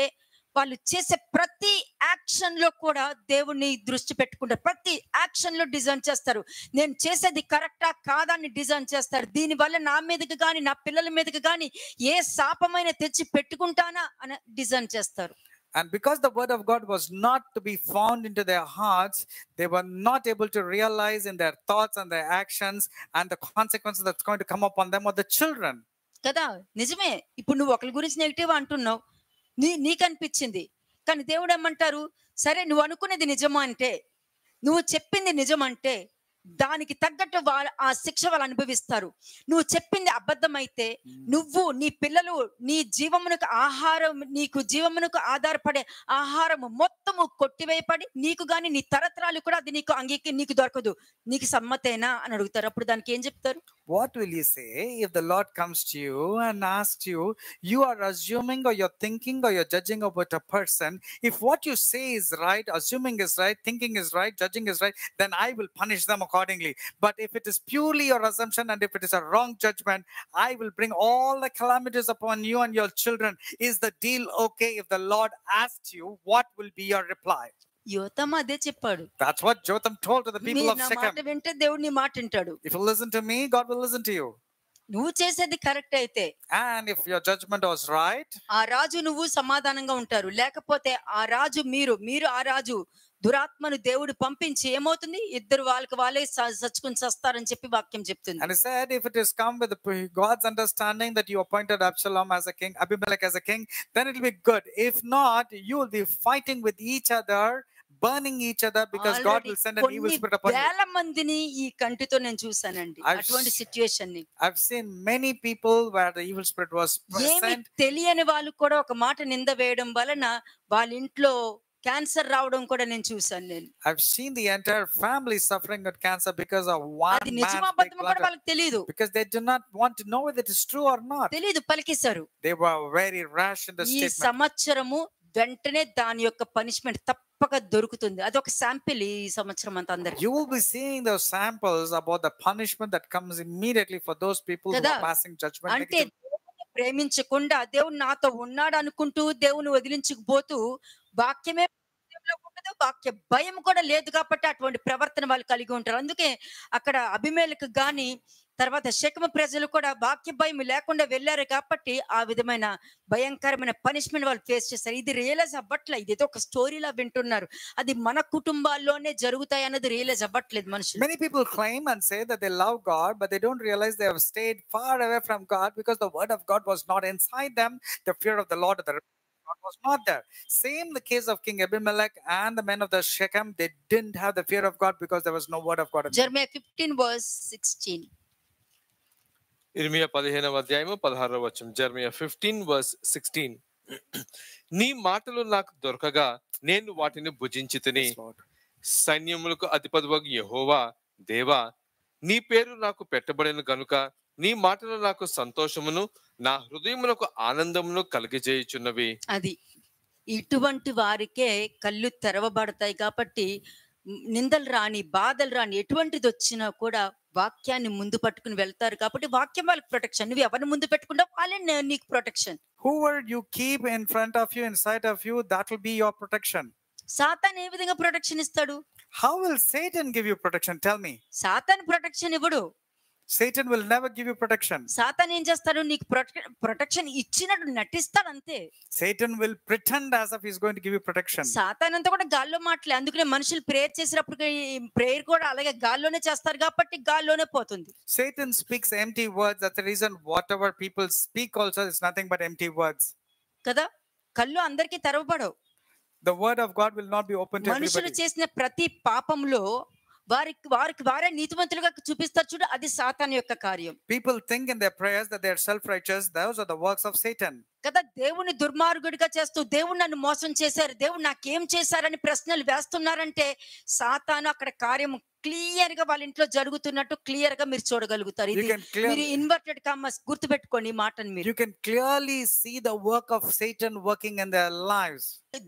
వాళ్ళు చేసే ప్రతి యాక్షన్ లో కూడా దేవుణ్ణి దృష్టి పెట్టుకుంటారు. ప్రతి యాక్షన్ లో డిజైన్ చేస్తారు. నేను చేసేది కరెక్టా కాదా అని డిజైన్ చేస్తారు. దీని వల్ల నా మీదకి గాని నా పిల్లల మీదకి గాని ఏ శాపమైన తెచ్చి పెట్టుకుంటానా అని డిజైన్ చేస్తారు.
And because the word of God was not to be found into their hearts, they were not able to realize in their thoughts and their actions and the consequences that's going to come upon them or the children.
కదా, నిజమే. ఇప్పుడు నువ్వు ఒకరి గురించి నెగిటివ్ అంటున్నావు, నీకు అనిపించింది. కానీ దేవుడు ఏమంటారు, సరే నువ్వు అనుకునేది నిజమా అంటే, నువ్వు చెప్పింది నిజమంటే దానికి తగ్గట్టు ఆ శిక్ష వాళ్ళు అనుభవిస్తారు. నువ్వు చెప్పింది అబద్ధం అయితే నువ్వు నీ పిల్లలు నీ జీవమునకు ఆహారం, నీకు జీవమునకు ఆధారపడే ఆహారము మొత్తము కొట్టివేయబడి నీకు గాని నీ తరతరాలు కూడా అది నీకు దొరకదు. నీకు సమ్మతేనా అని అడుగుతారు. అప్పుడు దానికి ఏం చెప్తారు?
What will you say if the Lord comes to you and asks you, you are assuming or you're thinking or you're judging about a person, if what you say is right, assuming is right, thinking is right, judging is right, then I will punish them accordingly. But if it is purely your assumption and if it is a wrong judgment, I will bring all the calamities upon you and your children. Is the deal okay? If the Lord asks you, what will be your reply?
యోతం అదే చెప్పాడు.
That's what Jotham told to the people of
నా
Shechem.
మాట వింటే దేవుడు నీ మాట వింటాడు.
If you listen to me, God will listen to you.
నువ్వు చేసేది కరెక్ట్ అయితే,
and if your judgment was right,
ఆ రాజు నువ్వు సమాధానంగా ఉంటారు. లేకపోతే ఆ రాజు మీరు ఆ రాజు దురాత్మను దేవుడు పంపించి ఏమవుతుంది, ఇద్దరు వాళ్ళకి వాళ్ళే చచ్చుకుని చస్తారని చెప్పి వాక్యం చెప్తుంది.
And he said, if it is come with God's understanding that you appointed Absalom as a king, Abimelech as a king, then it will be good. If not, you will be fighting with each other, burning each other, because God will send an evil spirit upon you.
వేల మందిని ఈ కంటితో నేను చూసానండి అటువంటి సిచ్యుయేషన్ ని.
I've seen many people where the evil spirit was present.
తెలియని వాళ్ళు కూడా ఒక మాట నింద వేయడం వలన వాళ్ళ ఇంట్లో క్యాన్సర్ రావడం కూడా నేను చూసాను. నేను
I've seen the entire family suffering with cancer because of one
అది
man's
నిజమా అబద్ధమా కూడా వాళ్ళకి తెలియదు.
because they do not want to know whether it is true or not.
తెలియదు, పలికేశారు.
They were very rash in the
ఈ
statement.
సంవత్సరము వెంటనే దాని యొక్క పనిష్మెంట్ తప్పక దొరుకుతుంది. అది ఒక శాంపిల్ ఈ సంవత్సరం అంతా అందరికి.
You will be seeing those samples about the punishment that comes immediately for those people who are passing judgment.
అంటే దేవుని ప్రేమించకుండా దేవుడు నాతో ఉన్నాడు అనుకుంటూ దేవుని వదిలించుకుపోతూ వాక్యమే ఉండదు, వాక్య భయం కూడా లేదు కాబట్టి అటువంటి ప్రవర్తన వాళ్ళు కలిగి ఉంటారు. అందుకే అక్కడ అబీమెలెకు గాని తర్వాత షెకెము ప్రజలు కూడా వాక్య భయం లేకుండా వెళ్ళారు కాబట్టి ఆ విధమైన భయంకరమైన పనిష్మెంట్ వాళ్ళు ఫేస్ చేస్తారు. ఇది రియలైజ్ అవ్వట్లే, ఇదేదో ఒక స్టోరీలా వింటున్నారు. అది మన కుటుంబాల్లోనే జరుగుతాయి అన్నది రియలైజ్ అవ్వట్లేదు మనుషులు.
Many people claim and say that they love God, but they don't realize they have stayed far away from God because the word of God was not inside them. The fear of the Lord of the God was not there. Same the case of King Abimelech and the men of the Shechem. They didn't have the fear of God because there was no word of God.
Jeremiah 15:16.
ఇర్మియా 15:16. జెర్మియా 15:16. నీ మాటలు నాకు దొరకగా నేను వాటిని భుజించితిని. సైన్యములకు అధిపతివగు యెహోవా దేవా, నీ పేరు నాకు పెట్టబడిన గనుక నీ మాటలు నాకు సంతోషమును నా హృదయమునకు ఆనందమును కలిగజేయుచున్నవి.
అది ఇటువంటి వారికే కళ్ళు తెరవబడతాయి కాబట్టి నిందలు రాని బాధలు రాని ఎటువంటిది వచ్చినా కూడా వాక్యాన్ని ముందు పట్టుకుని వెళ్తారు కాబట్టి వాక్యం వాళ్ళకి ప్రొటెక్షన్. నువ్వు ఎవరిని ముందు పెట్టుకుంటావు వాళ్ళే నీకు protection.
Whoever you keep in front of you, in sight of you, that will be your protection.
సాతాను ఏ విధంగా ప్రొటెక్షన్ ఇస్తాడు?
How will Satan give you protection? Tell me.
సాతాను ప్రొటెక్షన్ ఇవ్వడు.
Satan will never give you protection.
సాతాను ఏం చేస్తాడు? నీకు ప్రొటెక్షన్ ఇచ్చినట్టు నటిస్తాడు అంతే.
Satan will pretend as if he's going to give you protection.
సాతాను అంతా కూడా గాల్లో మాటలే. అందుకనే మనుషులు ప్రేయర్ చేసినప్పుడు ప్రేయర్ కూడా అలాగే గాల్లోనే చేస్తారు కాబట్టి గాల్లోనే పోతుంది.
Satan speaks empty words. That's the reason whatever people speak also is nothing but empty words.
కదా, కళ్ళు అందరికీ తెరవబడవు.
The word of God will not be open to
మనుషులు
everybody.
చేసిన ప్రతి పాపంలో వారే నీతిమంతులుగా చూపిస్తారు చూడు, అది సాతాను యొక్క కార్యం.
People think in their prayers that they are self-righteous. Those are the works of Satan.
కదా, దేవుని దుర్మార్గుడిగా చేస్తూ దేవుడు నన్ను మోసం చేశారు, దేవుడు నాకేం చేశారని ప్రశ్నలు వేస్తున్నారంటే సాతాను అక్కడ కార్యం క్లియర్ గా వాళ్ళ ఇంట్లో జరుగుతున్నట్టు క్లియర్ గా మీరు చూడగలుగుతారు. ఇది మీరు ఇన్వర్టెడ్ కామర్స్ గుర్తుపెట్టుకోండి ఈ మాటను మీరు.
You can clearly see the work of Satan working in their lives.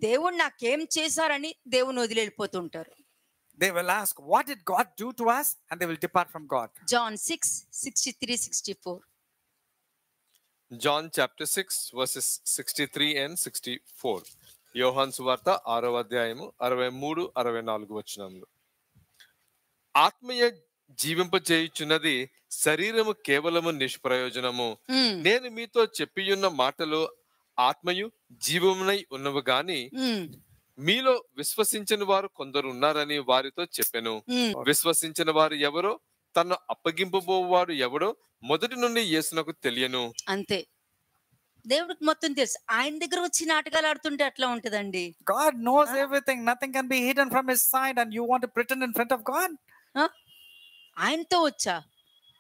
దేవుడు నాకేం చేశారని దేవుని వదిలేపోతుంటారు.
They will ask, what did God do to us? And they will depart from God.
John 6:63-64.
John chapter 6 verses 63 and 64. యోహాను సువార్త 6వ అధ్యాయము 63 64 వచనములు. ఆత్మీయ జీవింపజేయుచున్నది, శరీరము కేవలము నిష్ప్రయోజనము. నేను మీతో చెప్పియున్న మాటలు ఆత్మయు జీవమునై ఉన్నవి గాని మీలో విశ్వసించిన వారు కొందరు ఉన్నారని వారితో చెప్పెను. విశ్వసించిన వారు ఎవరో, తను అప్పగింపబోవాడు ఎవడో మొదటి నుండి యేసునకు తెలియను.
అంతే, దేవుడికి మొత్తం తెలుసు. ఆయన దగ్గర వచ్చి నాటకాలు ఆడుతుంటే ఎట్లా ఉంటదండి?
God knows everything. Nothing can be hidden from his side, and you want to pretend in front of God?
ఆయనతో వచ్చా?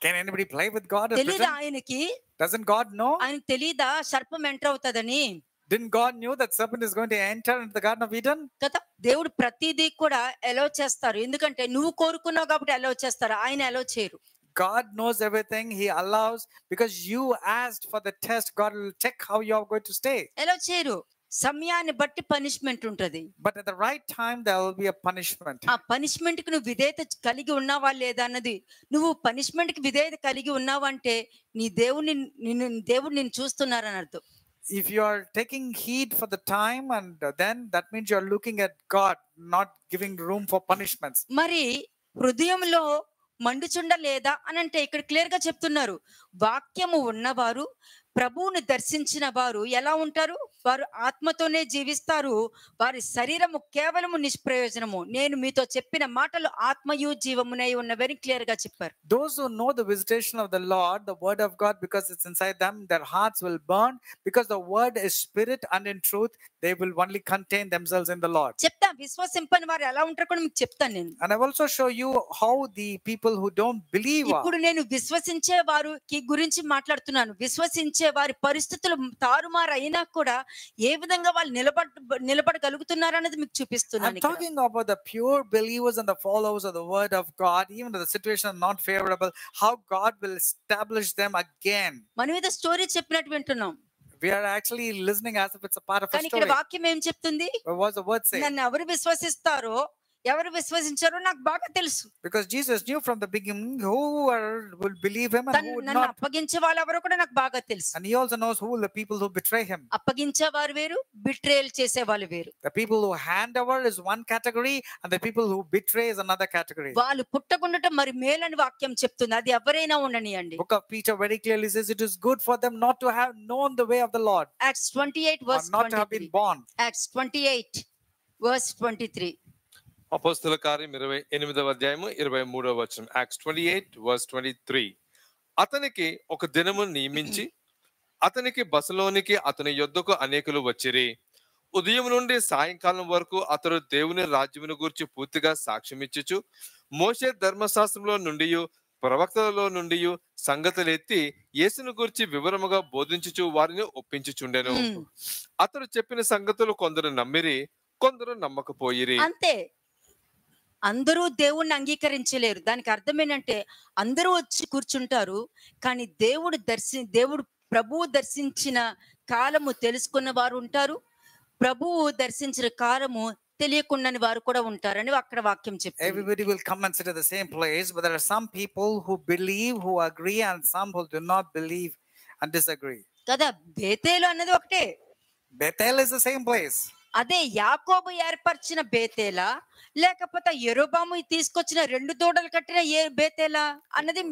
Can anybody play with God?
తెలీదా ఆయనకి?
Doesn't God know?
ఆయనకి తెలీదా సర్పం enter అవుతదని?
Didn't God knew that serpent is going to enter into the Garden of Eden?
కదా, దేవుడు ప్రతిదీ కూడా అలౌ చేస్తారు. ఎందుకంటే నువ్వు కోరుకున్నావు కాబట్టి అలౌ చేస్తారు, ఆయన అలౌ చేయరు.
God knows everything. He allows because you asked for the test. God will check how you are going to stay.
Allow చేయరు. సమయాన్ని బట్టి పనిష్మెంట్ ఉంటది.
But at the right time there will be a punishment.
ఆ పనిష్మెంట్ కి నువ్వు విధేయత కలిగి ఉన్నావా లేదా అన్నది. నువ్వు పనిష్మెంట్ కి విధేయత కలిగి ఉన్నావంటే నీ దేవుడు నిన్ను చూస్తున్నారని అర్థం.
If you are taking heed for the time, and then that means you are looking at God, not giving room for punishments.
మరి హృదయంలో మండుచుండ లేదా అని అంటే ఇక్కడ క్లియర్ గా చెప్తున్నారు. వాక్యము ఉన్నవారు, ప్రభువుని దర్శించిన వారు ఎలా ఉంటారు? వారు ఆత్మతోనే జీవిస్తారు. వారి శరీరము కేవలము నిష్ప్రయోజనము. నేను మీతో చెప్పిన మాటలు ఆత్మయు జీవమునై ఉన్నవని క్లియర్ గా చెప్పారు.
Those who know the visitation of the Lord, the word of God, because it's inside them, their hearts will burn, because the word is spirit and in truth. They will only contain themselves in the Lord.
చెప్తా, విశ్వసింపని వారు ఎలా ఉంటారు కూడా మీకు చెప్తాను నేను.
And I will also show you how the people who don't believe are.
ఇప్పుడు నేను విశ్వసించే వారికి గురించి మాట్లాడుతున్నాను. విశ్వసించే వారి పరిస్థితులు తారుమారు అయినా కూడా ఏ విధంగా వాళ్ళు నిలబడగలుగుతున్నారనేది మీకు చూపిస్తున్నాను.
I'm talking about the pure believers and the followers of the word of God, even though the situation is not favorable, how God will establish them again.
మనం ఏదో స్టోరీ చెప్పినట్టు వింటున్నాం.
We are actually listening as if it's a part of a
కానీ ఇక్కడ
story.
వాక్యం ఏం చెప్తుంది?
What does the word say?
నన్ను ఎవరు విశ్వసిస్తారో, ఎవరు విశ్వసించారో నాకు బాగా తెలుసు.
Because Jesus knew from the beginning who will believe him and who would
నన్ను
not.
అప్పగించే వాళ్ళు ఎవరో కూడా నాకు బాగా తెలుసు.
And he also knows who will the people who betray him.
అప్పగించే వారు వేరు, బిట్రేయల్ చేసే వాళ్ళు వేరు.
The people who hand over is one category, and the people who betray is another category.
వాళ్ళు పుట్టకుండట మరి మేలని వాక్యం చెప్తుంది. అది ఎవరైనా ఉండనియండి.
Book of Peter very clearly says it is good for them not to have known the way of the Lord.
Acts 28 verse
or not to have been
23.
born.
Acts 28 verse 23.
అపోస్తల కార్యం 28వ అధ్యాయము 23వ వచనం. Acts 28 verse 23. అతనికి ఒక దినము నియమించి అతనికి బసలోనికి అతని యొద్దకు అనేకులు వచ్చిరి. ఉదయం నుండి సాయంకాలం వరకు అతడు దేవుని రాజ్యమును గూర్చి పూర్తిగా సాక్ష్యమిచ్చుచు మోషే ధర్మశాస్త్రంలో నుండి ప్రవక్తలలో నుండి సంగతులెత్తి యేసును గూర్చి వివరముగా బోధించుచు వారిని ఒప్పించుచుండెను. అతడు చెప్పిన సంగతులు కొందరు నమ్మిరి, కొందరు నమ్మకపోయిరి.
అంతే, అందరూ దేవుణ్ణి అంగీకరించలేరు. దానికి అర్థం ఏంటంటే అందరూ వచ్చి కూర్చుంటారు, కానీ దేవుడు ప్రభువు దర్శించిన కాలము తెలుసుకున్న వారు ఉంటారు, ప్రభువు దర్శించిన కాలము తెలియకుండాని వారు కూడా ఉంటారని అక్కడ వాక్యం చెప్తుంది.
Everybody will come and sit at the same place, but there are some people who believe, who agree, and some who do not believe and disagree.
కదా, బేతేలు అన్నది ఒకటే.
Bethel is the same place.
అదే యాకోబు ఏర్పరిచిన బేతేలా లేకపోతే యెరొబాము తీసుకొచ్చిన 2 దూడలు కట్టిన బేతేలా అన్నది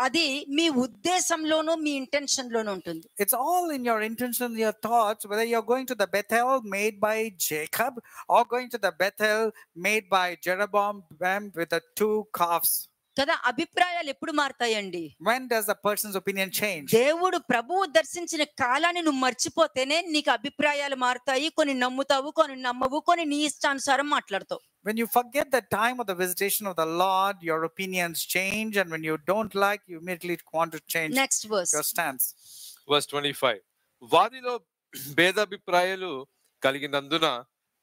అది మీ ఉద్దేశంలోనూ మీ ఇంటెన్షన్ లోనూ ఉంటుంది.
It's all in your intention, your thoughts, whether you're going to the Bethel made by Jacob or going to the Bethel made by Jeroboam with the 2 calves.
కదా, అభిప్రాయాలు ఎప్పుడు మారతాయండి?
When does a person's opinion change?
దేవుడు ప్రభువు దర్శించిన కాలాన్ని నువ్వు మర్చిపోతేనే నీకు అభిప్రాయాలు మారుతాయి. కొన్ని నమ్ముతావు, కొన్ని నమ్మవు, కొన్ని నీ ఇష్టానుసారం మాట్లాడతావు.
When you forget the time of the visitation of the Lord, your opinions change, and when you don't like, you immediately want to change
next verse.
your stance.
Verse 25. వారిలో భేదాభిప్రాయాలు కలిగినందున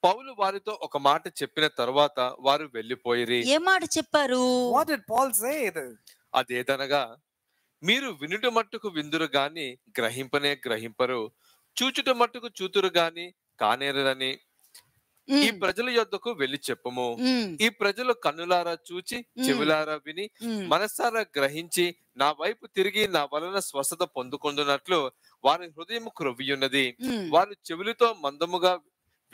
పౌలు వారితో ఒక మాట చెప్పిన తర్వాత వారు వెళ్ళిపోయిరి.
ఏ మాట చెప్పారు?
What did Paul say?
అదేదనగా, మీరు వినుట మట్టుకు విందురు గాని గ్రహింపనే గ్రహింపరు, చూచుట మట్టుకు చూతురు గాని కానేరని ఈ ప్రజల యొద్దకు వెళ్ళి చెప్పుము. ఈ ప్రజలు కన్నులారా చూచి చెవులారా విని మనసారా గ్రహించి నా వైపు తిరిగి నా వలన స్వస్థత పొందుకొందునట్లు వారి హృదయం క్రొవ్వియున్నది, వారు చెవులతో మందముగా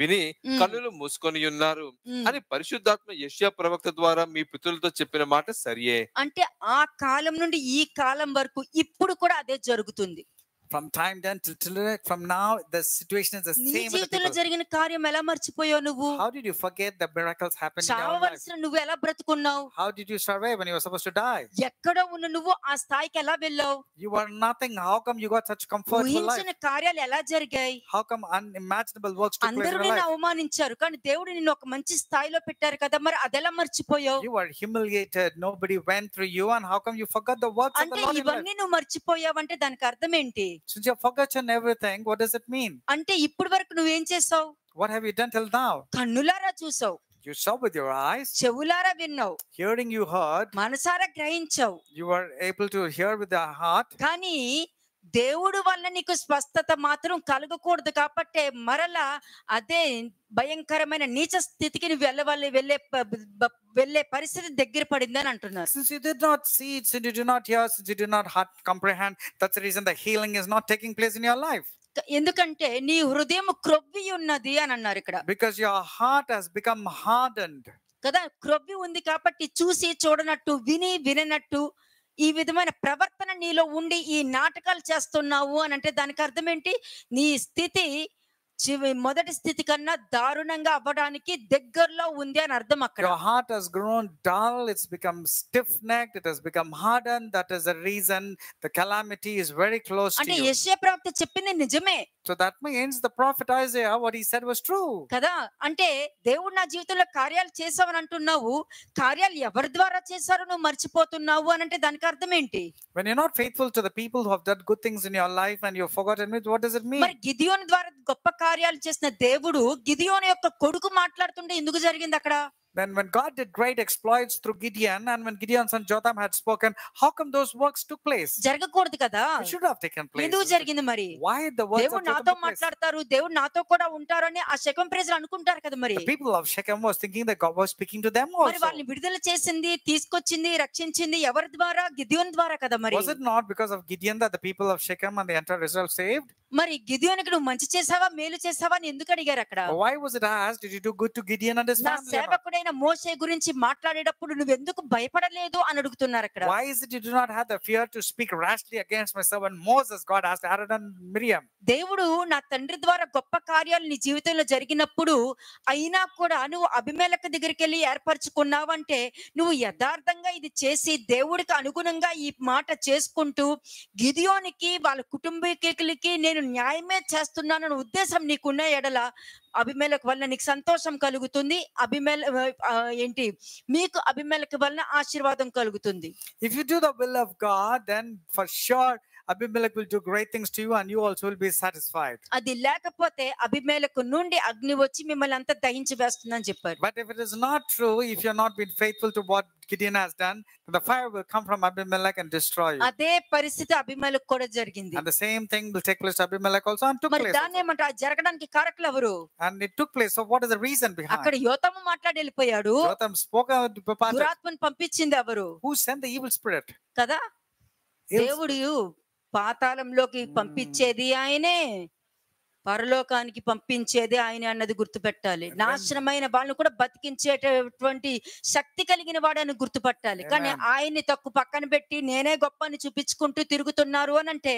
విని కన్నులు మూసుకొని ఉన్నారు అని పరిశుద్ధాత్మ యెషయా ప్రవక్త ద్వారా మీ పితరులతో చెప్పిన మాట సరియే.
అంటే ఆ కాలం నుండి ఈ కాలం వరకు ఇప్పుడు కూడా అదే జరుగుతుంది.
From time then till today, from now, the situation is the
నీ
same with the
జీవితంలో
people.
జరిగిన కార్యం ఎలా మర్చిపోయావు నువ్వు?
How did you forget the miracles happened in your life?
చావవలసిన నువ్వు ఎలా బ్రతుకున్నావు?
How did you survive when you were supposed to die?
ఎక్కడ ఉన్న నువ్వు ఆ స్థాయికి ఎలా వెళ్ళావు?
You were nothing. How come you got such comfortable life?
ఊహించిన కార్యాలు ఎలా జరిగాయి?
How come unimaginable works took place
అందరూ
in your
నిన్ను
life?
అవమానించారు, కానీ దేవుడు నిన్ను ఒక మంచి స్థాయిలో పెట్టారు కదా, మరి అదెలా మర్చిపోయావు?
You were humiliated. Nobody went through you, and how come you forgot the works of the
అంటే
Lord in your life?
ఇవన్నీ నువ్వు మర్చిపోయావు అంటే దానికి అర్థం ఏంటి?
Since you have forgotten everything, what does it mean?
అంటే ఇప్పటి వరకు నువ్వేం చేసావు?
What have you done till now?
కన్నులారా చూసావు,
You saw with your eyes,
చెవులారా విన్నావు,
hearing you heard,
మనసారా గ్రహించావు,
you were able to hear with the heart.
కానీ దేవుడు వల్ల నీకు స్వస్థత మాత్రం కలగకూడదు కాబట్టి మరలా అదే భయంకరమైన నీచ స్థితికి నువ్వు వెళ్ళే పరిస్థితి దగ్గర పడిందని అంటున్నారు.
Since you did not see, since you did not hear, since you did not comprehend, that's the reason the healing is not taking place in your life.
ఎందుకంటే నీ హృదయం క్రొవ్వి ఉన్నది అని అన్నారు ఇక్కడ.
Because your heart has become hardened.
కదా, క్రొవ్వి ఉంది కాబట్టి చూసి చూడనట్టు, విని విననట్టు ఈ విధమైన ప్రవర్తన నీలో ఉండి ఈ నాటకాలు చేస్తున్నావు అని అంటే దానికి అర్థం ఏంటి? నీ స్థితి మొదటి స్థితి కన్నా దారుణంగా అవ్వడానికి దగ్గరలో ఉంది అని అర్థం అక్కడ.
Your heart has grown dull, it's become stiff-necked, it has become hardened. That is the reason the calamity is very close to
అంటే
you.
యెషయా ప్రవక్త చెప్పింది నిజమే.
So that means the prophet Isaiah, what he said was true.
కదా, అంటే దేవుడు నా జీవితంలో కార్యాలు చేసావని అంటున్నావు, కార్యాలు ఎవరి ద్వారా చేశారో నువ్వు మర్చిపోతున్నావు అని అంటే దానికి అర్థం ఏంటి?
When you're not faithful to the people who have done good things in your life and you've forgotten it, what does it mean?
మరి గిదియోను ద్వారా గొప్ప కార్యాలు చేసిన దేవుడు గిదియోను యొక్క కొడుకు మాట్లాడుతుంటే ఎందుకు జరిగింది అక్కడ?
Then when God did great exploits through Gideon, and when Gideon's son Jotham had spoken, how come those works took place?
జరగకూడదు కదా,
It should have taken place.
ఎందుకు జరిగింది మరి?
Why the works of
దేవుడు
Jotham
నాతో
took place?
మాట్లాడతారు, దేవుడు నాతో కూడా ఉంటారు అని ఆ శెకెం ప్రజలు అనుకుంటారు కదా మరి.
The people of Shechem was thinking that God was speaking to them
మరి
also.
వాళ్ళని విడుదల చేసింది, తీసుకొచ్చింది, రక్షించింది ఎవరి ద్వారా? గిదియోను ద్వారా కదా మరి.
Was it not because of Gideon that the people of Shechem and the entire Israel saved?
మరి గిదియోనుకి నువ్వు మంచి చేసావా, మేలు చేసావా అని ఎందుకు అడిగారు అక్కడ?
Why was it asked, did you do good to Gideon and his
నా
family? or not?
సేవకుడైన మోషే గురించి మాట్లాడేటప్పుడు నువ్వు ఎందుకు భయపడలేదు అని అడుగుతున్నారు అక్కడ.
Why is it you do not have the fear to speak rashly against my servant Moses? God asked Aaron and Miriam.
దేవుడు నా తండ్రి ద్వారా గొప్ప కార్యాలు నీ జీవితంలో జరిగినప్పుడు అయినా కూడా నువ్వు అబీమెలెకు దగ్గరికి వెళ్ళి ఏర్పరచుకున్నావంటే నువ్వు యథార్థంగా ఇది చేసి దేవుడికి అనుగుణంగా ఈ మాట చేసుకుంటూ గిదియోనికి వాళ్ళ కుటుంబీకులకి నేను న్యాయమే చేస్తున్నానన్న ఉద్దేశం నీకున్న ఎడల అబీమెలెకు వల్ల నీకు సంతోషం కలుగుతుంది, మీకు అబీమెలెకు వల్ల ఆశీర్వాదం కలుగుతుంది.
If you do the will of God, then for sure Abimelech will do great things to you and you also will be satisfied.
అది లేకపోతే అబీమెలెకు నుండి అగ్ని వచ్చి మిమ్మల్ని అంతా దహించి వేస్తుందని చెప్పారు.
But if it is not true, if you are not been faithful to what Gideon has done, the fire will come from Abimelech and destroy you.
అదే పరిస్థితి అబీమెలెకు కూడా జరిగింది.
And the same thing will take place to Abimelech also and took
మరి
place.
దాన్ని ఏమంటారు? జరగడానికి కారకులు ఎవరు?
And it took place. So what is the reason behind?
అక్కడ యోతాము మాట్లాడి వెళ్ళిపోయాడు.
Jotham spoke out to Papath.
దురాత్మను పంపించింది ఎవరు?
Who sent the evil spirit?
కదా, దేవుడు పాతాళంలోకి పంపించేది ఆయనే, పరలోకానికి పంపించేదే ఆయన అన్నది గుర్తుపెట్టాలి. నాశనమైన వాళ్ళని కూడా బతికించేటటువంటి శక్తి కలిగిన వాడని గుర్తుపట్టాలి. కానీ
Amen.
ఆయన్ని తక్కువ పక్కన పెట్టి నేనే గొప్ప అని చూపించుకుంటూ తిరుగుతున్నారు అని అంటే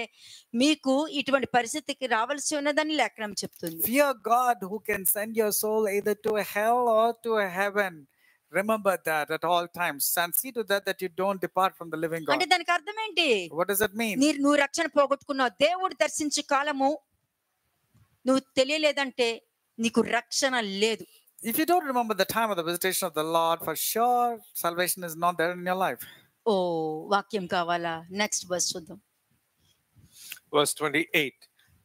మీకు ఇటువంటి పరిస్థితికి రావాల్సి ఉన్నదని లేఖనం చెప్తుంది.
Fear God who can send your soul either to hell or to heaven. Remember that at all times and see to that you don't depart from the living God.
అంటే దానికి అర్థం ఏంటి?
What does that mean?
నువ్వు రక్షణ పోగొట్టుకున్నావు, దేవుడు దర్శించే కాలము నువ్వు తెలియలేదంటే నీకు రక్షణ లేదు.
If you don't remember the time of the visitation of the Lord, for sure salvation is not there in your life.
ఓ వాక్యం కావాలా? నెక్స్ట్ వర్స్ చూద్దాం.
వర్స్ 28.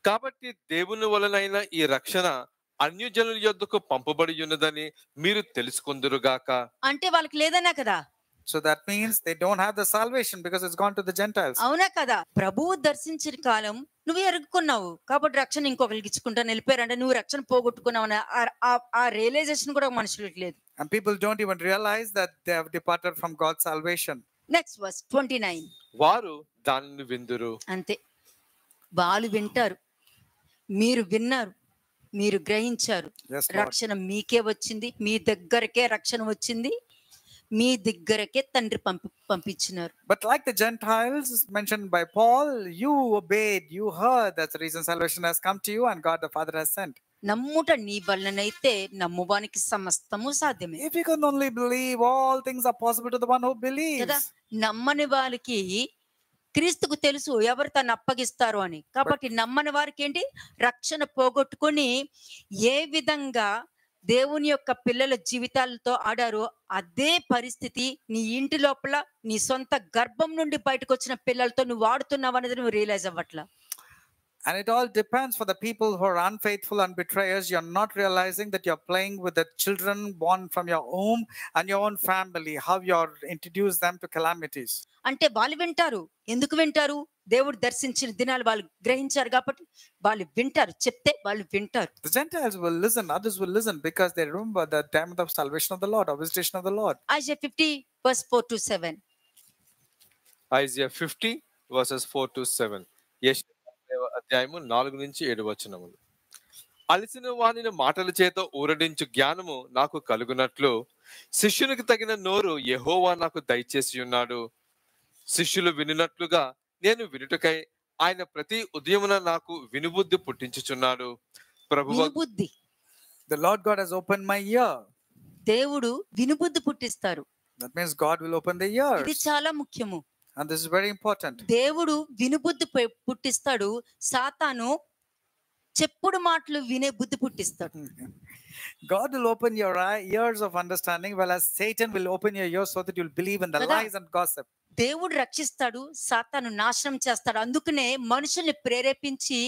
కాబట్టి దేవుని వలనైన ఈ రక్షణ అన్యజనుల యొద్దకు పంపబడి ఉన్నదని మీరు తెలుసుకుందురుగాక.
అంటే వాళ్ళకి లేదన్నా కదా.
So that means they don't have the salvation because it's gone to the Gentiles.
అవునా కదా? ప్రభువు దర్శించిన కాలం నువ్వు ఎరుగుకున్నావు కాబట్టి రక్షణ ఇంకొకరికి ఇచ్చుకుంటాను వెళ్ళిపోయారంటే నువ్వు రక్షణ పోగొట్టుకున్నావు అనే ఆ రియలైజేషన్ కూడా మనుషులకు లేదు.
And people don't even realize that they have departed from God's salvation.
Next verse 29.
వారు దానిని విందురు.
అంతే, వాళ్ళు వింటారు, మీరు విన్నారు, మీరు గ్రహించారు.
Yes, Lord.
రక్షణ మీకే వచ్చింది, మీ దగ్గరకే రక్షణ వచ్చింది, మీ దగ్గరకే తండ్రి పంపించినారు.
But like the Gentiles mentioned by Paul, you obeyed, you heard. That's the reason salvation has come to you and God the Father has sent.
నమ్ముట నీ వలనైతే నమ్మువానికి సమస్తము సాధ్యమే.
If you can only believe, all things are possible to the one who
కదా,
believes.
నమ్మని వారికి క్రీస్తుకు తెలుసు ఎవరు తను అప్పగిస్తారు అని. కాబట్టి నమ్మని వారికి ఏంటి? రక్షణ పోగొట్టుకొని ఏ విధంగా దేవుని యొక్క పిల్లల జీవితాలతో ఆడారో అదే పరిస్థితి నీ ఇంటి లోపల నీ సొంత గర్భం నుండి బయటకు వచ్చిన పిల్లలతో నువ్వు ఆడుతున్నావు అనేది నువ్వు realise అవ్వట్లా.
And it all depends for the people who are unfaithful and betrayers. You're not realizing that you're playing with the children born from your womb and your own family, how you're introduced them to calamities.
అంటే వాళ్ళు వింటారు. ఎందుకు వింటారు? దేవుడు దర్శించిన దినాలు వాళ్ళు గ్రహించారు కాబట్టి వాళ్ళు వింటారు, చెప్తే వాళ్ళు వింటారు.
The Gentiles will listen, others will listen because they remember the time of salvation of the Lord or visitation of the Lord.
Isaiah 50 verse 4 to 7.
Isaiah 50 verses 4 to 7. అధ్యాయము 4-7 వచనములు. అలసిన వానిని మాటల చేత ఊరడించు జ్ఞానము నాకు కలుగునట్లు శిష్యునికి తగిన నోరు యెహోవా నాకు దయచేసి ఉన్నాడు. శిష్యులు వినునట్లుగా నేను వినుటకై ఆయన ప్రతి ఉదయమున నాకు వినుబుద్ధి పుట్టించుచున్నాడు. ప్రభువు
వినుబుద్ధి,
The Lord God has opened my ear.
దేవుడు వినుబుద్ధి పుట్టిస్తారు.
That means God will open the
ఇది
ears.
చాలా ముఖ్యము.
And this is very important.
దేవుడు వినుబుద్ధి పుట్టిస్తాడు, సాతాను చెప్పుడు మాటలు వినే బుద్ధి పుట్టిస్తాడు.
God will open your ears of understanding, whereas Satan will open your ears so that you'll believe in the
Kada.
lies and gossip.
దేవుడు రక్షిస్తాడు, సాతాను నాశనం చేస్తాడు. అందుకనే మనుషుల్ని ప్రేరేపించి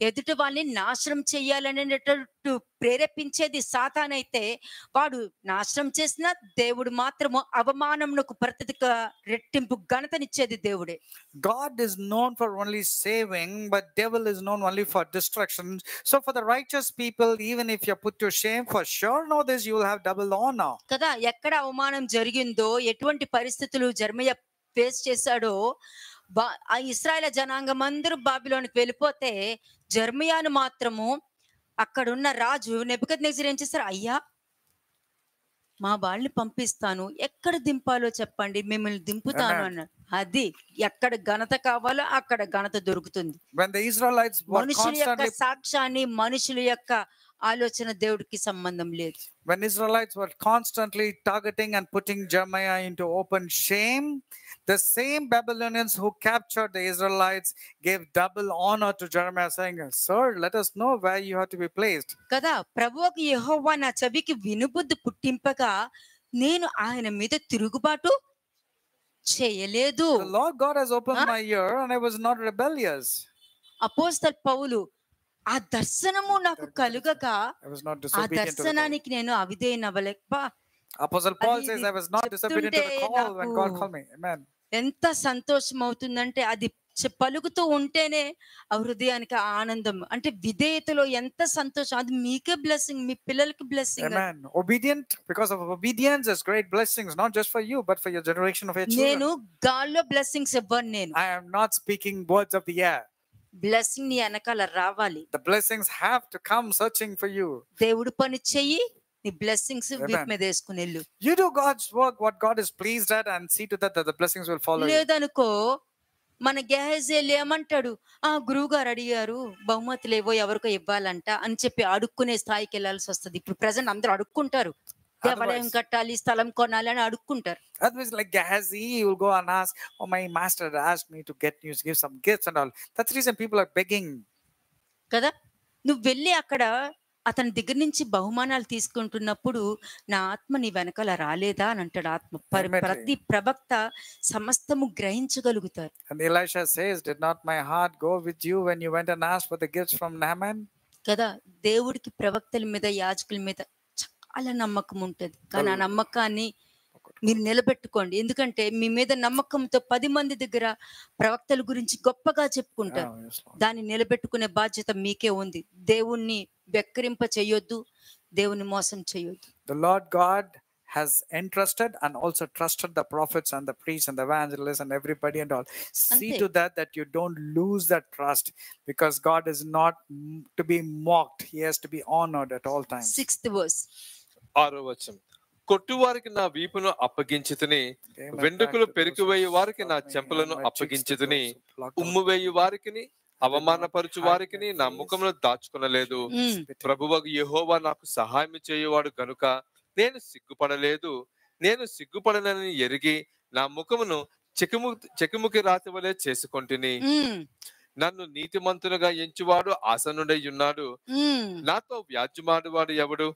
ఎదుటి వాళ్ళని నాశనం చెయ్యాలనేటట్టు ప్రేరేపించేది సాతానైతే వాడు నాశనం చేసిన దేవుడు మాత్రము అవమానమునకు ప్రతిగా రెట్టింపు ఘనతనిచ్చేది దేవుడే.
God is known for only saving, but devil is known only for destruction. So for the righteous people, even if you're put to shame, for sure know this, you will have double honor.
కదా, ఎక్కడ అవమానం జరిగిందో, ఎటువంటి పరిస్థితులు జర్మయ్య ఫేస్ చేశాడో, ఆ ఇశ్రాయేలు జనాంగం అందరూ బాబిలోనికి వెళ్ళిపోతే జర్మియాను మాత్రము అక్కడున్న రాజు నెబుకద్నెజరు ఏం చేశారు? అయ్యా, మా వాళ్ళని పంపిస్తాను, ఎక్కడ దింపాలో చెప్పండి, మిమ్మల్ని దింపుతాను అన్నాడు. అది ఎక్కడ ఘనత కావాలో అక్కడ ఘనత దొరుకుతుంది.
When the Israelites were
మనుషుల యొక్క
constantly
సాక్ష్యాన్ని, మనుషుల యొక్క ఆలోచన దేవుడికి సంబంధం లేదు.
When Israelites were constantly targeting and putting Jeremiah into open shame, the same Babylonians who captured the Israelites gave double honor to Jeremiah, saying, "Sir, let us know where you have to be placed."
కదా, ప్రభువుకు యెహోవా నా చెవికి వినుబుద్ధి పుట్టింపగా నేను ఆయన మీద తిరుగుబాటు చేయలేదు.
The Lord God has opened my ear and I was not rebellious.
అపోస్తలుడు పౌలు ఆ దర్శనము నాకు కలుగక
I was not
ఆ
disobedient to the call.
దర్శనానికి నేను అవిధేయనవ్వలేక.
Apostle Paul
అది
says, I was not disobedient to the
చెప్తుంటే
call when God
నాకు
called me. Amen.
ఎంత సంతోషం అవుతుందంటే అది పలుకుతూ ఉంటేనే ఆ హృదయానికి ఆనందం. అంటే విధేయతలో ఎంత సంతోషం, అది మీకే బ్లెస్సింగ్, మీ పిల్లలకి blessing.
Amen. Obedient, because of obedience is great blessings, not just for you, but for your generation of your children.
నేను గాల్లో బ్లెస్సింగ్స్ ఇవ్వను. నేను
I am not speaking words of the air.
Blessing నీ వెనకాల రావాలి.
The blessings have to come searching for you.
దేవుడు పని చెయ్యి, నీ బ్లెస్సింగ్స్ వీపు
Amen.
మీద వేసుకుని వెళ్ళు.
You do God's work, what God is pleased at, and see to that the blessings will follow you.
లేదనుకో మన గెహజేలు ఏమంటాడు, ఆ గురువు గారు అడిగారు బహుమతులు ఏవో ఎవరికో ఇవ్వాలంట అని చెప్పి అడుక్కునే స్థాయికి వెళ్ళాల్సి వస్తుంది. ఇప్పుడు ప్రజెంట్ అందరూ అడుక్కుంటారు, దేవాలయం కట్టాలి, స్థలం కొనాలి అని అడుక్కుంటారు.
Otherwise, like Gehazi, you will go and ask, oh, my master asked me to give some gifts and all. That's the reason people are begging.
కదా, నువ్వు వెళ్ళి అక్కడ అతని దగ్గర నుంచి బహుమానాలు తీసుకుంటున్నప్పుడు నా ఆత్మ నీ వెనకాల రాలేదా అని అంటాడు. ఆత్మ ప్రతి ప్రవక్త సమస్తము గ్రహించగలుగుతారు.
And Elisha says, did not my heart go with you when you went and asked for the gifts from Naaman?
కదా, దేవుడికి ప్రవక్తల మీద యాజకుల మీద చాలా నమ్మకం ఉంటది. కానీ ఆ నమ్మకాన్ని మీరు నిలబెట్టుకోండి. ఎందుకంటే మీ మీద నమ్మకంతో 10 మంది దగ్గర ప్రవక్తల గురించి గొప్పగా చెప్పుకుంటారు. దాన్ని నిలబెట్టుకునే బాధ్యత మీకే ఉంది. దేవుణ్ణి వెక్కిరింప చేయొద్దు, దేవుని మోసం చేయొద్దు.
The Lord God has entrusted and also trusted the prophets and the priests and the evangelists and everybody and all. See to that you don't lose that trust, because God is not to be mocked. He has to be honored at all times.
6th verse.
6వ వచనం. కొట్టువారికి నా వీపును అప్పగించితిని, వెండ్రుకలు పెరికివేయు వారికి నా చెంపలను అప్పగించితిని, ఉమ్మువేయు వారికి అవమానపరచు వారికి నా ముఖమును దాచుకొనలేదు. ప్రభువగు యెహోవా నాకు సహాయం చేయువాడు గనుక నేను సిగ్గుపడలేదు. నేను సిగ్గుపడనని ఎరిగి నా ముఖమును చెకుముకి రాతి వలె చేసుకొంటిని. నన్ను నీతిమంతునిగా ఎంచువాడు ఆసనుడై ఉన్నాడు. నాతో వ్యాజ్యమాడువాడు ఎవడు?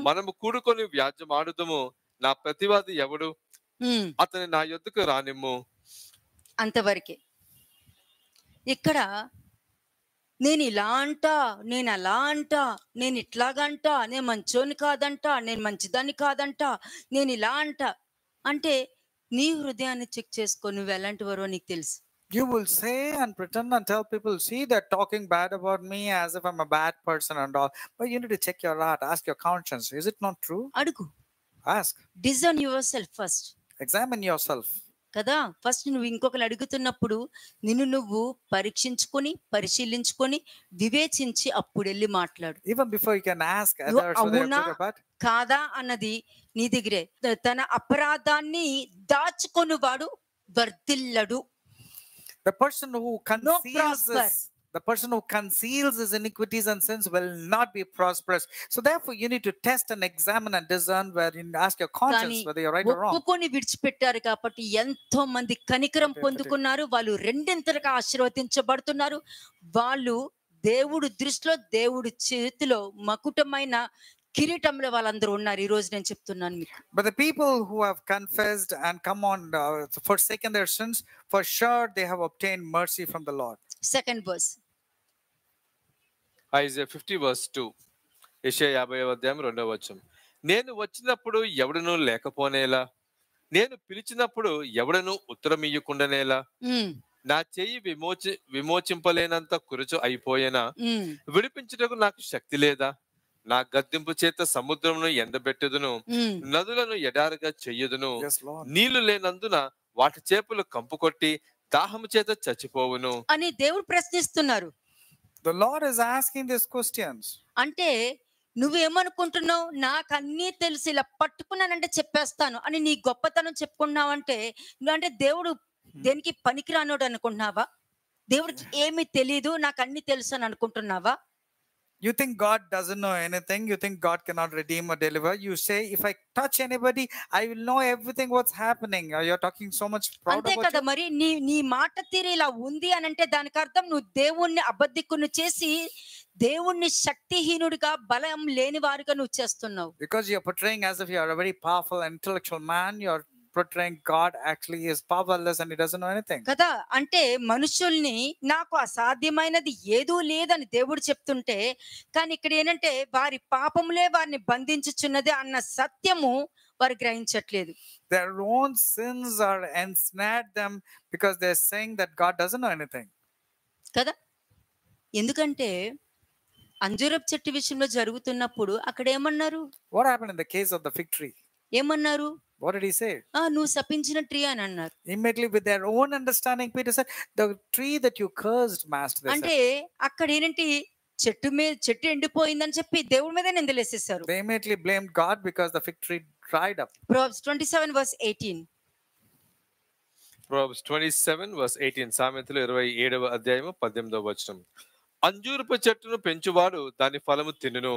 మనము కూడుకొని వ్యాజ్యమాడుదము. నా ప్రతివాది ఎవడు? అతని నా యొద్దకు రానిమ్ము.
అంతవరకే. ఇక్కడ నేను ఇలా అంటా, నేను అలా అంటా, నేను ఇట్లాగంటా, నేను మంచోని కాదంట, నేను మంచిదాన్ని కాదంట, నేను ఇలా అంటా అంటే నీ హృదయాన్ని చెక్ చేసుకో, నువ్వు ఎలాంటి వారో నీకు తెలుసు.
You will say and pretend and tell people, see, they're talking bad about me as if I'm a bad person and all. But you need to check your heart, ask your conscience. Is it not true?
అడుగు.
Ask.
Discern yourself first.
Examine yourself.
కదా, ఫస్ట్ నువ్వు ఇంకొకరు అడుగుతున్నప్పుడు నిన్ను నువ్వు పరీక్షించుకొని, పరిశీలించుకొని, వివేచించి అప్పుడు వెళ్ళి మాట్లాడు.
Even before you can ask others whether they're good or bad.
కాదా అన్నది నీ దగ్గరే. తన అపరాధాన్ని దాచుకొనువాడు వర్ధిల్లడు.
The person who conceals his iniquities and sins will not be prosperous. So therefore you need to test and examine and discern, where you ask your conscience whether you're right or wrong.
ఒప్పుకొని విడిచిపెట్టారు కాబట్టి ఎంతో మంది కనికరం పొందుకున్నారు. వాళ్ళు రెండింతలుగా ఆశీర్వదించబడుతున్నారు. వాళ్ళు దేవుడు దృష్టిలో, దేవుడి చేతిలో మకుటమైన కిరీటంలో వాళ్ళందరూ ఉన్నారు. ఈ రోజు నేను చెప్తున్నాను మీకు.
But the people who have confessed and come on forsaken their sins, for sure they have obtained mercy from the Lord.
2nd verse.
Isaiah 50 verse 2. యెషయా 50వ అధ్యాయం 2వ వచనం. నేను వచ్చినప్పుడు ఎవడను లేకపోనేలా, నేను పిలిచినప్పుడు ఎవడను ఉత్తరమియ్యకుండానేలా, నా చెయ్యి విమోచింపలేనంత కురుచు అయిపోయేనా, విడిపించుటకు నాకు శక్తి లేదా, నా గద్దింపు చేత సముద్రమును ఎండబెట్టుదును, నదులను ఎడారిగా చెయ్యుదును, నీళ్లు లేనందున వాటి చేపలు కంపు కొట్టి దాహము చేత చచ్చిపోవును
అని దేవుడు ప్రశ్నిస్తున్నారు.
The Lord is asking these questions.
అంటే నువ్వేమనుకుంటున్నావు, నాకు అన్నీ తెలిసి ఇలా పట్టుకున్నానంటే చెప్పేస్తాను అని నీ గొప్పతనం చెప్పుకున్నావంటే నువ్వంటే దేవుడు దేనికి పనికిరానోడు అనుకుంటున్నావా? దేవుడికి ఏమీ తెలీదు, నాకు అన్ని తెలుసు అని అనుకుంటున్నావా?
You think God doesn't know anything. You think God cannot redeem or deliver. You say, if I touch anybody, I will know everything what's happening. You're talking so much proud
అంతే
about
కదా. మరి నీ మాట తీరు ఇలా ఉంది అని అంటే దానికి అర్థం నువ్వు దేవుణ్ణి అబద్ధికుని చేసి దేవుణ్ణి శక్తిహీనుడిగా, బలం లేని వారిగా నువ్వు చేస్తున్నావు.
Because you're portraying as if you're a very powerful intellectual man, you're portraying God actually is powerless and he doesn't know anything.
కదా, అంటే మనుషుల్ని నాకు అసాధ్యమైనది ఏదూ లేదని దేవుడు చెప్తుంటే, కానీ ఇక్కడ ఏంటంటే వారి పాపములే వారిని బంధించుచున్నది అన్న సత్యము వారు గ్రహించట్లేదు.
Their own sins are ensnared them because they're saying that God doesn't know anything.
కదా, ఎందుకంటే అంజూరపు చెట్టు విషయంలో జరుగుతున్నప్పుడు అక్కడ ఏమన్నారు?
What happened in the case of the fig tree?
ఏమన్నారు?
What did he say?
నువ్వు శపించిన ట్రీ అని అన్నారు.
Immediately with their own understanding, Peter said, the tree that you cursed, master, they
అంటే
said.
అక్కడ ఏంటి, చెట్టు ఎండిపోయిందని చెప్పి దేవుడి మీద నిందలేసేసారు.
They immediately blamed God because the fig tree dried up.
Proverbs 27:18.
Proverbs 27:18 సామెతలు 27వ అధ్యాయము 18వ వచనం. అంజూరపు చెట్టును పెంచువాడు దాని ఫలము తినును,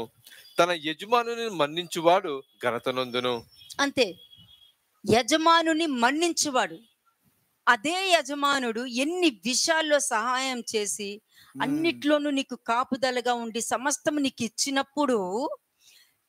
తన యజమానుని మన్నించువాడు ఘనత నొందును.
అంతే, యజమానుని మన్నించువాడు, అదే యజమానుడు ఎన్ని విషయాల్లో సహాయం చేసి అన్నిట్లోనూ నీకు కాపుదలగా ఉండి సమస్తము నీకు ఇచ్చినప్పుడు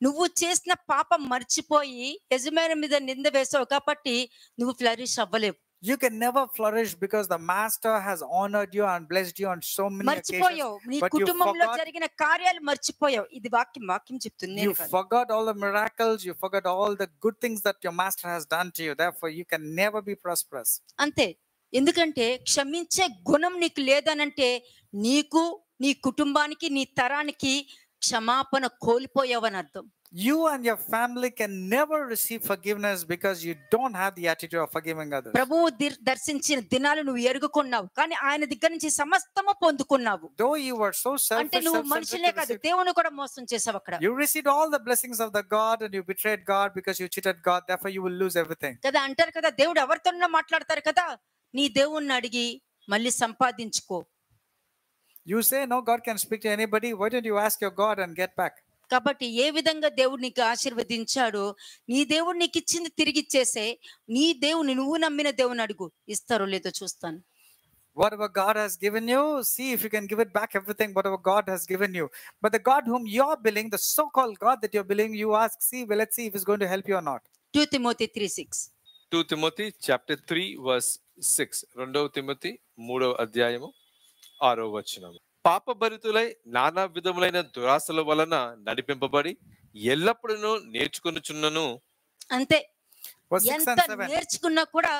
నువ్వు చేసిన పాపం మర్చిపోయి యజమాని మీద నింద వేసావు కాబట్టి నువ్వు flourish అవ్వలేవు.
You can never flourish because the master has honored you and blessed you on so many
మర్చిపోయావు, నీ
occasions. But you
కుటుంబంలో
forgot,
జరిగిన కార్యాలు మర్చిపోయావు. ఇది వాక్యం చెప్తుంది.
you forgot all the miracles, you forgot all the good things that your master has done to you. Therefore, you can never be prosperous.
అంతే, ఎందుకంటే క్షమించే గుణం నీకు లేదనంటే నీకు, నీ కుటుంబానికి, నీ తరానికి క్షమాపణ కోల్పోయావని అర్థం.
You and your family can never receive forgiveness because you don't have the attitude of forgiving others.
ప్రభువు దర్శించిన దినాలు నువ్వు ఎరుగుకున్నావు, కానీ ఆయన దగ్గర నుంచి సమస్తము పొందుకున్నావు.
Though you were so
అంటే
selfish,
నువ్వు మనుషులే కాదు, దేవుని కూడా మోసం చేసావు అక్కడ.
you received all the blessings of the God and you betrayed God because you cheated God. Therefore, you will lose everything.
కదా అంటారు కదా, దేవుడు ఎవరితోనో మాట్లాడతారు కదా, నీ దేవుణ్ణి అడిగి మళ్ళీ సంపాదించుకో.
You say, no, God can speak to anybody. Why don't you ask your God and get back?
కాబట్టి ఏ విధంగా దేవుడు నీకు ఆశీర్వదించాడో నీ దేవుడు నీకు ఇచ్చింది తిరిగి ఇచ్చేసే. నీ దేవుని, నువ్వు నమ్మిన దేవుని అడుగు, ఇస్తారో లేదో చూస్తాను.
Whatever God has given you, see if you can give it back everything, whatever God has given you. But the God whom you're believing, the so-called God that you're believing, you ask, see, well, let's see if he's going to help you or not.
2 Timothy 3:6.
2 Timothy chapter 3 verse 6. 2 Timothy 3వ అధ్యాయము 6వ వచనం. పాపభరితులై నానా విధములైన దురాశల వలన నడిపింపబడి ఎల్లప్పుడూ నేర్చుకొనుచున్నను.
అంతే,
Verse 6
ఎంత
and 7.
నేర్చుకున్నా కూడా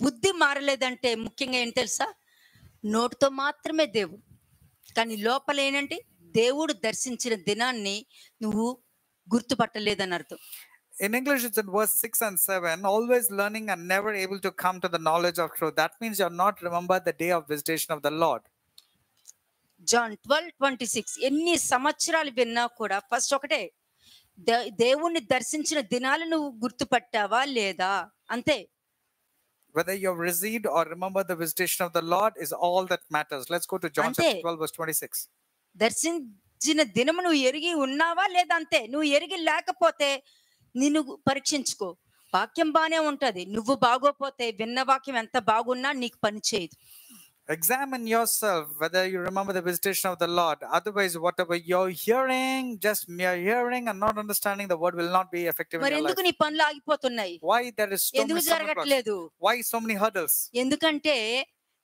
బుద్ధి మారలేదంటే ముఖ్యంగా ఏం తెలుసా, నోటితో మాత్రమే దేవుడు, కానీ లోపల ఏంటంటే దేవుడు దర్శించిన దినాన్ని నువ్వు గుర్తుపట్టలేదని అర్థం.
In English, it's in verse 6 and 7. Always learning and never able to come to the knowledge of truth. That means you're not remembered the day of visitation of the Lord.
John 12:26. ఎన్ని సంవత్సరాలు విన్నా కూడా ఫస్ట్ ఒకటే, దేవుణ్ణి దర్శించిన దినాలు నువ్వు గుర్తుపట్టావా లేదా, అంతే.
Whether you've received or remember the visitation of the Lord is all that matters. Let's go to John
Ante.
chapter 12 verse 26.
దర్శించిన దినము నువ్వు ఎరిగి ఉన్నావా లేదా, అంతే. నువ్వు ఎరిగి లేకపోతే నిన్ను పరీక్షించుకో. వాక్యం బానే ఉంటది, నువ్వు బాగోపోతే విన్న వాక్యం ఎంత బాగున్నా నీకు పని చేయదు.
Examine yourself whether you remember the visitation of the Lord. Otherwise, whatever you're hearing, just mere hearing and not understanding the word will not be effective in
మరి
your
ఎందుకు
life.
నీ పనులు ఆగిపోతున్నాయి?
Why there is so
ఎందుకు
many stumbling blocks?
జరగట్లేదు?
Why so many hurdles?
ఎందుకంటే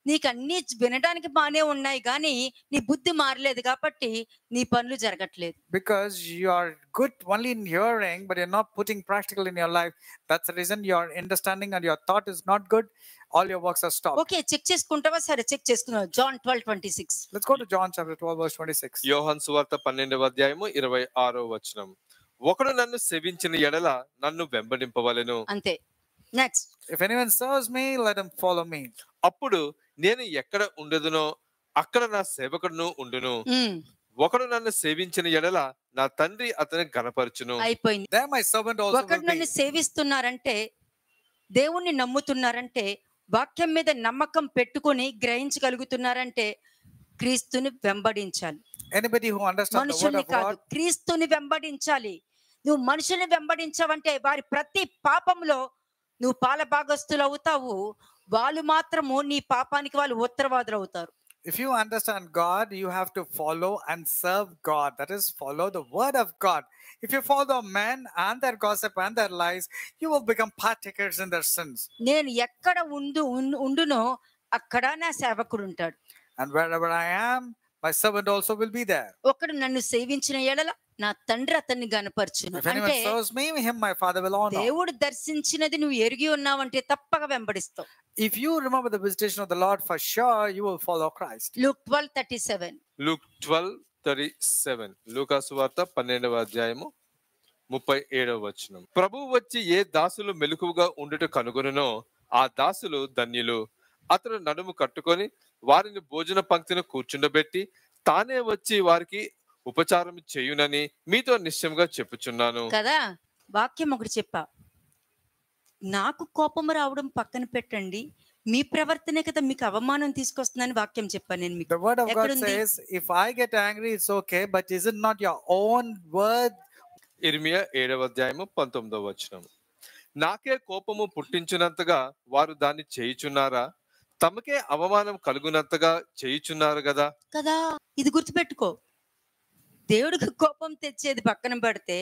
నీకు అన్ని వినడానికి బానే ఉన్నాయి, కానీ నీ బుద్ధి మారలేదు కాబట్టి నీ పనులు జరగట్లేదు.
Because you are good only in hearing, but you're not putting practical in your life. That's the reason your understanding and your thought is not good. All your works are stopped.
Okay, check చేసుకుంటావా? సరే, చెక్ చేసుకున్నావు. John 12:26.
Let's go to John chapter 12 verse 26.
యోహాను సువార్త 12వ అధ్యాయము 26వ వచనం. ఒకడు నన్ను సేవించిన ఎడల నన్ను వెంబడింపవలెను.
అంతే. Next.
If anyone serves me, let him follow me.
అప్పుడు నేను ఎక్కడ ఉండదునో అక్కడ నా సేవకుడును ఉండును. ఒకడు నన్ను సేవించిన ఎడల నా తండ్రి అతని ఘనపరచును.
అయిపోయింది.
There my servant also will
ఒకడు
be.
నన్ను సేవిస్తున్నారంటే, దేవుణ్ణి నమ్ముతున్నారంటే, వాక్యం మీద నమ్మకం పెట్టుకొని గ్రహించగలుగుతున్నారంటే క్రీస్తుని వెంబడించాలి.
Anybody who understands the word
మనుషుల్ని
of
కాదు,
God,
క్రీస్తుని వెంబడించాలి. నువ్వు మనుషుల్ని వెంబడించావంటే వారి ప్రతి పాపంలో నువ్వు పాలభాగస్తులు అవుతావు. వాళ్ళు మాత్రము నీ పాపానికి వాళ్ళు ఉత్తరవాదులు అవుతారు.
if you understand God, you have to follow and serve God. That is, follow the word of God. If you follow men and their gossip and their lies, you will become partakers in their sins.
నేను ఎక్కడ ఉండునో అక్కడ నా సేవకుడు ఉంటాడు.
And wherever I am, my servant also will be there.
ఒకడు నన్ను సేవించిన ఎడల నా తండ్రి అతన్ని గనపరచును.
If anyone
అంటే
serves me, him my Father will honor.
దేవుడు దర్శించినది నువ్వు ఎరిగి ఉన్నావంటే తప్పక వెంబడిస్తావు.
If you remember the visitation of the Lord, for sure you will follow Christ.
Luke 12:37.
Luke 12:37. లూకా సువార్త 12వ అధ్యాయము 37వ వచనం. ప్రభువు వచ్చి ఏ దాసులు మెలకువగా ఉండుట కనుగొనునో ఆ దాసులు ధన్యులు. అతడు నడుము కట్టుకొని వారిని భోజన పంక్తిని కూర్చుండబెట్టి తానే వచ్చి వారికి ఉపచారం చేయునని మీతో నిశ్చయంగా చెప్పుచున్నాను.
కదా, వాక్యం ఒకటి చెప్పా. నాకు కోపం రావడం పక్కన పెట్టండి, మీ ప్రవర్తనే కదా మీకు అవమానం తీసుకొస్తుందని వాక్యం చెప్పాను నేను మీకు.
The word of God
ఎక్కడుంది?
says, if I get angry, it's okay, but is it not your own word?
ఇర్మియా 7వ అధ్యాయము 19వ వచనం. నాకే కోపము పుట్టించినంతగా వారు దాన్ని చేయుచున్నారా? తమకే అవమానం కలుగునంతగా చేయుచున్నారు కదా.
కదా, ఇది గుర్తుపెట్టుకో. దేవుడికి కోపం తెచ్చేది పక్కన పెడితే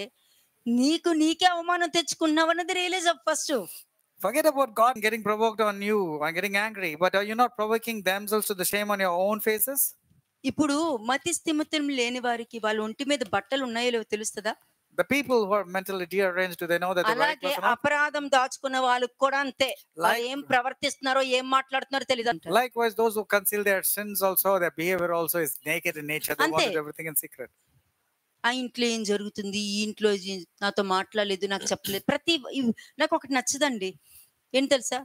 నీకే అవమానం తెచ్చుకున్నావు అన్నది రియలైజ్ అవ్వ first.
Forget about God getting provoked on you and getting angry, but are you not provoking themselves to the shame on your own faces?
ఇప్పుడు మతి స్థిమితం లేని వారికి వాళ్ళ ఒంటి మీద బట్టలు ఉన్నాయో లేవో తెలుస్తుందా?
The people who are mentally deranged, do they know that the right
అలాగే
person?
అపరాధం దాచుకున్న వాళ్ళకి కూడా అంతే. వాళ్ళు ఏం ప్రవర్తిస్తున్నారో ఏం మాట్లాడుతున్నారో తెలియదు అంట.
Likewise, those who conceal their sins also, their behavior also is naked in nature. They want to
Ante.
do everything in secret.
ఆ ఇంట్లో ఏం జరుగుతుంది, ఈ ఇంట్లో నాతో మాట్లాడలేదు, నాకు చెప్పలేదు, నాకు ఒకటి నచ్చదండి. ఏం తెలుసా,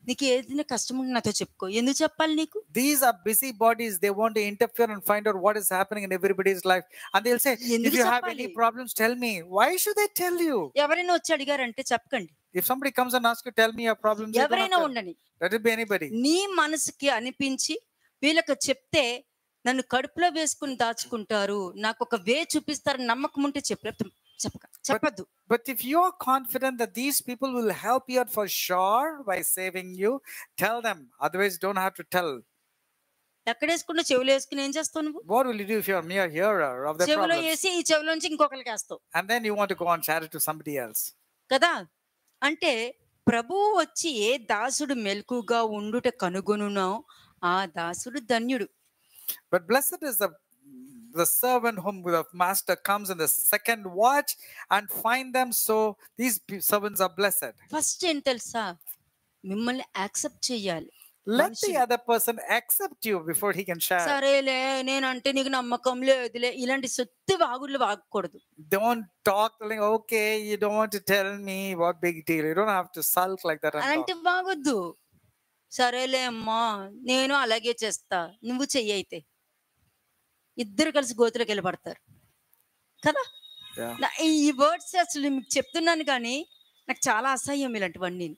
నీకు ఏదైనా కష్టం ఉంటే నాతో చెప్పుకో. ఎందుకు చెప్పాలి నీకు?
These are busy bodies. They want to interfere and find out what is happening in everybody's life. And they'll say, if you have any problems, tell me. Why should they tell you?
ఎవరైనా వచ్చి అడిగారంటే చెప్పకండి.
If somebody comes and asks you, tell me your problems, you don't
ఎవరైనా
have to.
ఉండని,
Let it be anybody.
నీ మనసుకి అనిపించి వీళ్ళకి చెప్తే నన్ను కడుపులో వేసుకుని దాచుకుంటారు, నాకు ఒక వే చూపిస్తారు నమ్మకం ఉంటే చెప్పద్దు.
But if you're confident that these people will help you out for sure by saving you, tell them. Otherwise, don't have to tell.
ఎక్కడ వేసుకుంటే చెవులు వేసుకుని ఏం చేస్తావు నువ్వు?
What will you do if you're a mere hearer of their
చెవులో
problems?
వేసి ఈ చెవులో నుంచి ఇంకొకరికి వేస్తావు
And then you want to go and share it to somebody else.
కదా. అంటే ప్రభువు వచ్చి ఏ దాసుడు మెలకుగా ఉండుట కనుగొనునో ఆ దాసుడు ధన్యుడు.
But blessed is the servant whom the master comes in the second watch and find them. So these servants are blessed.
First ఏం తెలుసా, మిమ్మల్ని యాక్సెప్ట్ చేయాలి.
Let the other person accept you before he can share.
సరేలే, నేనంటే నీకు నమ్మకం లేదులే, ఇలాంటి సొత్తి వాగుళ్ళు వాగకూడదు.
Don't talk like, okay, you don't want to tell me, what big deal. You don't have to sulk like that.
అలాంటి వాగొద్దు. సరేలే అమ్మా, నేను అలాగే చేస్తా, నువ్వు చెయ్యి అయితే. ఇద్దరు కలిసి గోతులోకి వెళ్ళబడతారు కదా. ఈ వర్డ్స్ అసలు మీకు చెప్తున్నాను కానీ నాకు చాలా అసహ్యం ఇలాంటివన్నీ.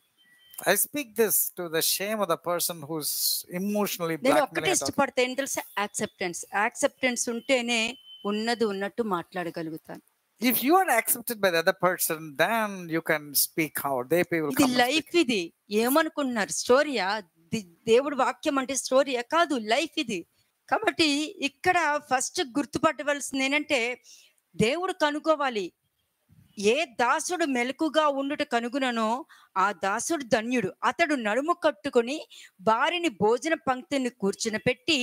I speak this to the shame of the person who's emotionally
నేను ఒక్కటే
blackmailing.
ఇష్టపడతా, ఏం తెలుసా, యాక్సెప్టెన్స్ ఉంటేనే ఉన్నది ఉన్నట్టు మాట్లాడగలుగుతాను.
If you are accepted by the other person, then you can speak out. They will
ఇది
come and
లైఫ్.
speak.
ఇది ఏమనుకుంటున్నారు, స్టోరీయా? దేవుడు వాక్యం అంటే స్టోరీయా? కాదు, లైఫ్ ఇది. కాబట్టి ఇక్కడ ఫస్ట్ గుర్తుపట్టవలసింది ఏంటంటే, దేవుడు కనుక్కోవాలి ఏ దాసుడు మెలకుగా ఉండుట కనుగొననో ఆ దాసుడు ధన్యుడు. అతడు నడుము కట్టుకొని వారిని భోజన పంక్తిని కూర్చుని పెట్టి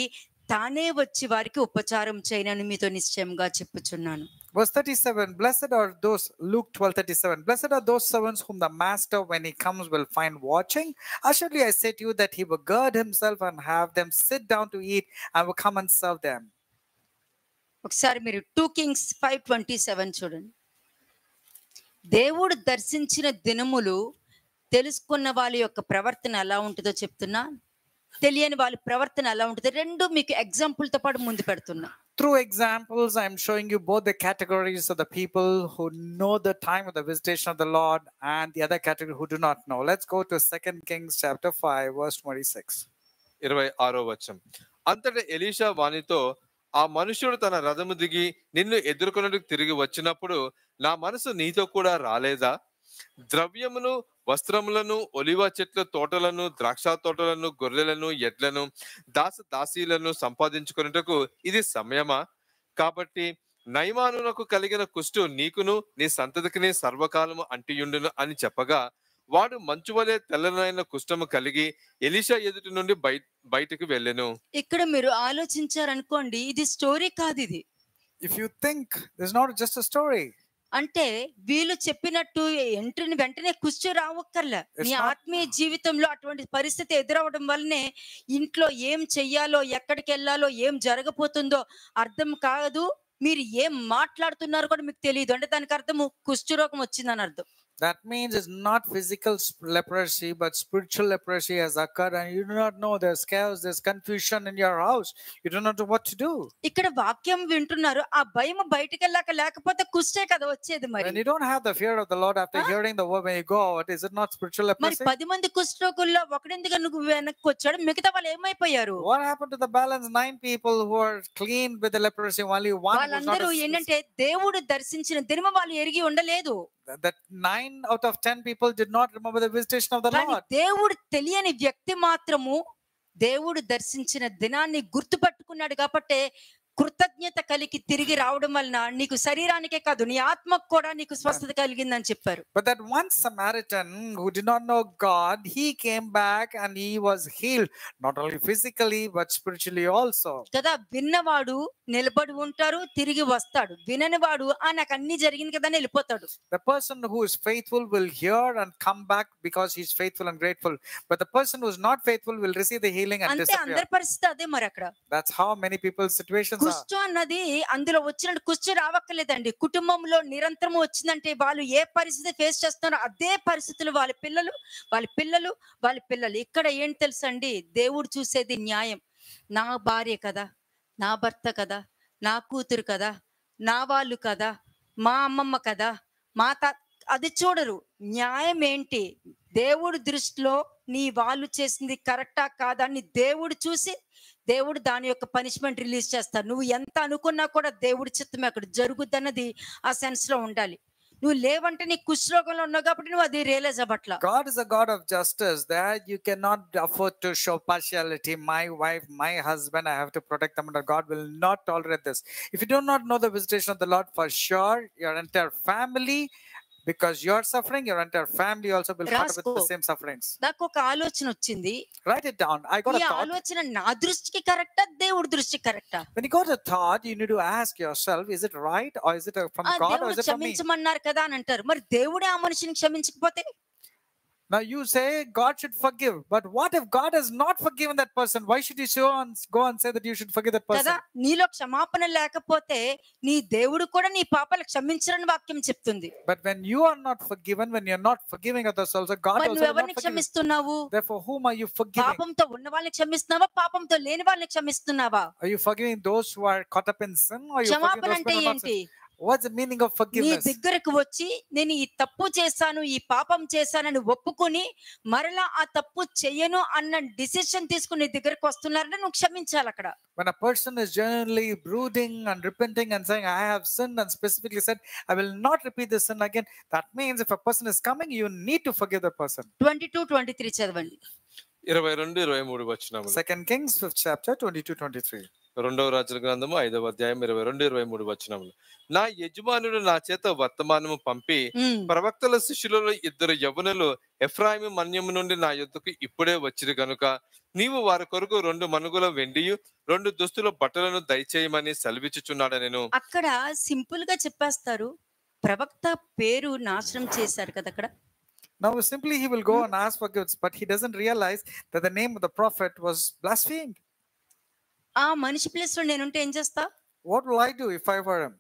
తానే వచ్చి వారికి ఉపచారం చేయనని మీతో నిశ్చయంగా చెప్పుచున్నాను.
Verse 37, blessed are those, Luke 12:37, blessed are those servants whom the master when he comes will find watching. Assuredly I say to you that he will gird himself and have them sit down to eat and will come and serve them.
ఒకసారి మీరు 2 Kings 5:27 చూడండి. దేవుడు దర్శించిన దినములు తెలుసుకున్న వాళ్ళ యొక్క ప్రవర్తన ఎలా ఉంటుందో చెప్తున్నా, తెలియని వాళ్ళ ప్రవర్తన ఎలా ఉంటుంది రెండు మీకు ఎగ్జాంపుల్ తో పాటు ముందు పెడుతున్నా.
Through examples, I am showing you both the categories of the people who know the time of the visitation of the Lord and the other category who do not know. Let's go to 2 Kings chapter 5, verse 26.
26వ వచనం. అంతటా ఎలీషా వానితో, ఆ మనుషుడు తన రథము దిగి నిన్ను ఎదుర్కొనడానికి తిరిగి వచ్చినప్పుడు నా మనసు నీతో కూడా రాలేదా? ద్రవ్యమును, వస్త్రములను, ఒలివ చెట్ల తోటలను, ద్రాక్ష తోటలను, గొర్రెలను, ఎడ్లను, దాసీలను సంపాదించుకున్నటకు ఇది సమయమా? కాబట్టి నయమానునకు కలిగిన కుష్టు నీకును నీ సంతతికిని సర్వకాలము అంటియుండును అని చెప్పగా, వాడు మంచువలే తెల్లనైన కుష్ఠము కలిగి ఎలీషా ఎదుటి నుండి బయటకు వెళ్ళెను.
ఇక్కడ మీరు ఆలోచించారనుకోండి, ఇది స్టోరీ కాదు. ఇది
If you think this is not just a story,
అంటే వీళ్ళు చెప్పినట్టు వెంటనే కుష్టి రావక్కర్లే. నీ ఆత్మీయ జీవితంలో అటువంటి పరిస్థితి ఎదురవడం వల్లనే ఇంట్లో ఏం చెయ్యాలో, ఎక్కడికి వెళ్ళాలో, ఏం జరగబోతుందో అర్థం కాదు. మీరు ఏం మాట్లాడుతున్నారో కూడా మీకు తెలియదు అంటే దానికి అర్థము కుష్ఠరోగం వచ్చిందని అర్థం.
That means it's not physical leprosy, but spiritual leprosy has occurred, and you do not know. There's chaos, there's confusion in your house. You do not know what to do.
ఇక్కడ వాక్యం వింటున్నారు, ఆ భయం బయటికి వెళ్ళాక లేకపోతే కుష్టే కదా వచ్చేది. మరి
When you don't have the fear of the Lord after hearing the word, when you go out, is it not spiritual
మరి
leprosy?
10 మంది కుష్ఠరోగుల్లో ఒకడెందుకు నువ్వు వెనక్కి వచ్చాడు, మిగతా వాళ్ళు ఏమైపోయారు?
What happened to the balance 9 people who are clean with the leprosy? Only one was not.
వాళ్ళందరూ ఏంటంటే దేవుడు దర్శించిన దినము వాళ్ళు ఎరిగి ఉండలేదు.
That 9 out of 10 people did not remember the visitation of the
కానీ
Lord.
దేవుడు తెలియని వ్యక్తి మాత్రము దేవుడు దర్శించిన దినాన్ని గుర్తుపట్టుకున్నాడు కాబట్టి కృతజ్ఞత కలిగి తిరిగి రావడం వలన నీకు శరీరానికే కాదు నీ ఆత్మకు కూడా నీకు స్వస్థత కలిగిందని చెప్పారు.
But that one Samaritan who did not know God, he came back and he was healed, not only physically but spiritually also.
కదా, విన్నవాడు నిలబడి ఉంటారు, తిరిగి వస్తాడు. విననివాడు నాకు అన్ని జరిగింది కదా అని వెళ్ళిపోతాడు.
The person who is faithful will hear and come back because he is faithful and grateful. But the person who is not faithful will receive the healing and
అంతే
disappear.
అందరి పరిస్థితి అదే. మరి అక్కడ
That's how many people's situations are.
కుష్టు అన్నది అందులో వచ్చినట్టు కుష్టు రావక్కర్లేదండి. కుటుంబంలో నిరంతరం వచ్చిందంటే వాళ్ళు ఏ పరిస్థితి ఫేస్ చేస్తున్నారో అదే పరిస్థితులు వాళ్ళ పిల్లలు వాళ్ళ పిల్లలు వాళ్ళ పిల్లలు. ఇక్కడ ఏంటి తెలుసండి, దేవుడు చూసేది న్యాయం. నా భార్య కదా, నా భర్త కదా, నా కూతురు కదా, నా వాళ్ళు కదా, మా అమ్మమ్మ కదా, మా అది చూడరు. న్యాయం ఏంటి, దేవుడి దృష్టిలో నీ వాళ్ళు చేసింది కరెక్టా కాదా అని దేవుడు చూసి దేవుడు దాని యొక్క పనిష్మెంట్ రిలీజ్ చేస్తారు. నువ్వు ఎంత అనుకున్నా కూడా దేవుడి చిత్తమే అక్కడ జరుగుద్దన్నది ఆ సెన్స్ లో ఉండాలి. నువ్వు లేవంటే నీ కుష్ఠరోగంలో ఉన్నావు కాబట్టి నువ్వు అది realise అవ్వట్లా.
God is a God of justice. That you cannot afford to show partiality. My wife, my husband, I have to protect them. But God will not tolerate this. If you do not know the visitation of the Lord, for sure, your entire family, because you're suffering, your entire family also will caught up with the same sufferings.
నాకు ఒక ఆలోచన వచ్చింది.
Write it down. I got
ఈ
a thought.
ఆలోచన నా దృష్టికి కరెక్టా, దేవుడి దృష్టికి కరెక్టా?
When you got a thought, you need to ask yourself, is it right or is it from God or is it from me?
క్షమించమన్నారు కదా అని అంటారు. మరి దేవుడే ఆ మనిషిని క్షమించకపోతే?
Now you say God should forgive, but what if God has not forgiven that person? Why should you go and say that you should forgive that person?
కదా, నీలో క్షమాపణ లేకపోతే నీ దేవుడు కూడా నీ పాపాలు క్షమించరని వాక్యం చెప్తుంది.
But when you are not forgiven, when you're not forgiving others also, God
మరి
also
నువ్వు
will not
ఎవరిని
forgive.
క్షమిస్తున్నావు?
Therefore, whom are you forgiving?
పాపంతో ఉన్న వాళ్ళని క్షమిస్తున్నావా, పాపంతో లేని వాళ్ళని క్షమిస్తున్నావా?
Are you forgiving those who are caught up in sin, or are you
క్షమాపణ
forgiving those
అంటే
who are not
ఏంటి?
sin? What's the meaning of
నీ
forgiveness?
దగ్గరకు వచ్చి నేను ఈ తప్పు చేశాను, ఈ పాపం చేశానని ఒప్పుకొని మరలా ఆ తప్పు చెయ్యను అన్న డిసిషన్ తీసుకుని నీ దగ్గరకు వస్తున్నారంటే నువ్వు క్షమించాలి అక్కడ.
When a person is genuinely brooding and repenting and saying, I have sinned, and specifically said, I will not repeat this sin again, that means if a person is coming, you need to forgive the person.
22-23 చదవండి.
22-23 వచనములు.
2 Kings 5th chapter 22-23.
రెండవ రాజుల గ్రంథము 5వ అధ్యాయం 22-23 వచనములు. నా యజమానుడు నా చేత వర్తమానము పంపి ప్రవక్తల శిష్యులలో 2 యవ్వనులు ఎఫ్రాయిము మన్యము నుండి నా యొద్దకు ఇప్పుడే వచ్చిరు గనుక నీవు వారి కొరకు 2 మనుగుల వెండియు 2 దుస్తుల బట్టలను దయచేయమని సెలవిచ్చుచున్నాడనెను.
అక్కడ సింపుల్ గా చెప్పేస్తారు, ప్రవక్త పేరు నాశనం చేశారు కదా అక్కడ.
Now simply he will go and ask for gifts, but he doesn't realize that the name of the prophet was blasphemed.
ఆ మనిషి ప్లేస్ లో నేనుంటే ఏం చేస్తా?
What will I do if I were him?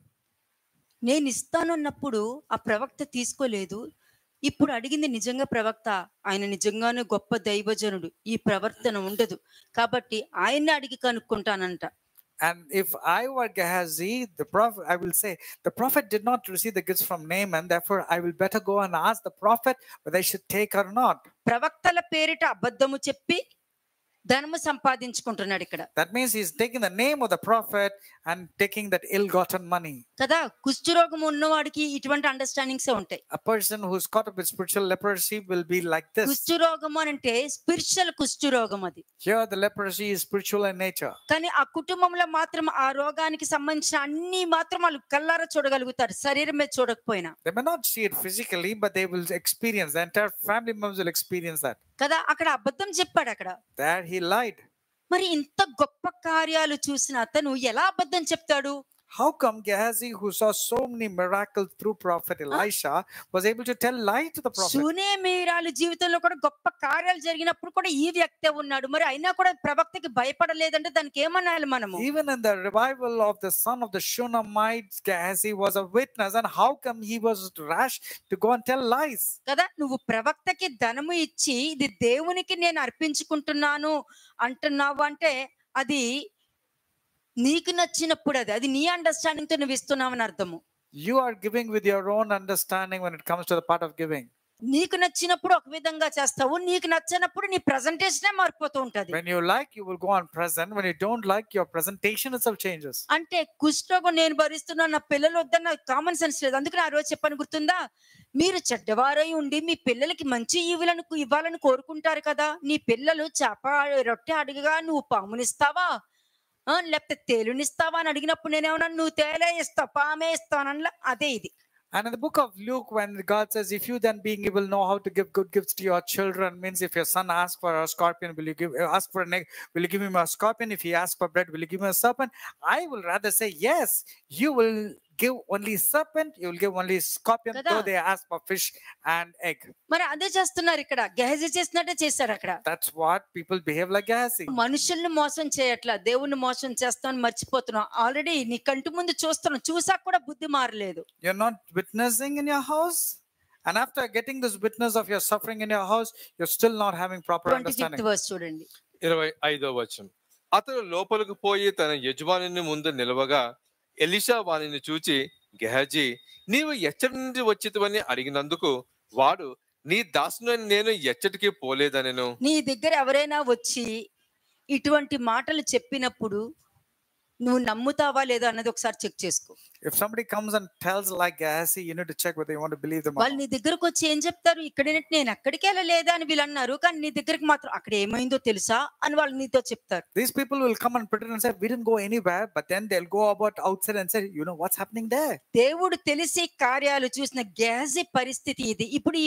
నేను ఇస్తానన్నప్పుడు ఆ ప్రవక్త తీసుకోలేదు. ఇప్పుడు అడిగింది నిజంగా ప్రవక్త, ఆయన నిజంగానే గొప్ప దైవజనుడు, ఈ ప్రవర్తన ఉండదు కాబట్టి ఆయన్ని అడిగి కనుక్కుంటానంట.
And if I were Gehazi, the prophet, I will say, the prophet did not receive the gifts from Naaman, therefore I will better go and ask the prophet whether I should take or not.
ప్రవక్తల పేరిట అబద్ధము చెప్పి ధనము సంపాదించుకుంటున్నాడు ఇక్కడ.
That means he's taking the name of the prophet and taking that ill-gotten money.
కదా, కుష్ఠరోగం ఉన్నవాడికి ఇటువంటి అండర్స్టాండింగ్స్ ఉంటాయి.
A person who's caught up with spiritual leprosy will be like this.
కుష్ఠరోగం అంటే స్పిరిచువల్ కుష్ఠరోగం అది.
Here the leprosy is spiritual in nature.
కానీ ఆ కుటుంబంలో మాత్రం ఆ రోగానికి సంబంధించిన అన్ని మాత్రం వాళ్ళు కళ్ళారా చూడగలుగుతారు, శరీరం మీద చూడకపోయినా.
They may not see it physically, but they will experience, the entire family members will experience that.
కదా, అక్కడ అబద్ధం చెప్పాడు అక్కడ.
There he lied.
మరి ఇంత గొప్ప కార్యాలు చూసిన అతను ఎలా అబద్ధం చెప్తాడు?
How come Gehazi, who saw so many miracles through prophet Elisha, was able to tell lie to the prophet?
సునేమీరాలు జీవితంలో కూడా గొప్ప కార్యాలు జరిగినప్పుడు కూడా ఈ వ్యక్తే ఉన్నాడు, మరి అయినా కూడా ప్రవక్తకి భయపడలేదంటే దానికి ఏమనాలి మనము?
Even in the revival of the son of the Shunammite, Gehazi was a witness. And how come he was rash to go and tell lies?
కదా, నువ్వు ప్రవక్తకి ధనము ఇచ్చి ఇది దేవునికి నేను అర్పించుకుంటున్నాను అంటున్నావు అంటే అది నీకు నచ్చినప్పుడు, అది నీ అండర్స్టాండింగ్ తో నువ్వు ఇస్తున్నావని అర్థము.
You are giving with your own understanding when it comes to the part of giving.
నీకు నచ్చినప్పుడు ఒక విధంగా చేస్తావు, నీకు నచ్చినప్పుడు నీ ప్రెజెంటేషనే మారిపోతూ ఉంటది.
When you like, you will go on present. When you don't like, your presentation itself changes.
అంటే కుష్ఠరోగం నేను భరిస్తున్నాను, నా పిల్లలు వద్దన్న కామన్ సెన్స్ లేదు. అందుకని ఆ రోజు చెప్పాను, గుర్తుందా? మీరు చెడ్డవారై ఉండి మీ పిల్లలకి మంచి ఇవ్వాలని కోరుకుంటారు కదా, నీ పిల్లలు చేప రొట్టె అడిగగా నువ్వు పామునిస్తావా లేకపోతే తేలునిస్తావా అని అడిగినప్పుడు నేనేమన్నా, నువ్వు తేలే ఇస్తావు పామే ఇస్తాను అదే ఇది.
And in the book of Luke, when God says, if you then being able know how to give good gifts to your children, means if your son asks for a scorpion, will you ask for an egg? Will you give him a scorpion? If he asks for bread, will you give him a serpent? I will rather say, yes, you will give only serpent, you will give only scorpion, though they ask for fish and egg.
మరి అదే చేస్తున్నారు ఇక్కడ, గెహజీ చేసినట్టే చేశారు అక్కడ.
That's what people behave like Gehazi.
మనుషుల్ని మోసం చేయట్లా, దేవుణ్ణి మోసం చేస్తామని మర్చిపోతున్నాం. ఆల్రెడీ నీ కంటి ముందు చూస్తున్నాం, చూసాక కూడా బుద్ధి మారలేదు.
You're not witnessing in your house, and after getting this witness of your suffering in your house, you're still not having proper
25th
understanding.
verse చూడండి.
25వ వచనం. అతడు లోపలికి పోయి తన యజమాని ముందు నిలవగా ఎలీషా వానిని చూచి, గెహజీ, నీవు ఎచ్చటి నుండి వచ్చితివని అడిగినందుకు వాడు, నీ దాసుని నేను ఎచ్చటికి పోలేదనెను.
నీ దగ్గర ఎవరైనా వచ్చి ఇటువంటి మాటలు చెప్పినప్పుడు నువ్వు నమ్ముతావా లేదా అన్నది ఒకసారి చెక్ చేసుకో.
If somebody comes and tells like Gehazi, you need to check whether you want to believe them or
వాళ్ళు నీ దగ్గరకు వచ్చి ఏం చెప్తారు, ఇక్కడేంటి నేను ఎక్కడికి వెళ్ళలేదా అని వీళ్ళు అన్నారు, కానీ నీ దగ్గరికి మాత్రం అక్కడ ఏమైందో తెలుసా అని వాళ్ళు నీతో చెప్తారు.
These people will come and pretend and say, we didn't go anywhere, but then they'll go about outside and say, you know what's happening there.
దేవుడు తెలిసి కార్యాలు చూసిన గెహజీ పరిస్థితి ఇది. ఇప్పుడు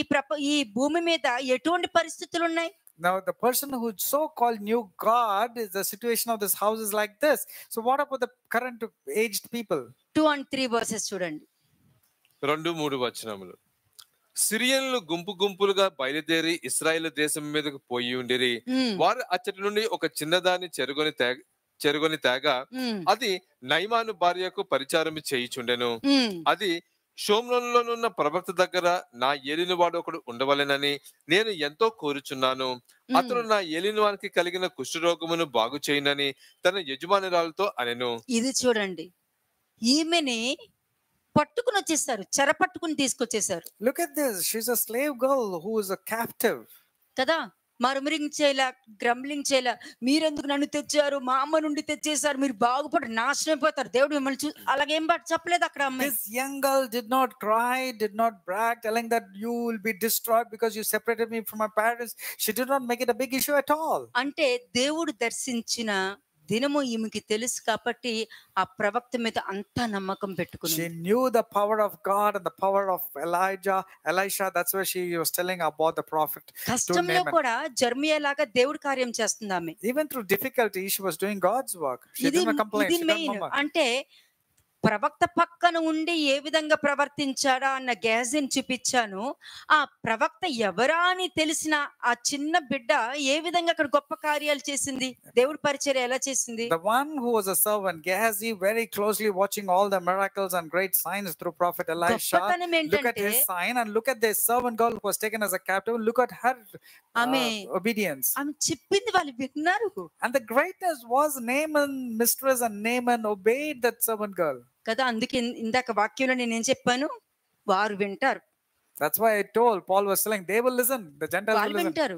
ఈ భూమి మీద ఎటువంటి పరిస్థితులు ఉన్నాయి?
Now the person who so-called knew God, is the situation of this house is like this. So what about the current aged people?
2 and 3 verses చూడండి.
2-3 వచనములు. సిరియన్లు గుంపు గుంపులుగా బయలుదేరి ఇశ్రాయేలు దేశం మీదకు పోయి ఉండిరి. వారు అచ్చటి నుండి ఒక చిన్నదాన్ని చెరుగొని తేగ అది నయమాను భార్యకు పరిచారం చేయుచుండెను. అది, షోమ్రోనులోనున్న ప్రవక్త దగ్గర నా ఏలిన వాడు ఒకడు ఉండవలెనని నేను ఎంతో కోరుచున్నాను. అతడు నా ఏలిన వానికి కలిగిన కుష్ఠరోగమును బాగు చేయనని తన యజమానురాలతో అనెను.
ఇది చూడండి, ఈమెని పట్టుకుని వచ్చేసారు, చెర పట్టుకుని తీసుకొచ్చేసారు.
Look at this, she's a slave girl who is a captive.
కదా, మర్మరింగ్ చేయలా, గ్రంబ్లింగ్ చేయలా, మీరెందుకు నన్ను తెచ్చారు, మా అమ్మ నుండి తెచ్చేసారు, మీరు బాగుపడి నాశనం అయిపోతారు, దేవుడు మిమ్మల్ని అలాగేం చెప్పలేదు అక్కడ.
This young girl did not cry, did not brag, telling that you will be destroyed because you separated me from my parents. She did not make it a big issue at all.
అంటే దేవుడు దర్శించిన దినము ఈమెకి తెలుసు కాబట్టి ఆ ప్రవక్త మీద అంతా నమ్మకం పెట్టుకుంది.
She knew the power of God and the power of Elisha. That's why she was telling about the prophet.
కష్టంలో కూడా జెర్మియా లాగా దేవుడి కార్యం చేస్తుంది ఆమె.
Even through difficulty, she was doing God's work. She didn't complain. She didn't murmur.
అంటే ప్రవక్త పక్కన ఉండి ఏ విధంగా ప్రవర్తించాడా అన్న గెహజీని చూపించాను. ఆ ప్రవక్త ఎవరా అని తెలిసిన ఆ చిన్న బిడ్డ ఏ విధంగా అక్కడ గొప్ప కార్యాలు చేసింది, దేవుడి పరిచర్య ఎలా చేసింది.
The one who was a servant, Gehazi, very closely watching all the miracles and great signs through prophet Elisha. Look at his sign and look at this servant girl who was taken as a captive. Look at her obedience.
ఆమె చెప్పింది వాళ్ళు విన్నారు.
And the greatness was Naaman, mistress, and Naaman obeyed that servant girl.
కదా, అందుకే ఇందాక వాక్యంలో నేనేం చెప్పాను, వారు వింటారు.
That's why I told, Paul was telling, they will listen, the Gentiles will listen.
వింటారు,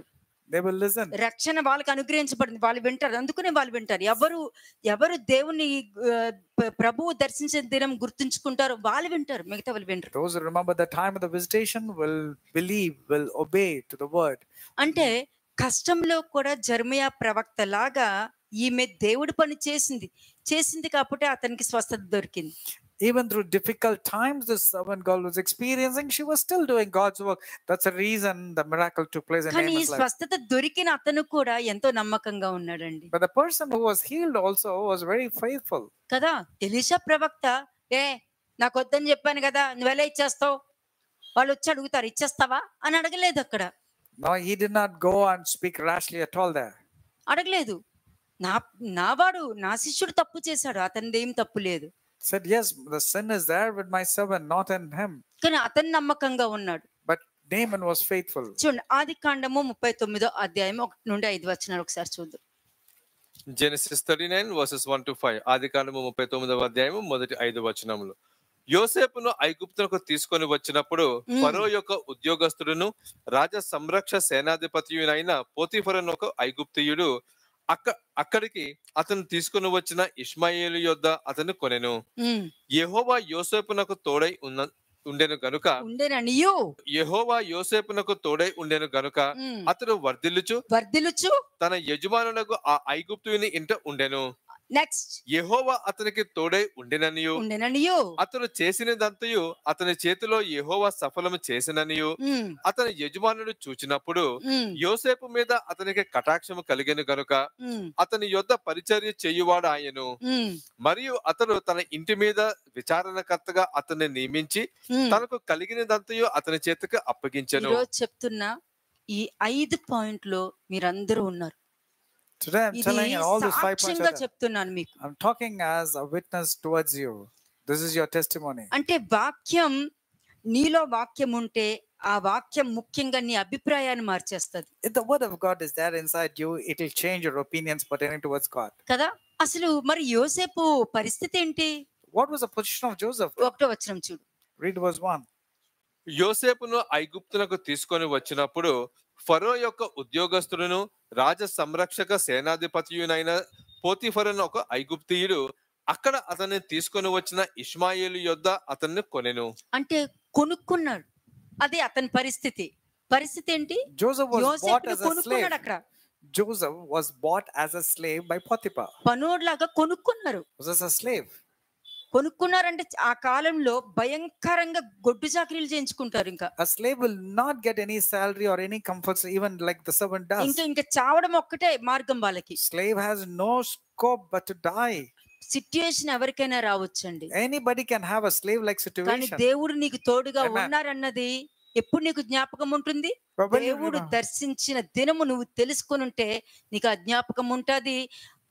they will listen.
రక్షణ వాళ్ళకి అనుగ్రహించబడింది, వాళ్ళు వింటారు, అందుకనే వాళ్ళు వింటారు. ఎవరు దేవుని ప్రభువు దర్శించిన దినం గుర్తుంచుకుంటారు వాళ్ళు వింటారు, మిగతా వాళ్ళు వింటారు.
Those who remember the time of the visitation will believe, will obey to the word.
అంటే కష్టంలో కూడా జెర్మియా ప్రవక్త లాగా ఈమె దేవుడి పని చేసింది కాబట్టి అతనికి స్వస్థత దొరికింది.
Even through difficult times this servant girl was experiencing, she was still doing God's work. That's the reason the miracle took place in
కానీ ఈ
Naaman's life.
స్వస్థత దొరికిన అతను కూడా ఎంతో నమ్మకంగా ఉన్నాడండి
But the person who was healed also was very faithful.
కదా. ఎలీషా ప్రవక్త నాకు వద్దని చెప్పాను కదా నువ్వు ఎలా ఇచ్చేస్తావు, వాళ్ళు వచ్చి అడుగుతారు ఇచ్చేస్తావా అని అడగలేదు. అక్కడ
No, he did not go and speak rashly at all there.
అడగలేదు. నావాడు నా శిష్యుడు తప్పు చేశాడు, అతనిది ఏం తప్పు లేదు.
Said, yes, the sin is there with my servant, not in him.
కానీ అతను నమ్మకంగా ఉన్నాడు.
But Naaman was faithful.
చూడండి ఆది కాండము 39వ అధ్యాయం 1 నుండి 5 వచనాలు ఒకసారి చూద్దాం.
Genesis 39 verses 1 to 5. ఆది కాండము 39వ అధ్యాయము మొదటి 5 వచనములు. యోసేపును ఐగుప్తునకు తీసుకొని వచ్చినప్పుడు ఫరో యొక్క ఉద్యోగస్తుడును రాజ సంరక్ష సేనాధిపతియునైన పోతీఫరను ఒక ఐగుప్తియుడు అక్కడికి అతను తీసుకుని వచ్చిన ఇష్మాయేలు యొద్ద అతను కొనెను. యెహోవా యోసేపునకు తోడై ఉండెను గనుక యెహోవా యోసేపునకు తోడై ఉండెను గనుక అతడు వర్ధిల్లుచు తన యజమానునకు ఆ ఐగుప్తుని ఇంట ఉండెను.
నెక్స్ట్
యెహోవా అతనికి తోడై ఉండెననియు అతడు చేసినదంతయు అతని చేతిలో యెహోవా సఫలము చేసిననియు అతని యజమానుడు చూచినప్పుడు యోసేపు మీద అతనికి కటాక్షము కలిగెను గనుక అతని యొద్ద పరిచర్య చేయువాడు ఆయను. మరియు అతడు తన ఇంటి మీద విచారణకర్తగా అతన్ని నియమించి తనకు కలిగినదంతయు అతని చేతికి అప్పగించెను.
చెప్తున్నా ఈ 5 పాయింట్లు మీరందరూ ఉన్నారు.
Today I'm telling you all these 5 points. I'm talking as a witness towards you. This is your testimony.
అంటే వాక్యం నీలో వాక్యం ఉంటే ఆ వాక్యం ముఖ్యంగా నీ అభిప్రాయాన్ని మార్చేస్తది.
If the word of God is there inside you, it will change your opinions pertaining towards God.
కదా. అసలు మరి యోసేపు పరిస్థితి ఏంటి?
What was the position of Joseph?
1వ వచనం చూడు.
Read verse 1.
యోసేపును ఐగుప్తునకు తీసుకొని వచ్చినప్పుడు ఫరో యొక్క ఉద్యోగస్తుడును రాజ సంరక్షక సేనాధిపతియునైన పోతీఫరను ఒక ఐగుప్తీయుడు అక్కడ అతన్ని తీసుకొని వచ్చిన ఇష్మాయేలు యొద్ద అతన్ని కొనెను.
అంటే కొనుక్కున్నాడు. అది అతని పరిస్థితి. పరిస్థితి ఏంటి?
Joseph was bought as a slave.
అక్కడ
Joseph was bought as a slave by Potiphar.
పనోడ్లాగా కొనుక్కున్నారు.
Was as a slave.
కొనుక్కున్నారంటే ఆ కాలంలో భయంకరంగా గొడ్డు చాకరీలు చేయించుకుంటారు. ఇంకా
a slave will not get any salary or any comforts even like the servant does.
ఇంకా చావడం ఒక్కటే మార్గం వాళ్ళకి.
Slave has no scope but to die.
Situation ఎవరికైనా రావచ్చండి.
Anybody can have a slave like situation.
కానీ దేవుడు నీకు తోడుగా ఉన్నారన్నది ఎప్పుడు నీకు జ్ఞాపకం ఉంటుంది? దేవుడు దర్శించిన దినము నువ్వు తెలుసుకొని ఉంటే నీకు ఆ జ్ఞాపకం ఉంటది.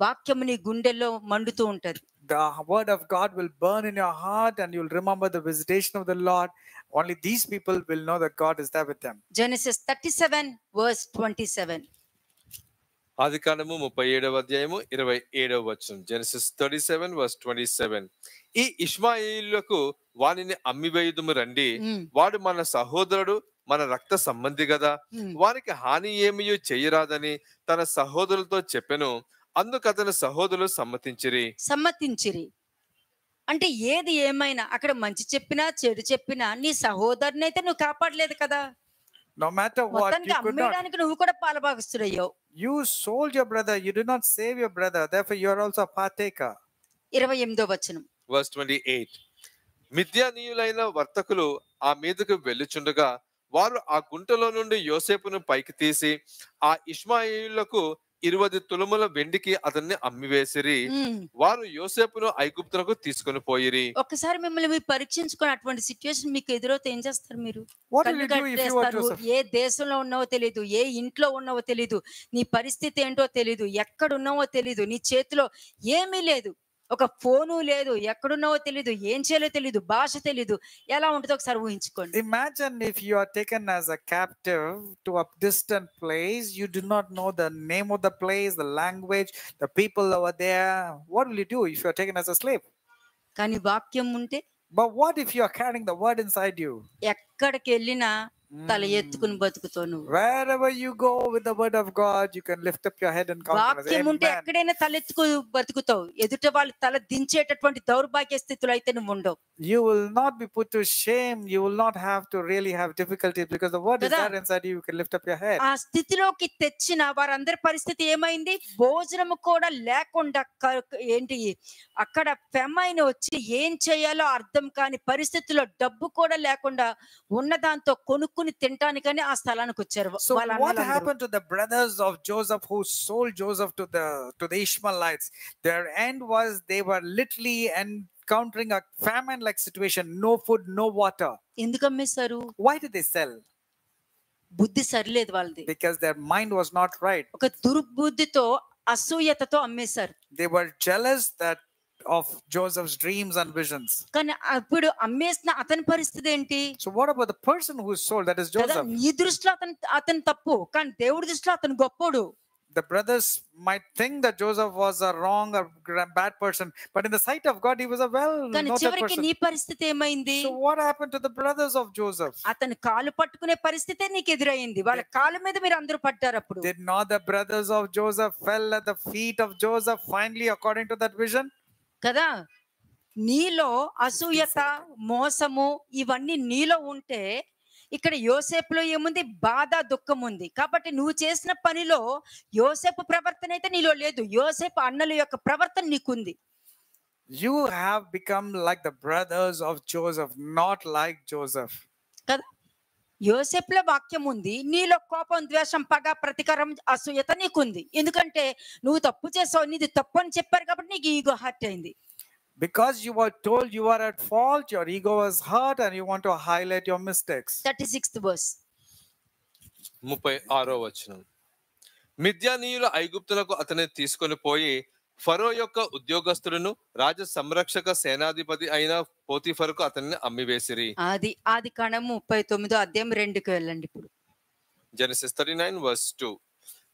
వాక్యము నీ గుండెల్లో మండుతూ ఉంటది.
The word of God will burn in your heart and you'll remember the visitation of the Lord. Only these people will know that God is there with them.
Genesis 37 verse 27.
ఆదికాండము 37వ అధ్యాయము 27వ వచనం. Genesis 37 verse 27. ఈ ఇష్మాయేలుకు వానిని అమ్మివేయుదుము రండి, వాడు మన సహోదరుడు మన రక్త సంబంధి గదా, వారికి హాని ఏమీ చేయరాదని తన సహోదరులతో చెప్పెను. అందుకు అతని సహోదరులు సమ్మతించిరి. అంటే ఏది ఏమైనా అక్కడ మంచి చెప్పినా చెడు చెప్పినా నీ సహోదరుని అయితే నువ్వు కాపాడలేదు కదా.
No matter what, you could not.
నువ్వు కూడా పాలుభాగస్తుడయ్యావు.
You sold your brother, you did not save your brother, therefore you are also a partaker.
28వ వచనం.
Verse 28. మిద్యానీయులైన వర్తకులు ఆ మీదకు వెళ్ళుచుండగా వారు ఆ గుంటలో నుండి యోసేపును పైకి తీసి ఆ ఇష్మాయేలులకు 20 తులముల వెండికి అతన్ని అమ్మివేసిరి. వారు యోసేపును ఐగుప్తునకు తీసుకొని పోయిరి.
ఒకసారి మిమ్మల్ని మీరు పరీక్షించుకొని అటువంటి సిచ్యువేషన్ మీకు ఎదురైతే ఏం చేస్తారు? మీరు ఏ దేశంలో ఉన్నావో తెలియదు, ఏ ఇంట్లో ఉన్నావో తెలియదు, నీ పరిస్థితి ఏంటో తెలియదు, ఎక్కడ ఉన్నావో తెలియదు, నీ చేతిలో ఏమీ లేదు, ఒక ఫోను లేదు, ఎక్కడున్నావో తెలియదు, ఏం చేయాలో తెలియదు, భాష తెలియదు. ఎలా ఉంటుందో ఒకసారి ఊహించుకోండి.
Imagine if you are taken as a captive to a distant place, you do not know the name of the place, the language, the people over there. What will you do if you are taken as a slave?
కానీ వాక్యం ఉంటే?
But what if you are carrying the word inside you?
ఎక్కడికి వెళ్ళినా తల ఎత్తుకుని బతుకుతావు నువ్వు.
Wherever you go with the word of God, you can lift up your head and conquer.
వాక్యం ఉంటే
Amen.
ఎక్కడైనా తలెత్తుకు బతుకుతావు. ఎదుట వాళ్ళు తల దించేటటువంటి దౌర్భాగ్య స్థితిలో అయితే నువ్వు ఉండవు.
You will not be put to shame. You will not have to really have difficulties because the word is
Kada.
there inside you. You can lift up your head.
ఆ స్థితిలోకి తెచ్చిన వారందరి పరిస్థితి ఏమైంది? భోజనము కూడా లేకుండా ఏంటి అక్కడ ఫెమైన్ వచ్చి ఏం చేయాలో అర్థం కాని పరిస్థితిలో డబ్బు కూడా లేకుండా ఉన్న దాంతో కొనుక్కుని తినటానికని ఆ స్థలానికి వచ్చారు.
So what happened to the brothers of Joseph who sold Joseph to the Ishmaelites? Their end was they were literally encountering a famine-like situation. No food, no water.
ఎందుకు అమ్మేశారు?
Why did they sell?
బుద్ధి సరిలేదు వాళ్ళది.
Because their mind was not right.
ఒక దుర్బుద్ధితో అసూయతతో అమ్మేశారు.
They were jealous of Joseph's dreams and visions.
కానీ అప్పుడు అమ్మేసిన అతని పరిస్థితి ఏంటి?
So what about the person who sold, that is Joseph?
నీ దృష్టిలో అతను తప్పు, కానీ దేవుడి దృష్టిలో అతను గొప్పోడు.
The brothers might think that Joseph was a wrong or bad person, but in the sight of God, he was a
కానీ
well-noted
చివరికి
person.
నీ పరిస్థితి ఏమైంది?
So what happened to the brothers of Joseph?
అతని కాలు పట్టుకునే పరిస్థితి నీకు ఎదురైంది. వాళ్ళ కాలు మీద మీరు అందరూ పడ్డారు. అప్పుడు
Did not the brothers of Joseph fell at the feet of Joseph finally according to that vision?
కదా, నీలో అసూయత, మోసము ఇవన్నీ నీలో ఉంటే ఇక్కడ యోసేపులో ఏముంది? బాధ, దుఃఖం ఉంది. కాబట్టి నువ్వు చేసిన పనిలో యోసేపు ప్రవర్తన అయితే నీలో లేదు. యోసేపు అన్నల యొక్క ప్రవర్తన నీకుంది.
You have become like the brothers of Joseph, not like Joseph.
కదా, యోసేపులో వాక్యం ఉంది, నీలో కోపం, ద్వేషం, పగ, ప్రతీకారం, అసూయత నీకుంది. ఎందుకంటే నువ్వు తప్పు చేసావు, నీది తప్పు అని చెప్పారు కాబట్టి నీకు ఈగో హర్ట్ అయింది.
Because you were told you are at fault, your ego was hurt and you want to highlight your mistakes.
36th verse.
36వ వచనం. మిద్యానీయుల ఐగుప్తులకు అతన్ని తీసుకొని పోయి ఫరో యొక్క ఉద్యోగస్తులను రాజ సంరక్షక సేనాధిపతి అయిన పోతీఫరుకు అతన్ని అమ్మివేసిరి.
ఆది కాండము 39వ అధ్యాయం 2కి వెళ్ళండి. ఇప్పుడు
జెనసిస్ 39:2.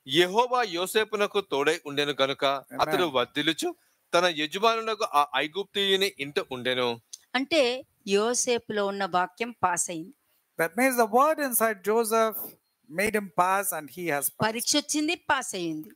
యెహోవా యోసేపునకు తోడై ఉండెను గనుక అతడు వర్ధిల్లుచు తన యజమానులకు ఆ ఐగుప్తీయుని ఇంట ఉండెను.
అంటే యోసేపులో ఉన్న వాక్యం పాస్ అయింది.
That means the word inside Joseph made him pass and he has passed.
పరీక్ష వచ్చింది, పాస్ అయింది.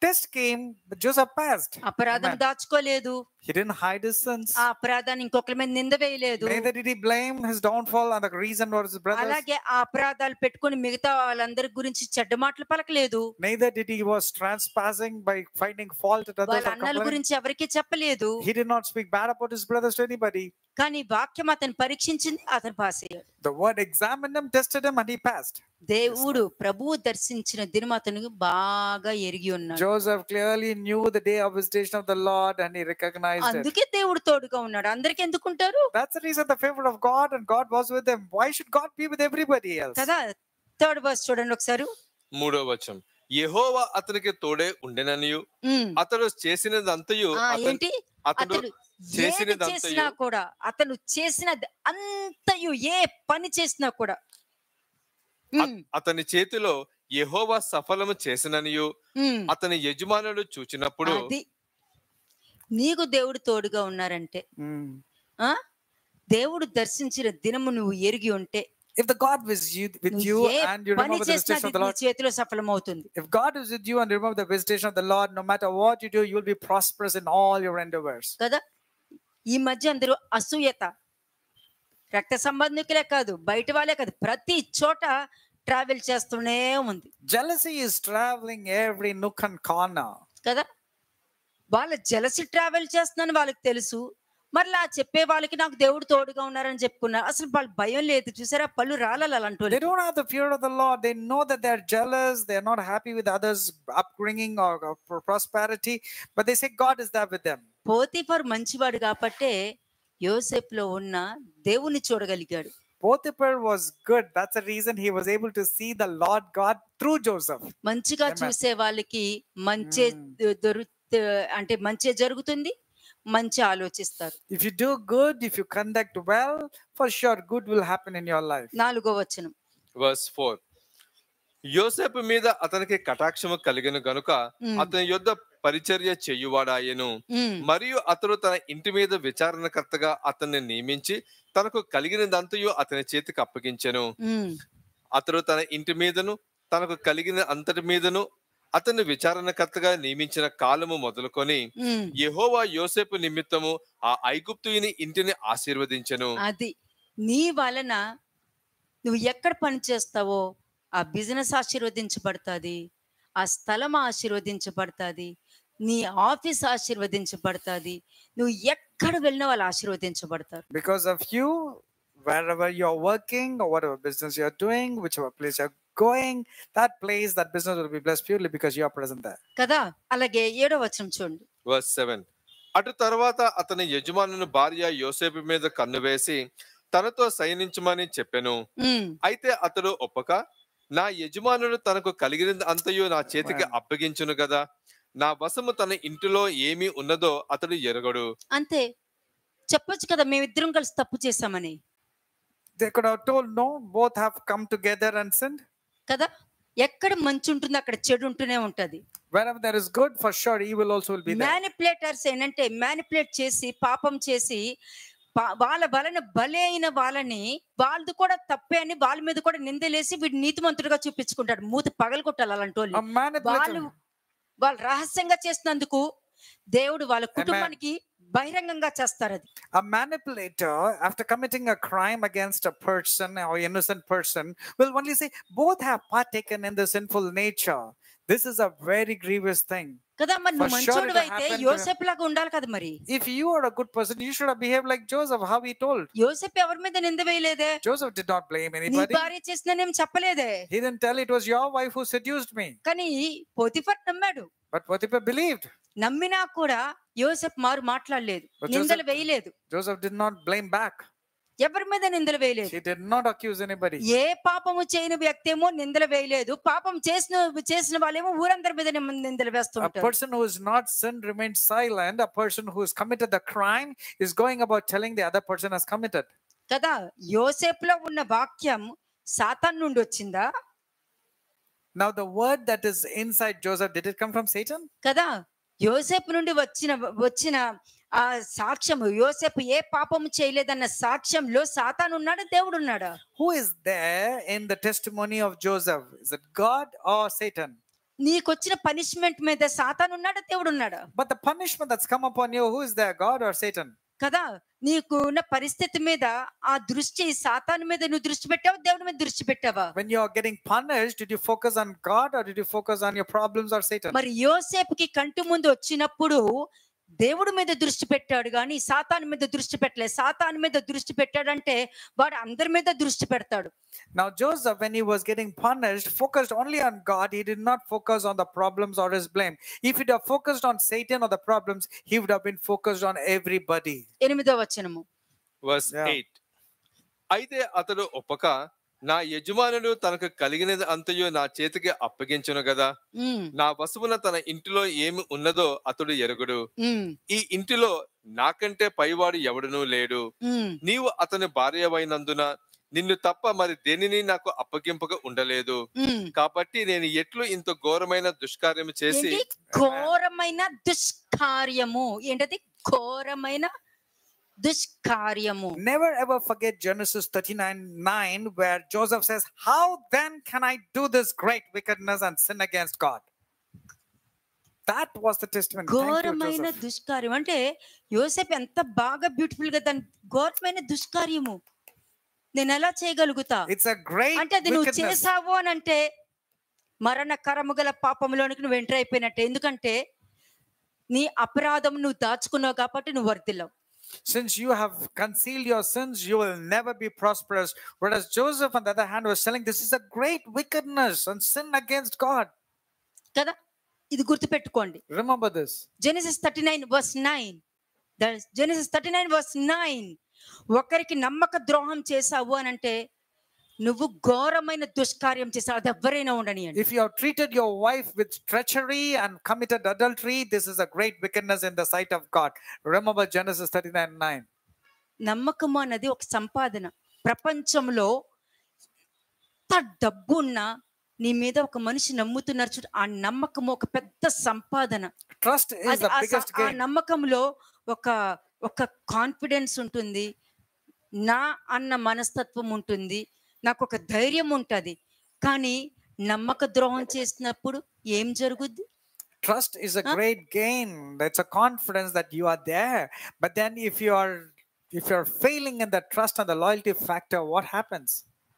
Test came, but Joseph passed.
అపరాధం దాచుకోలేదు.
He didn't hide his sins.
ఆ అపరాధాన్ని ఇంకొకరి మీద నింద వేయలేదు.
Neither did he blame his downfall and the reason was his brothers.
అలాగే ఆ అపరాధాలు పెట్టుకొని మిగతా వాళ్ళందరి గురించి చెడ్డ మాటలు పలకలేదు.
Neither did he was trespassing by finding fault at others.
వాళ్ళ అన్నల గురించి ఎవరికీ చెప్పలేదు.
He did not speak bad about his brothers to anybody.
కానీ వాక్యం అతను పరీక్షించింది, అతను పాస్ అయ్యాడు.
The word examined him, tested him, and he passed.
దేవుడు ప్రభువు దర్శించిన దినం అతను బాగా ఎరిగి ఉన్నాడు.
Joseph clearly knew the day of visitation of the Lord and he recognized it.
అందుకే దేవుడు తోడుగా ఉన్నాడు. అందరికి ఎందుకుంటారు?
That's the reason, the favor of God, and God was with him. Why should God be with everybody else?
కదా. 3rd verse చూడండి ఒకసారి.
3వ వచనం. యెహోవా అతనికి తోడే ఉండెననియు అతడు చేసినదంతయు
ఏంటి?
అతడు
చేసినా కూడా, అతను చేసినది అంతయు, ఏ పని చేసినా కూడా
అతని చేతిలో యెహోవా సఫలము చేసిననియు అతని యజమానుడు చూచినప్పుడు.
నీకు దేవుడు తోడుగా ఉన్నారంటే, దేవుడు దర్శించిన దినము నువ్వు ఎరిగి ఉంటే,
if the God was with you and you remember the visitation of the Lord,
చేతిలో సఫలమవుతుంది.
if God is with you and you remember the visitation of the Lord, no matter what you do, you will be prosperous in all your endeavors.
కదా. ఈ మధ్య అందరూ అసూయత, రక్త సంబంధికులే కాదు, బయట వాళ్ళే కాదు, ప్రతి చోట ట్రావెల్ చేస్తూనే ఉంది.
Jealousy is traveling every nook and corner.
కదా. వాళ్ళ జెలసీ ట్రావెల్ చేస్తున్నాను వాళ్ళకి తెలుసు. మరలా చెప్పే వాళ్ళకి నాకు దేవుడు తోడుగా ఉన్నారని చెప్పుకున్నారు. అసలు వాళ్ళ భయం లేదు. చూసారా, పళ్ళు రాలాలి అలాంటి.
They don't have the fear of the Lord. They know that they're jealous. They're not happy with others' upbringing or prosperity, but they say God is there with them.
Potiphar మంచివాడు కాబట్టే యోసేపులో ఉన్న దేవుని చూడగలిగాడు.
Potiphar was good. That's the reason he was able to see the Lord God through Joseph.
మంచిగా చూసే వాళ్ళకి మంచి అంటే మంచి జరుగుతుంది, మంచి ఆలోచిస్తారు.
If you do good, if you conduct well, for sure good will happen in your life.
4వ వచనం.
Verse 4. యోసేపు మీద అతనికి కటాక్షము కలిగిన గనుక అతని యొద్ద పరిచర్య చేయువాడాయెను. మరియు అతడు తన ఇంటి మీద విచారణకర్తగా అతన్ని నియమించి తనకు కలిగినదంతయు అతని చేతికి అప్పగించెను. అతడు తన ఇంటి మీదను తనకు కలిగిన అంతటి మీదను అతన్ని విచారణకర్తగా నియమించిన కాలము మొదలుకొని
ఉమ్,
యెహోవా యోసేపు నిమిత్తము ఆ ఐగుప్తుని ఇంటిని ఆశీర్వదించెను.
అది నీ వలన నువ్వు ఎక్కడ పని చేస్తావో ఆ బిజినెస్ ఆశీర్వదించబడుతుంది, ఆ స్థలం ఆశీర్వదించబడుతుంది, నీ ఆఫీస్ ఆశీర్వదించబడుతుంది, నువ్వు ఎక్కడ వెళ్ళినా వాళ్ళు ఆశీర్వదించబడతారు.
Because of you, wherever you're working or whatever business you're doing, whichever place you're going, that place, that business will be blessed purely because you are present there.
కదా. అలాగే 7వ వచనం చూడండి.
Verse 7. అటు తర్వాత అతని యజమానుని భార్య యోసేపు మీద కన్ను వేసి తనతో శయనించమని చెప్పెను.
ఉమ్,
అయితే అతడు ఒప్పక, నా యజమానుడు తనకు కలిగిన అంతయు నా చేతికి అప్పగించును కదా, నా వశము తన ఇంటిలో ఏమి ఉన్నదో అతడు ఎరగడు.
అంతే చెప్పొచ్చు కదా, మేమిద్దరం కలిసి తప్పు చేశామని
They could have told, no, both have come together and sinned.
కదా. ఎక్కడ మంచి ఉంటుంది అక్కడ చెడు ఉంటూనే ఉంటది.
Wherever there is good, for sure evil also will be there.
Manipulators ఏంటంటే మ్యానిపులేట్ చేసి పాపం చేసి వాళ్ళ వలన బలి అయిన వాళ్ళని వాళ్ళది కూడా తప్పే అని వాళ్ళ మీద కూడా నిందలేసి వీడు నీతిమంతుడిగా చూపించుకుంటాడు. మూతి పగలగొట్టాలి అలాంటి
A
వాళ్ళు.
manipulator.
వాళ్ళు రహస్యంగా చేసినందుకు దేవుడు వాళ్ళ కుటుంబానికి బహిరంగంగా చేస్తారు. అది
A manipulator, after committing a crime against a person or innocent person, will only say, both have partaken in the sinful nature. This is a very grievous thing.
కదా. మరి నువ్వు
For sure
మంచోడు
it
అయితే
happened to-
యోసేపు లాగా ఉండాలి కదా. మరి
If you are a good person, you should have behaved like Joseph, how he told.
యోసేపు ఎవరి మీద నింద వేయలేదే.
Joseph did not blame
నీ
anybody.
భార్య చేసిననేం చెప్పలేదే.
He didn't tell it was your wife who seduced me.
కానీ పోతిఫర్ నమ్మాడు.
But Potiphar believed.
నమ్మినా కూడా యోసేపు మారు మాట్లాడలేదు,
But
నిందలు వేయలేదు,
Joseph did not blame back.
ఎవరి మీద నిందలు వేయలేదు.
He did not accuse anybody.
ఏ పాపము చేయని వ్యక్తి ఏమో నిందలు వేయలేదు, పాపం చేసిన వాళ్ళేమో ఊరందరి మీద నిందలు వేస్తూ
A
ఉంటారు.
person who is not sinned remains silent. A person who has committed the crime is going about telling the other person has committed.
కదా. యోసేపులో ఉన్న వాక్యం సాతాను నుండి వచ్చిందా?
Now the word that is inside Joseph, did it come from Satan?
కదా. యోసేపు నుండి వచ్చిన ఆ సాక్ష్యము, యోసేపు ఏ పాపము చేయలేదన్న సాక్ష్యంలో సాతాను ఉన్నాడా, దేవుడు ఉన్నాడా?
Who is there in the testimony of Joseph? Is it God or Satan?
నీకొచ్చిన పనిష్మెంట్ మీద సాతాను ఉన్నాడా, దేవుడు ఉన్నాడా?
But the punishment that's come upon you, who is there, God or Satan?
కదా. నీకు ఉన్న పరిస్థితి మీద ఆ దృష్టి సాతాను మీద నువ్వు దృష్టి పెట్టావా, దేవుడి మీద దృష్టి పెట్టావా?
When you are getting punished, did you focus on God or did you focus on your problems or Satan?
మరి యోసేపుకి కంటి ముందు వచ్చినప్పుడు దేవుడి మీద దృష్టి పెట్టాడు కానీ సాతాను మీద దృష్టి పెట్టలేదు. సాతాను మీద దృష్టి పెట్టాడంటే వాడు అందరి మీద దృష్టి పెడతాడు.
Now Joseph, when he was getting punished, focused only on God. He did not focus on the problems or his blame. If he had focused on Satan or the problems, he would have been focused on everybody.
8వ వచనము.
Verse
Yeah.
8. అయితే అతడు ఒప్పక, నా యజమానుడు తనకు కలిగినది అంతయు నా చేతికి అప్పగించును కదా,
ఉమ్,
నా వశమున తన ఇంటిలో ఏమి ఉన్నదో అతడు ఎరుగుడు.
ఉమ్,
ఈ ఇంటిలో నాకంటే పైవాడు ఎవడునూ లేడు.
ఉమ్.
నీవు అతని భార్యవైనందున నిన్ను తప్ప మరి దేనిని నాకు అప్పగింపక ఉండలేదు.
ఉమ్.
కాబట్టి నేను ఎట్లు ఇంత ఘోరమైన దుష్కార్యము చేసి
ఏంటి? ఘోరమైన దుష్కార్యము. ఏంటది? ఘోరమైన దుష్కార్యము.
Never ever forget Genesis 39:9, where Joseph says, how then can I do this great wickedness and sin against God? That was the testimony. Thank you,
ఘోరమైన
Joseph.
దుష్కార్యం అంటే యోసేపు ఎంత బాగా బ్యూటిఫుల్ గా దాని ఘోరమైన దుష్కార్యము నేను ఎలా చేయగలుగుతా
It's a great
అంటే అది నువ్వు
wickedness.
చేసావు అని అంటే మరణకరము గల పాపంలోనికి నువ్వు ఎంటర్ అయిపోయినట్టే. ఎందుకంటే నీ అపరాధం నువ్వు దాచుకున్నావు కాబట్టి నువ్వు వర్ధిల్లావు.
Since you have concealed your sins, you will never be prosperous. Whereas Joseph, on the other hand, was telling this is a great wickedness and sin against God.
కదా. ఇది గుర్తుపెట్టుకోండి.
Remember this.
జెనసిస్ 39:9. జెనసిస్ 39:9. ఒకరికి నమ్మక ద్రోహం చేసావు అని అంటే నువ్వు ఘోరమైన దుష్కార్యం చేసావు. అది ఎవరైనా ఉండనియండి.
If you have treated your wife with treachery and committed adultery, this is a great wickedness in the sight of God. Remember Genesis 39:9.
నమ్మకము అన్నది ఒక సంపాదన. ప్రపంచంలో ఎంత డబ్బు ఉన్నా నీ మీద ఒక మనిషి నమ్ముతున్నారు చూడు, ఆ నమ్మకము ఒక పెద్ద సంపాదన.
Trust is
అది
the biggest
ఆ
gain.
నమ్మకంలో ఒక కాన్ఫిడెన్స్ ఉంటుంది, నా అన్న మనస్తత్వం ఉంటుంది, నాకు ఒక ధైర్యం ఉంటది. కానీ నమ్మక ద్రోహం చేసినప్పుడు ఏం జరుగుద్ది?
Trust is a
Huh?
great gain. That's a confidence that you are there. But then if you're failing in the trust and the loyalty factor, what happens?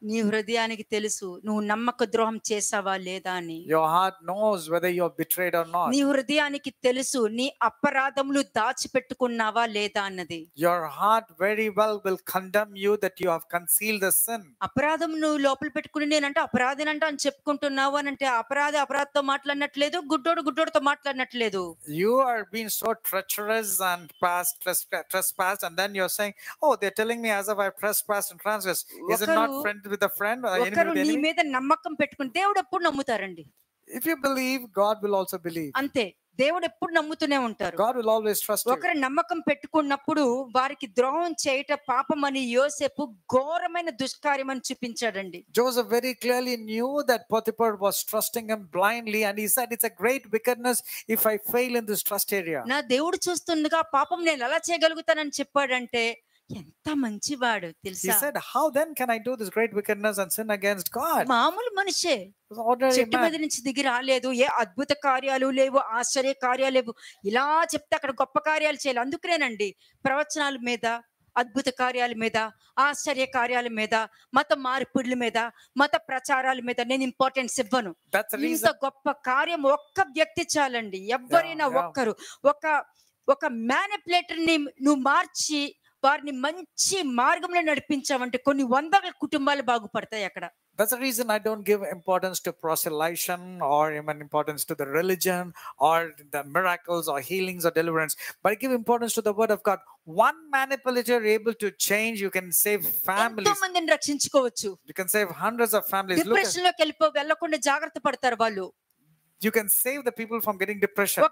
నీ హృదయానికి తెలుసు నువ్వు నమ్మక ద్రోహం చేసావా లేదా అని.
Your heart knows whether you're betrayed or not.
నీ హృదయానికి తెలుసు నీ అపరాధములు దాచిపెట్టుకున్నావా లేదా అన్నది.
Your heart very well will condemn you that you have concealed the sin.
అపరాధం నువ్వు లోపల పెట్టుకుని నేనంటే అపరాధినంట అని చెప్పుకుంటున్నావు అని అంటే అపరాధితో మాట్లాడినట్లేదు, గుడ్డోడితో మాట్లాడినట్లేదు.
You are being so treacherous and trespassed, and then you're saying, oh, they're telling me as if I trespassed and transgressed. Is it not friend with a friend or enemy
ఒకరు
with
నీ
enemy?
మీద నమ్మకం పెట్టుకుని దేవుడు ఎప్పుడు నమ్ముతారండి.
If you believe, God will also believe.
అంతే, దేవుడు ఎప్పుడు నమ్ముతూనే ఉంటారు.
God will always trust you.
ఒకరు నమ్మకం పెట్టుకున్నప్పుడు వారికి ద్రోహం చేయట పాపమని యోసేపు ఘోరమైన దుష్కార్యం అని చూపించాడండి.
Joseph very clearly knew that Potiphar was trusting him blindly, and he said, it's a great wickedness if I fail in this trust area.
నా దేవుడు చూస్తుండగా పాపం నేను ఎలా చేయగలుగుతానని చెప్పాడంటే ఎంత మంచివాడు
He
తెలుసా.
said, how then can I do this great wickedness and sin against God?
మామూలు మనిషే,
He was an ordinary
చెట్టు మీద
man.
నుంచి దిగి రాలేదు, ఏ అద్భుత కార్యాలు లేవు, ఆశ్చర్య కార్యాలు లేవు. ఇలా చెప్తే అక్కడ గొప్ప కార్యాలు చేయాలి. అందుకనేనండి ప్రవచనాల మీద, అద్భుత కార్యాల మీద, ఆశ్చర్య కార్యాల మీద, మత మార్పిడుల మీద, మత ప్రచారాల మీద నేను ఇంపార్టెన్స్ ఇవ్వను.
That's the
ఇంత
reason.
గొప్ప కార్యం ఒక్క వ్యక్తి చాలండి. ఎవరైనా
Yeah.
ఒక్కరు ఒక మ్యానిపులేటర్ ని నువ్వు మార్చి వారిని మంచి మార్గంలో నడిపించావంటే కొన్ని వందల కుటుంబాలు బాగుపడతాయి అక్కడ.
That's the reason I don't give importance to proselytion or even importance to the religion or the miracles or healings or deliverance, but I give importance to the word of God. One manipulator able to change, you can save
ఎంతో
families.
మందిని రక్షించుకోవచ్చు.
You can save hundreds of families. Look at,
depression లోకి వెళ్ళకుండా జాగ్రత్త పడతారు వాళ్ళు.
you can save the people from getting depression.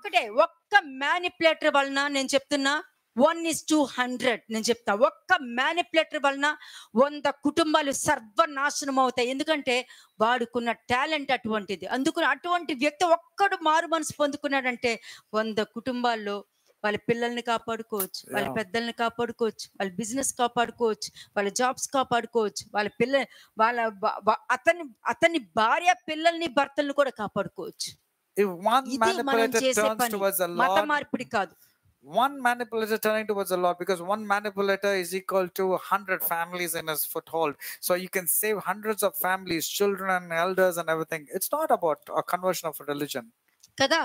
ఒక్క మ్యానిపులేటర్ వలన నేను చెప్తున్నా 1:100 నేను చెప్తా. ఒక్క మ్యానిపులేటర్ వలన 100 కుటుంబాలు సర్వనాశనం అవుతాయి. ఎందుకంటే వాడుకున్న టాలెంట్ అటువంటిది. అందుకని అటువంటి వ్యక్తి ఒక్కడు మారు మనసు పొందుకున్నాడంటే 100 కుటుంబాల్లో వాళ్ళ పిల్లల్ని కాపాడుకోవచ్చు, వాళ్ళ పెద్దల్ని కాపాడుకోవచ్చు, వాళ్ళ బిజినెస్ కాపాడుకోవచ్చు, వాళ్ళ జాబ్స్ కాపాడుకోవచ్చు, అతని భార్య పిల్లల్ని భర్తల్ని కూడా కాపాడుకోవచ్చు.
If one
ఇది మనం
manipulator
చేసే
turns
పని,
towards the
మత
Lord,
మార్పిడి కాదు.
one manipulator turning towards the Lord, because one manipulator is equal to 100 families in his foothold. So you can save hundreds of families, children, elders, and everything. It's not about a conversion of a religion.
కదా,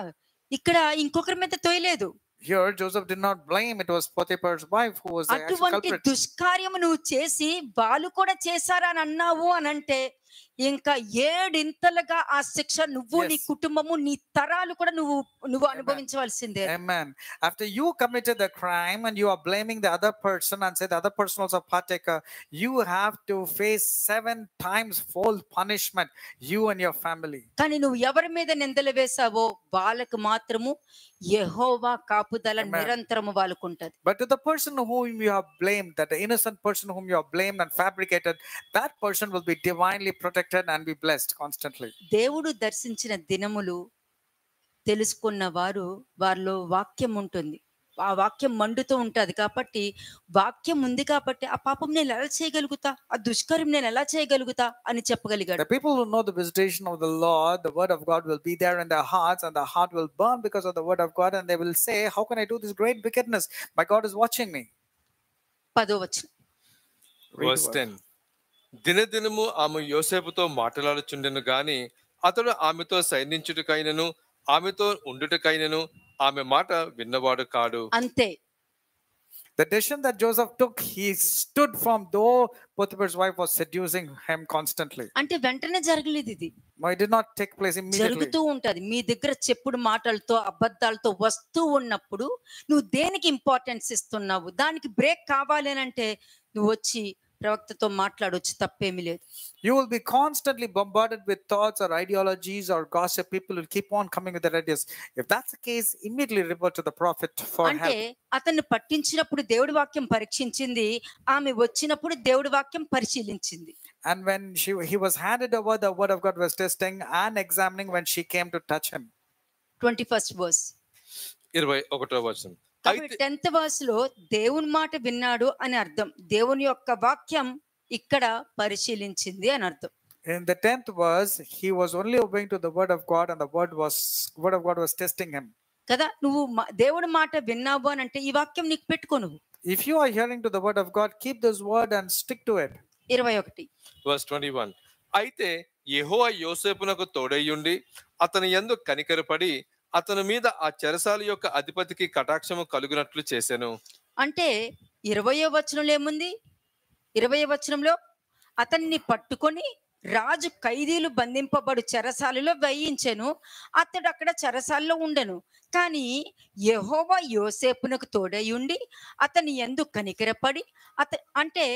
ఇక్కడ ఇంకొకరి మీద తోయలేదు.
Here, Joseph did not blame. It was Potiphar's wife who was the actual
అటువంటి
culprit.
దుష్కార్యము నువ్వు చేసి వాళ్ళు కూడా చేశారని అన్నావు అని అంటే ఇంకా 7 ఇంతలుగా ఆ శిక్ష నువ్వు, నీ కుటుంబము, నీ తరాలు కూడా నువ్వు అనుభవించవలసిందే.
Amen. After you committed the crime and you are blaming the other person and say the other person was a partaker, you have to face 7 times fold punishment, you and your family.
కానీ నువ్వు ఎవరి మీద నిందలు వేసావో వాళ్ళకు మాత్రము యెహోవా కాపుదల నిరంతరము వాళ్ళకుంటది.
But to the person whom you have blamed, that the innocent person whom you have blamed and fabricated, that person will be divinely protected and be blessed constantly.
దేవుడు దర్శించిన దినములు తెలుసుకున్న వారిలో వాక్యం ఉంటుంది. ఆ వాక్యం మండుతూ ఉంటది కాబట్టి, వాక్యం ఉంది కాబట్టి ఆ పాపం నేను ఎలా చేయగలుగుతా, ఆ దుష్కార్యం నేను ఎలా చేయగలుగుతా అని చెప్పగలిగాడు.
The people who know the visitation of the Lord, the word of God will be there in their hearts, and their heart will burn because of the word of God, and they will say, how can I do this great wickedness? My God is watching me.
10వ వచనం.
Verse 10. దినదినము ఆమె యోసేపుతో మాట్లాడుచుండెను గాని అతడు ఆమెతో సైనించుటకైనను ఆమెతో ఉండుటకైనను ఆమె మాట విన్నవాడు కాడు.
అంతే.
The decision that Joseph took, he stood firm, though Potiphar's wife was seducing him constantly.
అంటే వెంటనే జరగలేదు ఇది.
It did not take place immediately.
జరుగుతూ ఉంటది. మీ దగ్గర చెప్పుడు మాటలతో అబద్ధాలతో వస్తూ ఉన్నప్పుడు నువ్వు దేనికి ఇంపార్టెన్స్ ఇస్తున్నావు, దానికి బ్రేక్ కావాలి అంటే నువ్వు వచ్చి ప్రవక్తతో మాట్లాడొచ్చు, తప్పేమీ లేదు.
You will be constantly bombarded with thoughts or ideologies or gossip. People will keep on coming with their ideas. If that's the case, immediately report to the prophet for
అంటే
help.
అతన్ని పట్టించినప్పుడు దేవుడి వాక్యం పరీక్షించింది, ఆమె వచ్చినప్పుడు దేవుడి వాక్యం పరిశీలించింది.
And when he was handed over, the word of God was testing and examining when she came to touch him.
21st verse.
21వ వచనం.
10th verse లో దేవుని మాట విన్నాడు అని అర్థం. దేవుని యొక్క వాక్యం ఇక్కడ పరిశీలించింది అని అర్థం.
In the 10th verse, he was only obeying to the word of God, and the word of God was testing him.
కదా, నువ్వు దేవుడి మాట విన్నావు అని అంటే ఈ వాక్యం నీకు పెట్టుకో. నువ్వు
If you are hearing to the word of God, keep this word and stick to it.
21
verse 21. అయితే యెహోవా యోసేపునకు తోడైయుండి అతని యందు కనికరపడి అతని మీద ఆ చెరసాల యొక్క అధిపతికి కటాక్షము కలుగునట్లు చేసెను.
అంటే 20వ వచనంలో ఏముంది? 20వ వచనంలో అతన్ని పట్టుకొని రాజు ఖైదీలు బంధింపబడు చెరసాలలో వేయించెను, అతడు అక్కడ చెరసాలలో ఉండెను. కానీ యెహోవా యోసేపునకు తోడయుండి అతని యందు కనికరపడి అంటే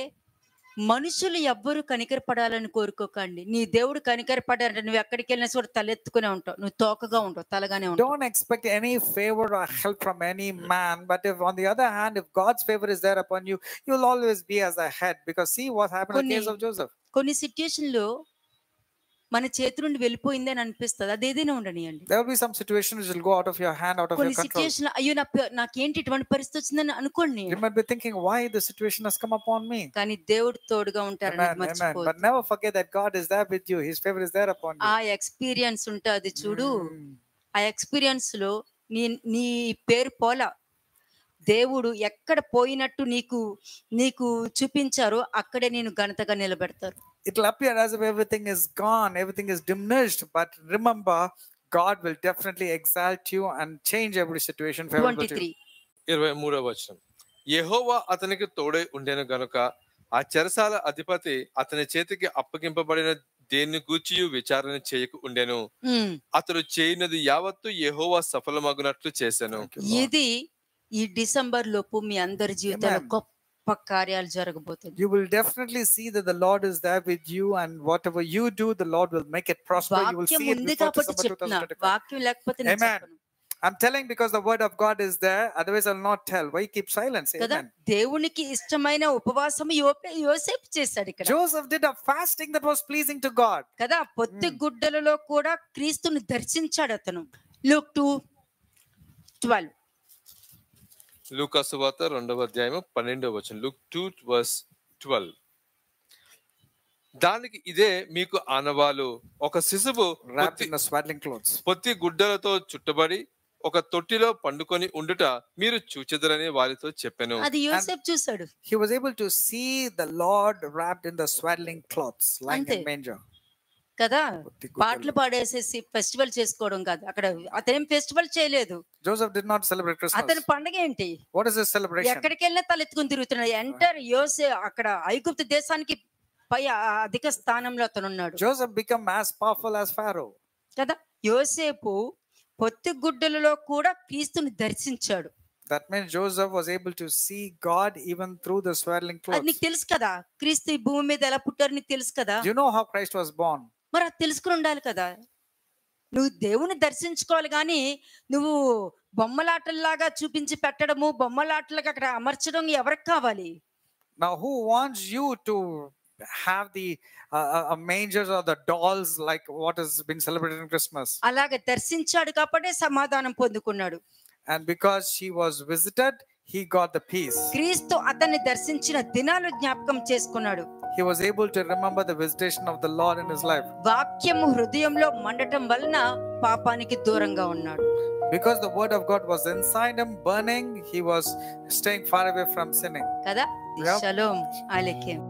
మనుషులు ఎవ్వరు కనికరపడాలని కోరుకోకండి. నీ దేవుడు కనికరపడాలంటే నువ్వు ఎక్కడికి వెళ్ళినా కూడా తలెత్తుకునే ఉంటావు, నువ్వు తోకగా ఉంటావు, తలగానే ఉంటావు.
Don't expect any favor or help from any man, but if on the other hand, if God's favor is there upon you, you'll always be as a head. Because see what happened in the case of Joseph.
కొన్ని సిట్యుయేషన్ లో మన చేతి నుండి వెళ్ళిపోయింది అని అనిపిస్తుంది, అది ఏదైనా ఉండనియండి.
There will be some situation which will go out of your hand, out of your
కొన్ని
control.
సిట్యుయేషన్ అయ్యో నాకేంటి ఇటువంటి పరిస్థితి వచ్చిందని అనుకోండి.
You might be thinking, why the situation has come upon me?
కానీ దేవుడు తోడుగా ఉంటారని
Amen.
మర్చిపోవద్దు.
But never forget that God is there with you. His favor is there upon you.
ఆ ఎక్స్పీరియన్స్ ఉంటుంది చూడు, ఆ ఎక్స్పీరియన్స్ లో నీ పేరు పోలా, దేవుడు ఎక్కడ పోయినట్టు నీకు చూపించారో అక్కడే నేను ఘనతగా నిలబెడతారు.
It'll appear as if everything is gone, everything is diminished, but remember, God will definitely exalt you and change every situation favorable to you.
23వ వచనం. యెహోవా అతనికి తోడై ఉండెను గనుక ఆ చెరసాల అధిపతి అతని చేతికి అప్పగింపబడిన దేన్ని గూర్చియు విచారణ చేయకు ఉండెను. అతడు చేయనది యావత్తు యెహోవా సఫలమగునట్లు చేసెను.
ఇది ఈ డిసెంబర్ లోపు మీ అందరి జీవితాల్లో గొప్ప కార్యాలు జరగబోతుంది.
You will definitely see that the Lord is there with you, and whatever you do, the Lord will make it prosper. You will see it before December 2025.
వాక్యం లేకపోతే నేను చెప్పను.
I'm telling because the word of God is there, otherwise I'll not tell. Why keep silence? Amen.
దేవునికి ఇష్టమైన ఉపవాసం యోసేపు చేశాడు. ఇక్కడ
Joseph did a fasting that was pleasing to God.
కదా, పొత్తి గుడ్డలలో కూడా క్రీస్తుని దర్శించాడు అతను. Luke 2:12
లూకా సువార్త 2వ అధ్యాయము 12వ వచనం. Luke 2:12. దానికి ఇదే మీకు ఆనవాలు, ఒక శిశువు
Wrapped in the swaddling clothes.
పొత్తి గుడ్డలతో చుట్టబడి ఒక తొట్టిలో పండుకొని ఉండుట మీరు చూచెదరని వారితో చెప్పెను.
అది యోసేపు చూశాడు.
He was able to see the Lord wrapped in the swaddling cloths, lying in manger.
కదా, పాటలు పాడేసేసి ఫెస్టివల్ చేసుకోవడం కాదు. అక్కడ అతనేం ఫెస్టివల్ చేయలేదు.
Joseph did not celebrate Christmas.
అతని పండగ ఏంటి?
What is his celebration?
ఎక్కడికి వెళ్ళినా తలెత్తుకుని తిరుగుతున్నాడు. ఎంటర్ అక్కడ ఐగుప్తు దేశానికి పై అధిక స్థానంలో అతను ఉన్నాడు.
Joseph became as powerful as Pharaoh.
కదా, యోసేపు పొత్తి గుడ్డలలో కూడా క్రీస్తుని దర్శించాడు.
That means Joseph was able to see God even through the swaddling clothes.
అది నీకు తెలుసు కదా, క్రీస్తు ఈ భూమి మీద ఎలా పుట్టారు నీకు తెలుసు కదా.
You know how Christ was born.
మరి అది తెలుసుకుని ఉండాలి కదా. నువ్వు దేవుని దర్శించుకోవాలి, కానీ నువ్వు బొమ్మలాటల్లాగా చూపించి పెట్టడము, బొమ్మలాటలుగా అక్కడ అమర్చడం ఎవరికి కావాలి?
Now who wants you to have the mangers or the dolls like what has been celebrated in Christmas?
అలాగే దర్శించాడు కాబట్టి సమాధానం పొందుకున్నాడు.
And because she was visited, he got the peace.
క్రీస్తు అతన్ని దర్శించిన దినాలు జ్ఞాపకం చేసుకున్నాడు.
He was able to remember the visitation of the Lord in his life.
వాక్యము హృదయంలో మండటం వలన పాపానికి దూరంగా ఉన్నాడు.
Because the word of God was inside him burning, he was staying far away from sinning.
కదా, షలోమ్ అలైకుం.